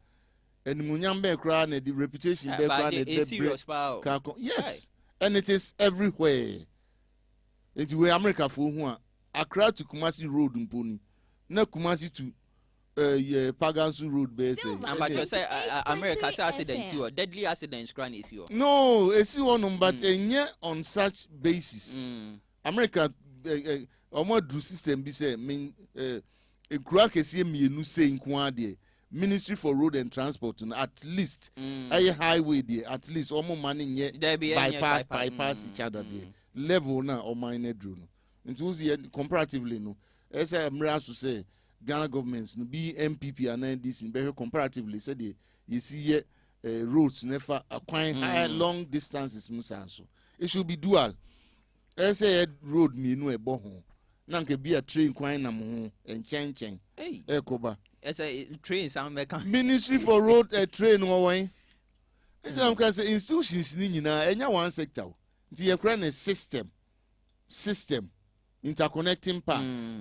And munyambe kra na the reputation be kra na the yes. And it is everywhere. It's where America for who Accra to Kumasi Road mponi. Na Kumasi to Pagansu Road be say. But you say America say accidents you deadly accidents kra is you. No, it's one but on such basis. America almost do system be say mean Nkura kese mienu say nko ade. Ministry for Road and Transport at least a highway there at least almost money bypass each other there level na or minor drone into comparatively no as I'm to say Ghana governments no be MPP and NDC very comparatively say they you see roads never acquiring long distances musanso it should be dual as a road me no e boho na nke be a train kwan na mo en chen ekoba as a train sound mechanic Ministry for Road train one I'm can say institutions ni nyina enya one sector nti ye kra na system interconnecting parts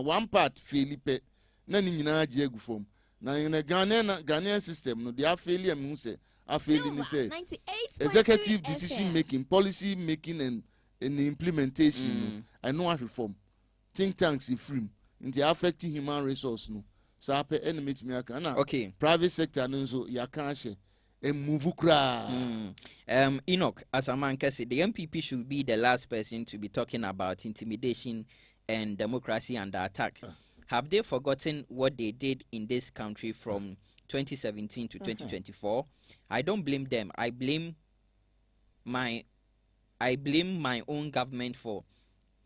one part Philippe na ni nyinaa gye agu fam na in a Ghanaian system no they are failure mean say a failing say executive decision making, policy making and implementation I know how reform think tanks in free in the affecting human resource no so happy enemy to me na okay private sector no so ya can share and move kra. Enoch, as a man can say, the MPP should be the last person to be talking about intimidation and democracy under attack. Have they forgotten what they did in this country from 2017 to 2024? I don't blame them. I blame my own government for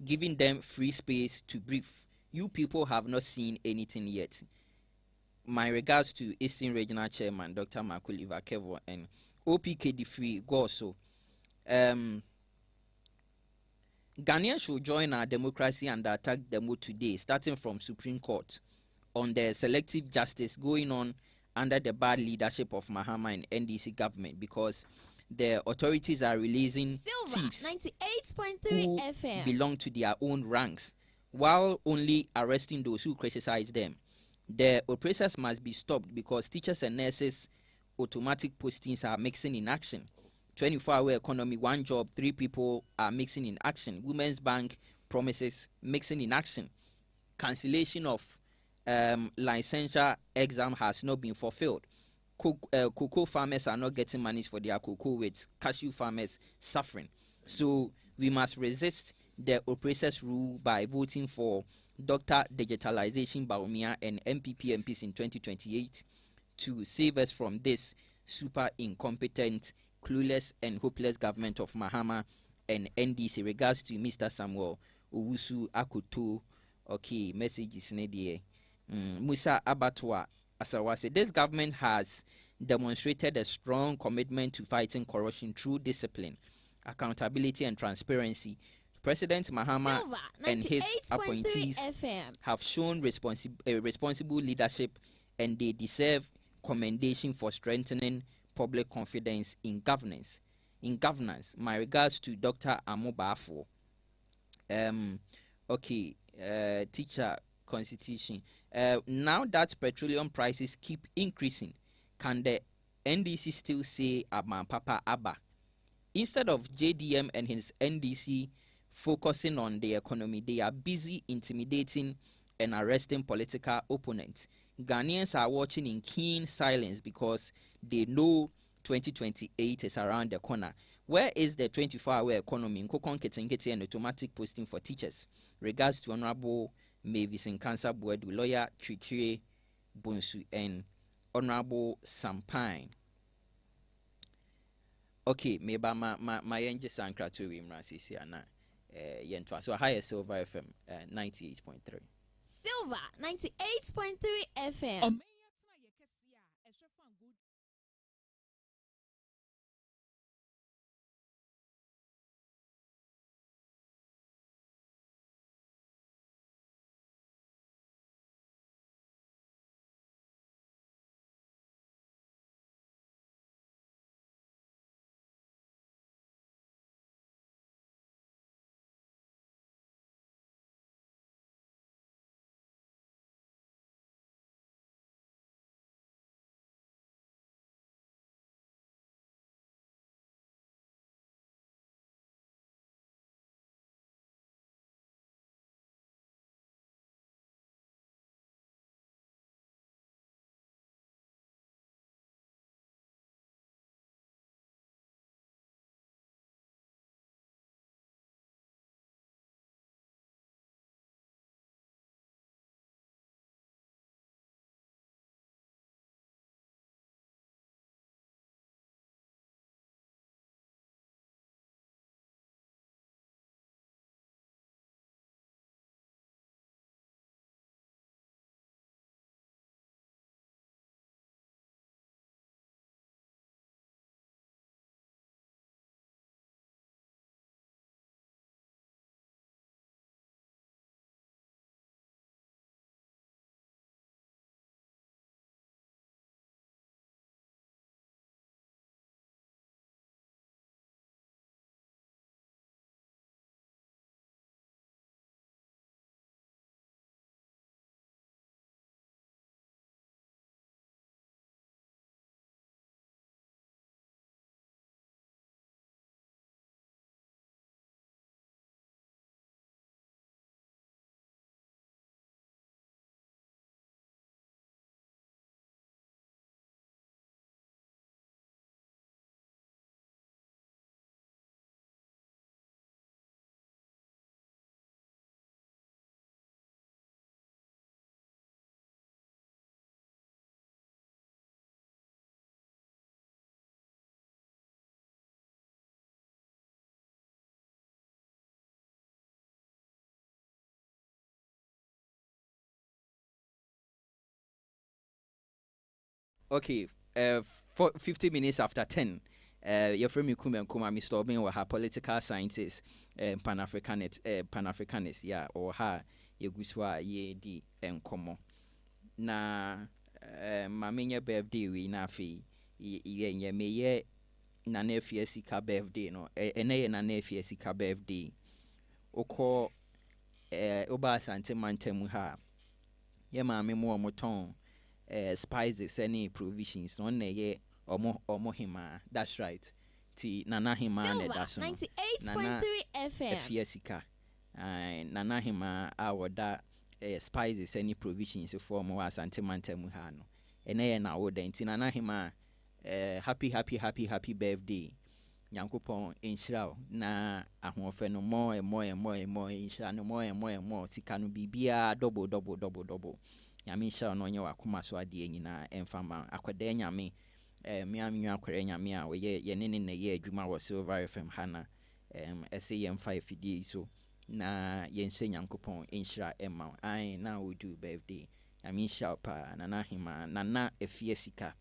giving them free space to breathe. You people have not seen anything yet. My regards to Eastern Regional Chairman Dr. Makuli Vakevo and OPKD Free Goso. Ghanaians should join our democracy and attack demo today, starting from Supreme Court, on the selective justice going on under the bad leadership of Mahama and NDC government, because the authorities are releasing thieves who belong to their own ranks, while only arresting those who criticize them. The oppressors must be stopped because teachers and nurses automatic postings are mixing in action. 24-hour economy, one job, 3 people are mixing in action. Women's Bank promises mixing in action. Cancellation of licensure exam has not been fulfilled. Cocoa farmers are not getting money for their cocoa, with cashew farmers suffering. So we must resist the oppressors' rule by voting for Dr. Digitalization Baumia and MPP MPs in 2028 to save us from this super incompetent, clueless and hopeless government of Mahama and NDC. Regards to Mr. Samuel Owusu Akoto. Okay, message is near. Musa Abatwa Asawase. This government has demonstrated a strong commitment to fighting corruption through discipline, accountability and transparency. President Mahama and his appointees have shown responsible leadership, and they deserve commendation for strengthening public confidence in governance. My regards to Dr. Amobafo. Teacher constitution. Now that petroleum prices keep increasing, can the NDC still say Aban Papa Abba? Instead of JDM and his NDC focusing on the economy, they are busy intimidating and arresting political opponents. Ghanaians are watching in keen silence because they know 2028 is around the corner. Where is the 24-hour economy? Nkokon Ketengeti and automatic posting for teachers. Regards to Honorable Mavis and Cancer Board, lawyer Trikire Bonsu and Honorable Sampine. Okay, maybe my angel Sankra to Imrasi Siana. So higher Silver FM 98.3. Silver 98.3 FM. Okay, 50 minutes after 10. You're from Kuma Mr. Obin or her political scientist, Pan-Africanist, yeah, or her Yeguswa ye di enkomo. Na maminya birthday we na fi ye me ye na nefi sika birthday no ene ye na nefi sika birthday. Oko oba asante mantemu ha. Ye mami mo moton spices any provisions on ye omo hima. That's right. Ti nana hima ne daso. 98.3 FM. Efiesika. Nana hima awoda spices any provisions for mo asante mantemu ha no. Ene na woda nti nana hima happy birthday. Nyankopon inshira na ahofe no more inshira no more sika no bibia double. Nyame sha no nye wakoma so ade nyina emfama akwada nyame me amnwa akware nyame a we ye ne ye adwuma wo Silver FM hana ese ye mfa afidie so na yense Nyankopon inshira emma ai na we do birthday nyame sha pa na hima na efie sika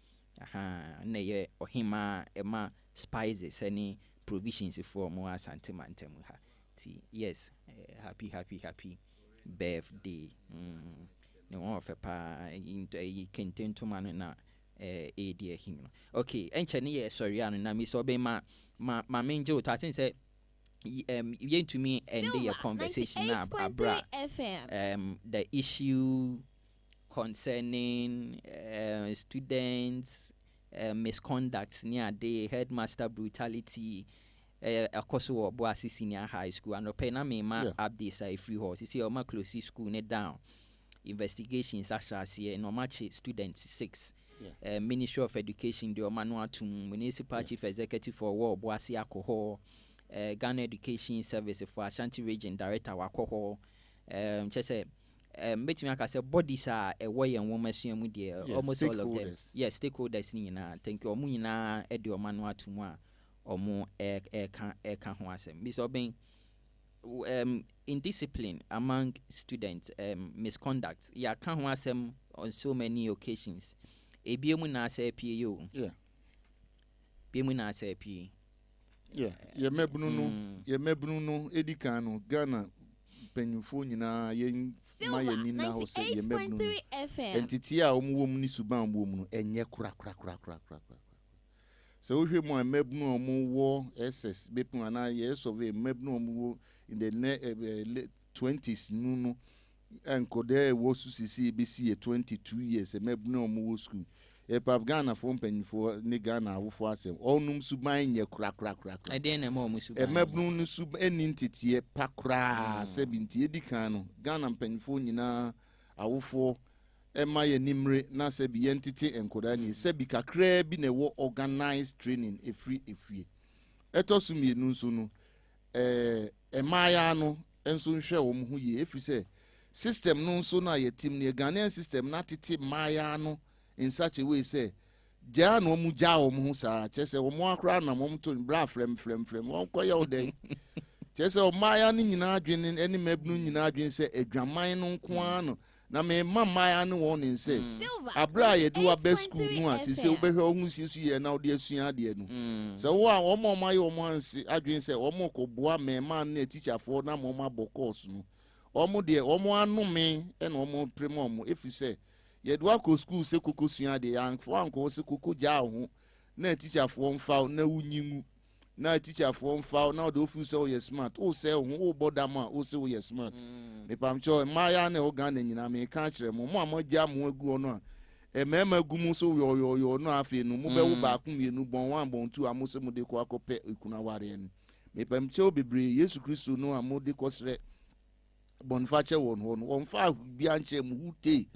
na ye ohima ema spices any provisions for mo asante mantemu ha ti yes happy birthday no one of pa into kentento man na dear him. Okay, enchene ye sorry anu na mi so be ma menje o I think say you to me and your conversation now abra the issue concerning students misconduct near the headmaster brutality akoso Boase Senior High School and opena me ma updates are free horse see o ma close school ne down investigations as here no match students 6 Ministry of Education the manual to municipal chief executive for war Boase Akoho Ghana Education Service for Ashanti Region Director Wakoho chese betimi aka say bodies are a way and woman suamu there almost all of them stakeholders nyina thank you omu nyina e de manual to mu a omu ka ho asem bi so ben indiscipline among students misconduct ya ka ho asem on so many occasions ebiemu na say pie yo biemu na say pie ye mebunu no edikan no Ghana penyufo nyina ye ma ye ni na ho se ye mebunu entity a omu wom ni suban wom no enye kura so hwe mo mebunu omu wo SS bepun ana ye survey mebunu omu wo in the 20s no enkode wo susisi bc 22 years mebunu omu wo school pap Ghana for penyufo ni Ghana awofo asem onum suban nye kura eden na mo suban mebunu no sub eni ntete pakra sebinti edikan no Ghana penyufo nyina awofo ema ye nimre na sebi entity enkoda ni sebi kakra bi na wo organized training efie etosumi enu nso no emaya no enso nhwe wo ho ye efi se system no nso na ye team ne Ghanaian system na tete maya no in such a way say ja no mu ja wo ho sa chese wo mo akra na mo to bra frem won koye o den chese o maya ni nyina adwene eni mabnu nyina adwene se adwaman no nko ano na me maya no won nin se abra ye do aba school no a se obehwe ohun siesu ye na ode asua ade no se wo a wo mo maye wo mo anse adwene se wo mo ko boa me man na teacher for na mo ma bokos no wo mo de wo mo anome e na wo mo premo mo efi se yedwa ko school se koko sua de yanfo anko se koko ja ho na teacher for mfa na wunyingu na teacher for mfa na do fu se o ye smart o se ho o bodama o se o ye smart me pamcho maya na o Ghana nyina me ka kire mo amaja mo agu ono a emema gumu so yo no afi no mo be wo ba ku mienu bon wan bon tu amose mo de ko akope ikuna ware en me pamcho bebre Yesu Kristo no amode ko sre bonfache won fa bia nche mu hute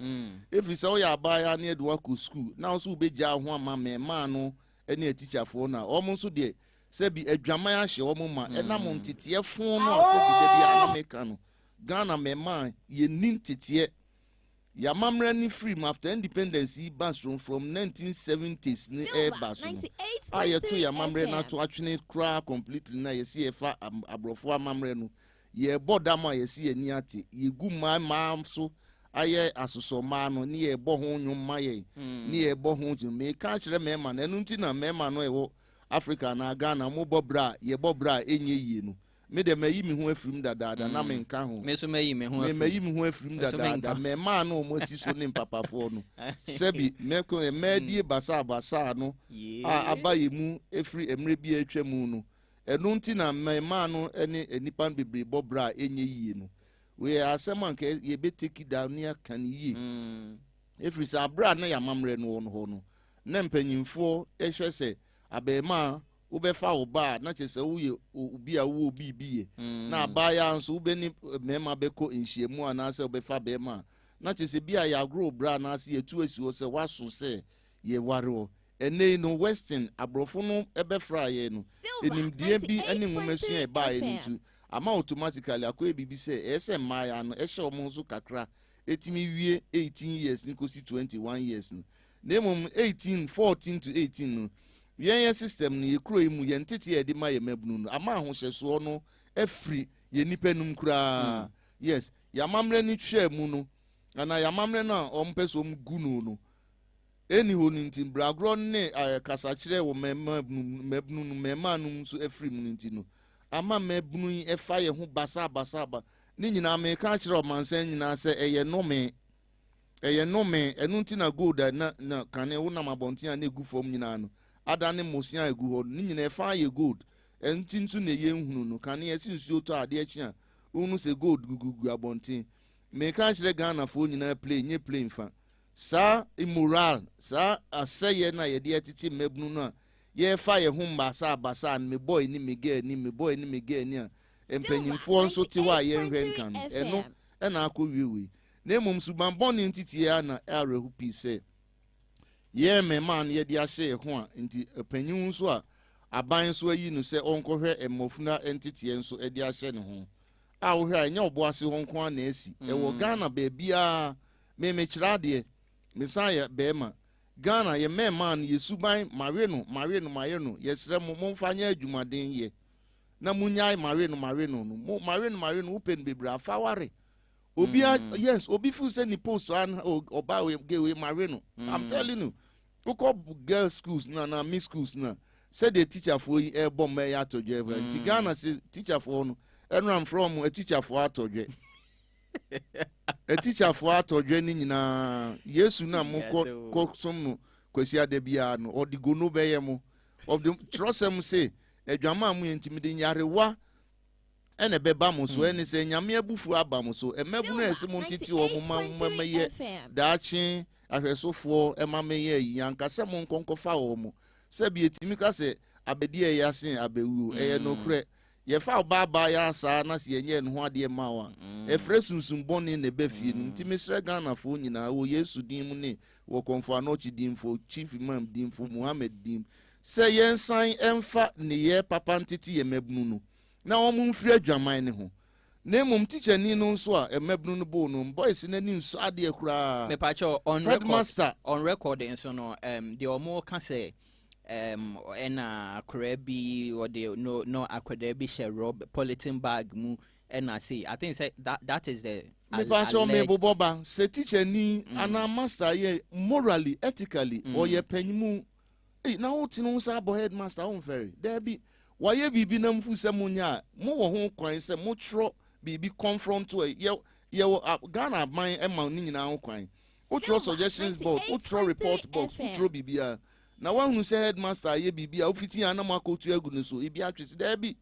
every so ya ba ya na edwa ko school na so be ja ho ama me ma no ene teacher for na omo so de se bi adwaman ahye omo ma na mo ntete fon no se bi de bia na meka no Ghana me ma ye nin tete ya mamra ni free after independence basron from 1970s ni bas no ayeto ya mamra na to atwene kra completely na ye se fa abrofo amamra no ye bodama ye si eni ate ye gu ma so ayɛ asosɔmaa no ne yɛbɔ ho nnwom ma yɛn ne yɛbɔ ho ntumi meka kyerɛ mmarima no ɛno nti na mmarima no ɛwɔ Africa na Ghana mobɔ bra yɛbɔ bra ɛnyɛ yie no me de mayi me ho afirim dadaada na menka ho me so mayi me ho afirim dadaada mɛma no ɔmo asi so ne mpapafoɔ no sɛbi mɛdie basa no a aba yɛ mu efiri emre bi atwa mu no ɛno nti na mɛma no ɛne nipa bebree bɔ bra ɛnyɛ yie no we asɛm anka yɛbɛteki da ne aka ne yie efiri sɛ abra na yɛamammerɛ no wɔ no hɔ no na mpanyimfoɔ ɛhwɛ sɛ abɛɛma wobɛfa wo ba na kyerɛ sɛ woyɛ obi a wo bibi ye na abaya nso wobɛni mɛma bɛkɔ nhyiamu anaasɛ wobɛfa bɛɛma na kyerɛ sɛ bi a yɛagoro bra anaasɛ yɛtu asi hɔ sɛ waso sɛ yɛware hɔ ɛnɛ no western aborɔfo no ɛbɛfra yɛ no enimdie bi ɛne nwomasua ɛbaeɛ no ntu ama automatically akɔyɛ bibi sɛ ɛyɛ sɛ mmaaya no ɛhyɛ ɔmo nso kakra ɛtumi wie 18 years ne kɔsi 21 years no na mmom 14 to 18 no yɛn system no yɛkuro yi mu yɛn tete yɛde ma yɛ mabunu no ama ahohyɛsoɔ no afiri yɛ nipa num koraa yes yɛamammerɛ no twɛ mu no ana yɛamammerɛ no a ɔmpɛ sɛ ɔm gu no ɛni hɔ no nti bragorɔ ne kasakyerɛ wɔ mabunu no mɛma no nso afiri mu no nti no ama mabunu yi ɛfa yɛ ho basa ne nyinaa meka kyerɛ ɔmansan nyinaa sɛ ɛyɛ nnome ɛno nti na gold na kane wonam abɔnten a na ɛgu fam nyinaa no adane mosia egu hɔ ne nyina ɛfa yɛ gold enti nso na yɛ nhunu no kan yɛ si nsuo tɔ ade akyi a unu sɛ gold gugugu abɔnten meka kyerɛ Ghana fo nyina nye play mfa saa immoral saa asɛyɛ na yɛde atete mabunu no a yɛfa yɛ ho mbasa me boy ni me girl ni a empanyimfoɔ nso te hɔ a yɛnhwɛ nka no ɛno ɛna akɔ wiewe na mmom suban bɔne ntitie a na ɛawerɛho pii sɛ yɛ mɛma no yɛde ahyɛ ho a nti panyin nso a aban nso ayi no sɛ ɔnkɔhwɛ mmɔfuna nteteɛ nso de ahyɛ ne ho a wohwɛ a ɛnyɛ ɔboase hɔ nko a na asi ɛwɔ Ghana baabiaa memekyerɛ adeɛ mesan yɛ bɛɛma Ghana yɛ mɛma no yɛsuban mawe no yɛsrɛ mo momfa nyɛ adwumaden yɛ na munyae mawe no wopɛ no bebree afa ware obi yes obi feel say ni post an oba we mawe no I'm telling you ukọ girls schools na mixed schools na say the teacher for yi e bom me ya todwe nti Ghana say teacher for no enram from a teacher for atodwe a teacher for atodwe ni nyina Yesu na mo ko som no kwasi adabia no odigo no beye mo of the trusem say adwama mu intimide nyarewa ene beba mo so ene se nyame abufu aba mo so emabu na ese mo ntiti wo mo mameye daachi ahwesofo emameye yanka se mo nkonkofa wo mo se bi etimi ka se abedi yasin abewu eye no kure ye fa baba ya asa na se yenye no ho ade ma wa efre sunsun boni na befie no ntimi sre Ghana fo nyina wo Yesu din mu ne wo konfo anochi din fo chief imam din fo Muhammad din se yensan emfa ne ye papa ntiti ye mabunu no na omu mfiri adwaman ne ho na mmom teacher ni no nso a emabunu no bo no boys na ni nso ade akura me pa cho on record nso no the omo ka say ena akura bi or the no akura bi share rob polythene bag mu ena say I think say that is the me pa cho me boboba say teacher ni ana master ye morally ethically or ye panyimu na wo tinu sa bo headmaster on very there be waye bibi na mfu se munya mo wo ho kwan se mo tro bibi confront to ye Ghana man ema ni nyina ho kwan o tro suggestions board o tro report box o tro bibia na wan hu se headmaster ye bibia o fiti ana makotu agu no so e bi atwese there be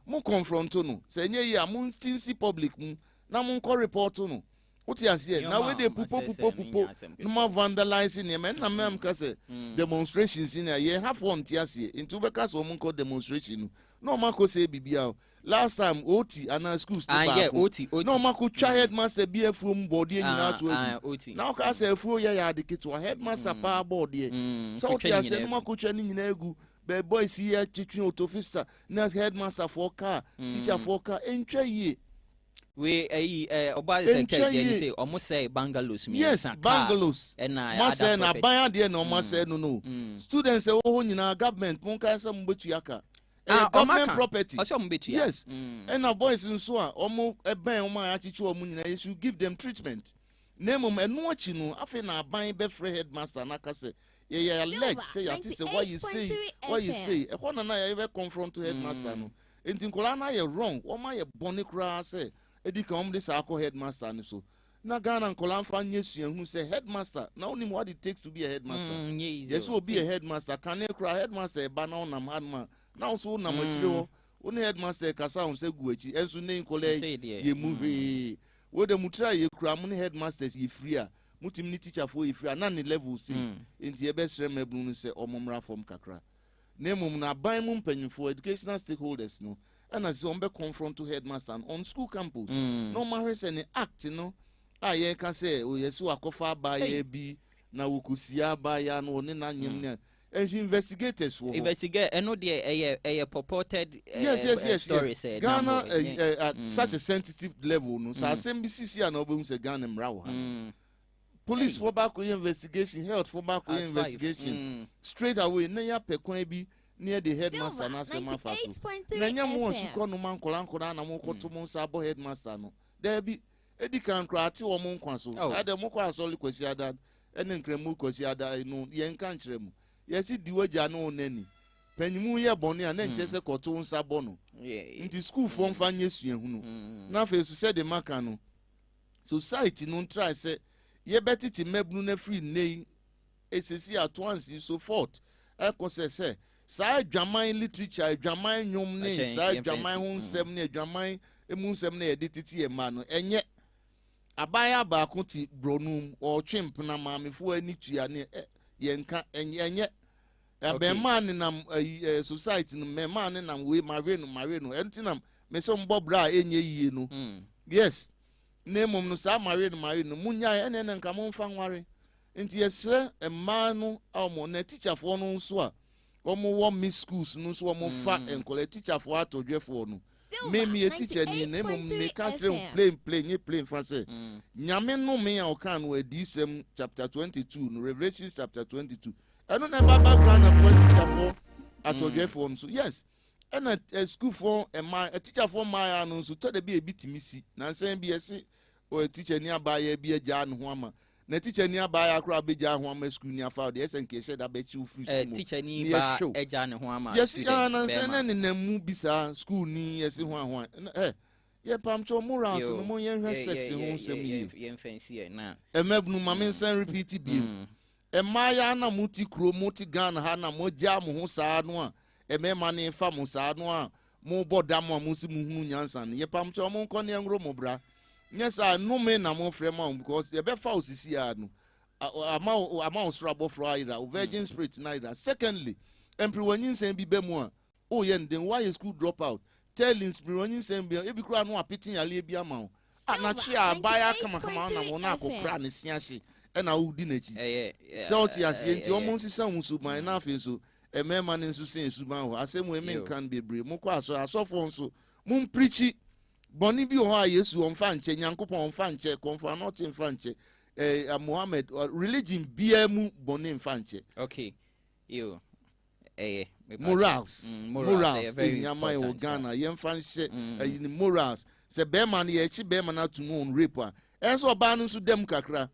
mo confront no se nye ye mo tinsi public mu na mo ko report no uti asie na we dey pupo no ma vandalizing e men na mem ka say demonstrations in here have one ti asie into be ka so mo ko demonstration no ma ko say bibia last time oti ana schools to back oti no ma ko try headmaster bi afuom board e nyina to egu now ka say afuo ya ya adiketo headmaster pa board e so uti asie no ma ko twa ni nyina egu be boys here twitwi autofista na headmaster for car teacher for car entwa yie we oba say can say almost say bungalows me yes bungalows ma say na ban ade na ma say no students ho nyina government mon ka say mbetu yaka government property yes and our boys nso a omo ban omo ya chichi omo nyina you should give them treatment name eno achi no afi na aban be free headmaster na ka say ye alleged say ya say what you say e ho na ya be confront headmaster no enti nkola na ye wrong o ma ye boni kra say edi ka this akọ headmaster no so na Ghana nkola mfa nyesua hu say headmaster na only what it takes to be a headmaster yes will be a headmaster can e kra headmaster ba na onam hadma na also na machire wo oni headmaster kasa hu say guachi enso ne nkola ye muhwe wo de mutra ye kra mu ne headmasters ye free a mutim ni teacher for ye free na ne level say enti e be sre mabunu no say omomra form kakra na mum na ban mu mpanyimfo educational stakeholders no and as on be confront to headmaster on school campus no matter say any act no ye can say o yesu akofa ba ye bi na wokusia ba ya no ne na nyem ne investigators wo investigate eno de purported story said Ghana at such a sensitive level no so SMBCC and obum say Ghana mrawo police for back investigation health for back investigation straight away na ya pekwan bi near the headmaster na sema fa so na nya mo suko no man kola na mo koto mo sabo headmaster no there be edi kan kra ati wo mo nkwa so ade mo kwa so likwasi ada ene nkremu kwasi ada no ye nka nkyere mu yesi diwaja no nani panyimu ye bone a na nche se koto nsabo no nti school form fa nyesua hu no na fa su se de maka no society no try say ye betiti mebnu na free nei esesi at once so forth ekose sa adwaman literature adwaman nyom ne sa adwaman hu nsem ne adwaman emu nsem ne edititi e ma no enye abaya ba akoti bronum o twempna maamefo anitua ne yenka enye be man nam society no me man nam we mare no entinam me so mbobra enye yie no yes nemum no sa mare no munya ene nka mo mfa nware enti yesre emma no awmo na teacher fo no nso a omo wo miss schools no so omo fa enkola teacher fo atodwefo no me teacher ni nemum me country plain fa say nyame no me a okan no adisem chapter 22 no Revelation chapter 22 eno na baba Ghana for teacher fo atodwefo no so yes ena school for a teacher for my no so to de be ebitimisi na nsan bi ese o teacher ni abaya bi agya no ho ama na teacher ni abaya akra beja ho ama school ni afa de esen ke she da be chi free school teacher ni ba agya ne ho ama yes ya na nsan na namu bisa school ni yesi ho ye pamcho morals no mo ye hwe sex ho nsem ye fancy na emabnu mame nsan repeat bi emaya na muti kro muti Ghana ha na mo ja mo ho saa no a emema ne fa mo saa no a mo bodam a mo si mo hunu nyansa ne ye pamcho mo nko ne ngro mo bra yes I no me na mo frem am because ye be fa osisi a no ama osrabo fraira virgin spirit naira secondly empriwanyin sen bi be mu a o ye nden why school drop out tell empriwanyin sen bi e bi kura no apitin ale bi ama o na twe abaya kama na mo na akokra ne siahye e na udi na chi so ti ase enti o mo nsisa hunsu man na afi so emema ne nso sen suban ho asemu emi nkan bebre mo kwa asofo nso mo preachi boni bi ho a Yesu on fa nche Nyankopon on fa nche konfa not in fa nche Muhammad religion bia mu boni fa nche okay you morals nyama e Ghana yem fa nche morals se be man ye chi be man atumu on rape a enso ba no so dem kakra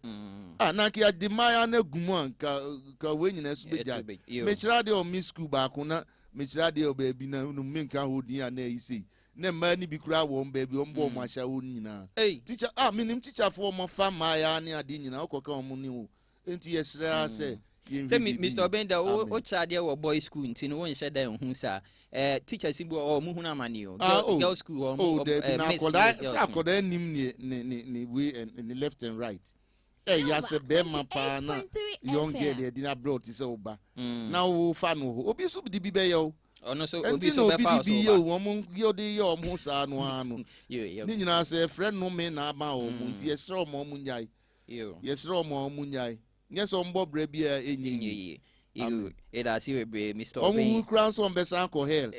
na ki adimaya na gumu ka we nyina so beja me kira de o mi school ba ko na me kira de o ba bi na no me nka hodi a na isi na mani bi kura wo mba bi ombo mo ahya wo nyina teacher minim teacher for mo fa ma ya ne ade nyina okoka o mo ni wo enti yesra se Mr. Obenda o chade wo boy school nti no won hye dan hu sa teacher si bo o mu hu na mani o girl school o akoda nim ni we and left and right ya se be ma pa na young girl e di na brought se oba na wo fa no obi so di bi be yo ono so obi so be fa so yo won yo de yo mo sa no anu ni nyina se friend no me na ba o mu nti yesre o mo nyai yesre o mo nyai yes on bob bra enyi you it as you be Mr. Obey omu crown so on be san ko hell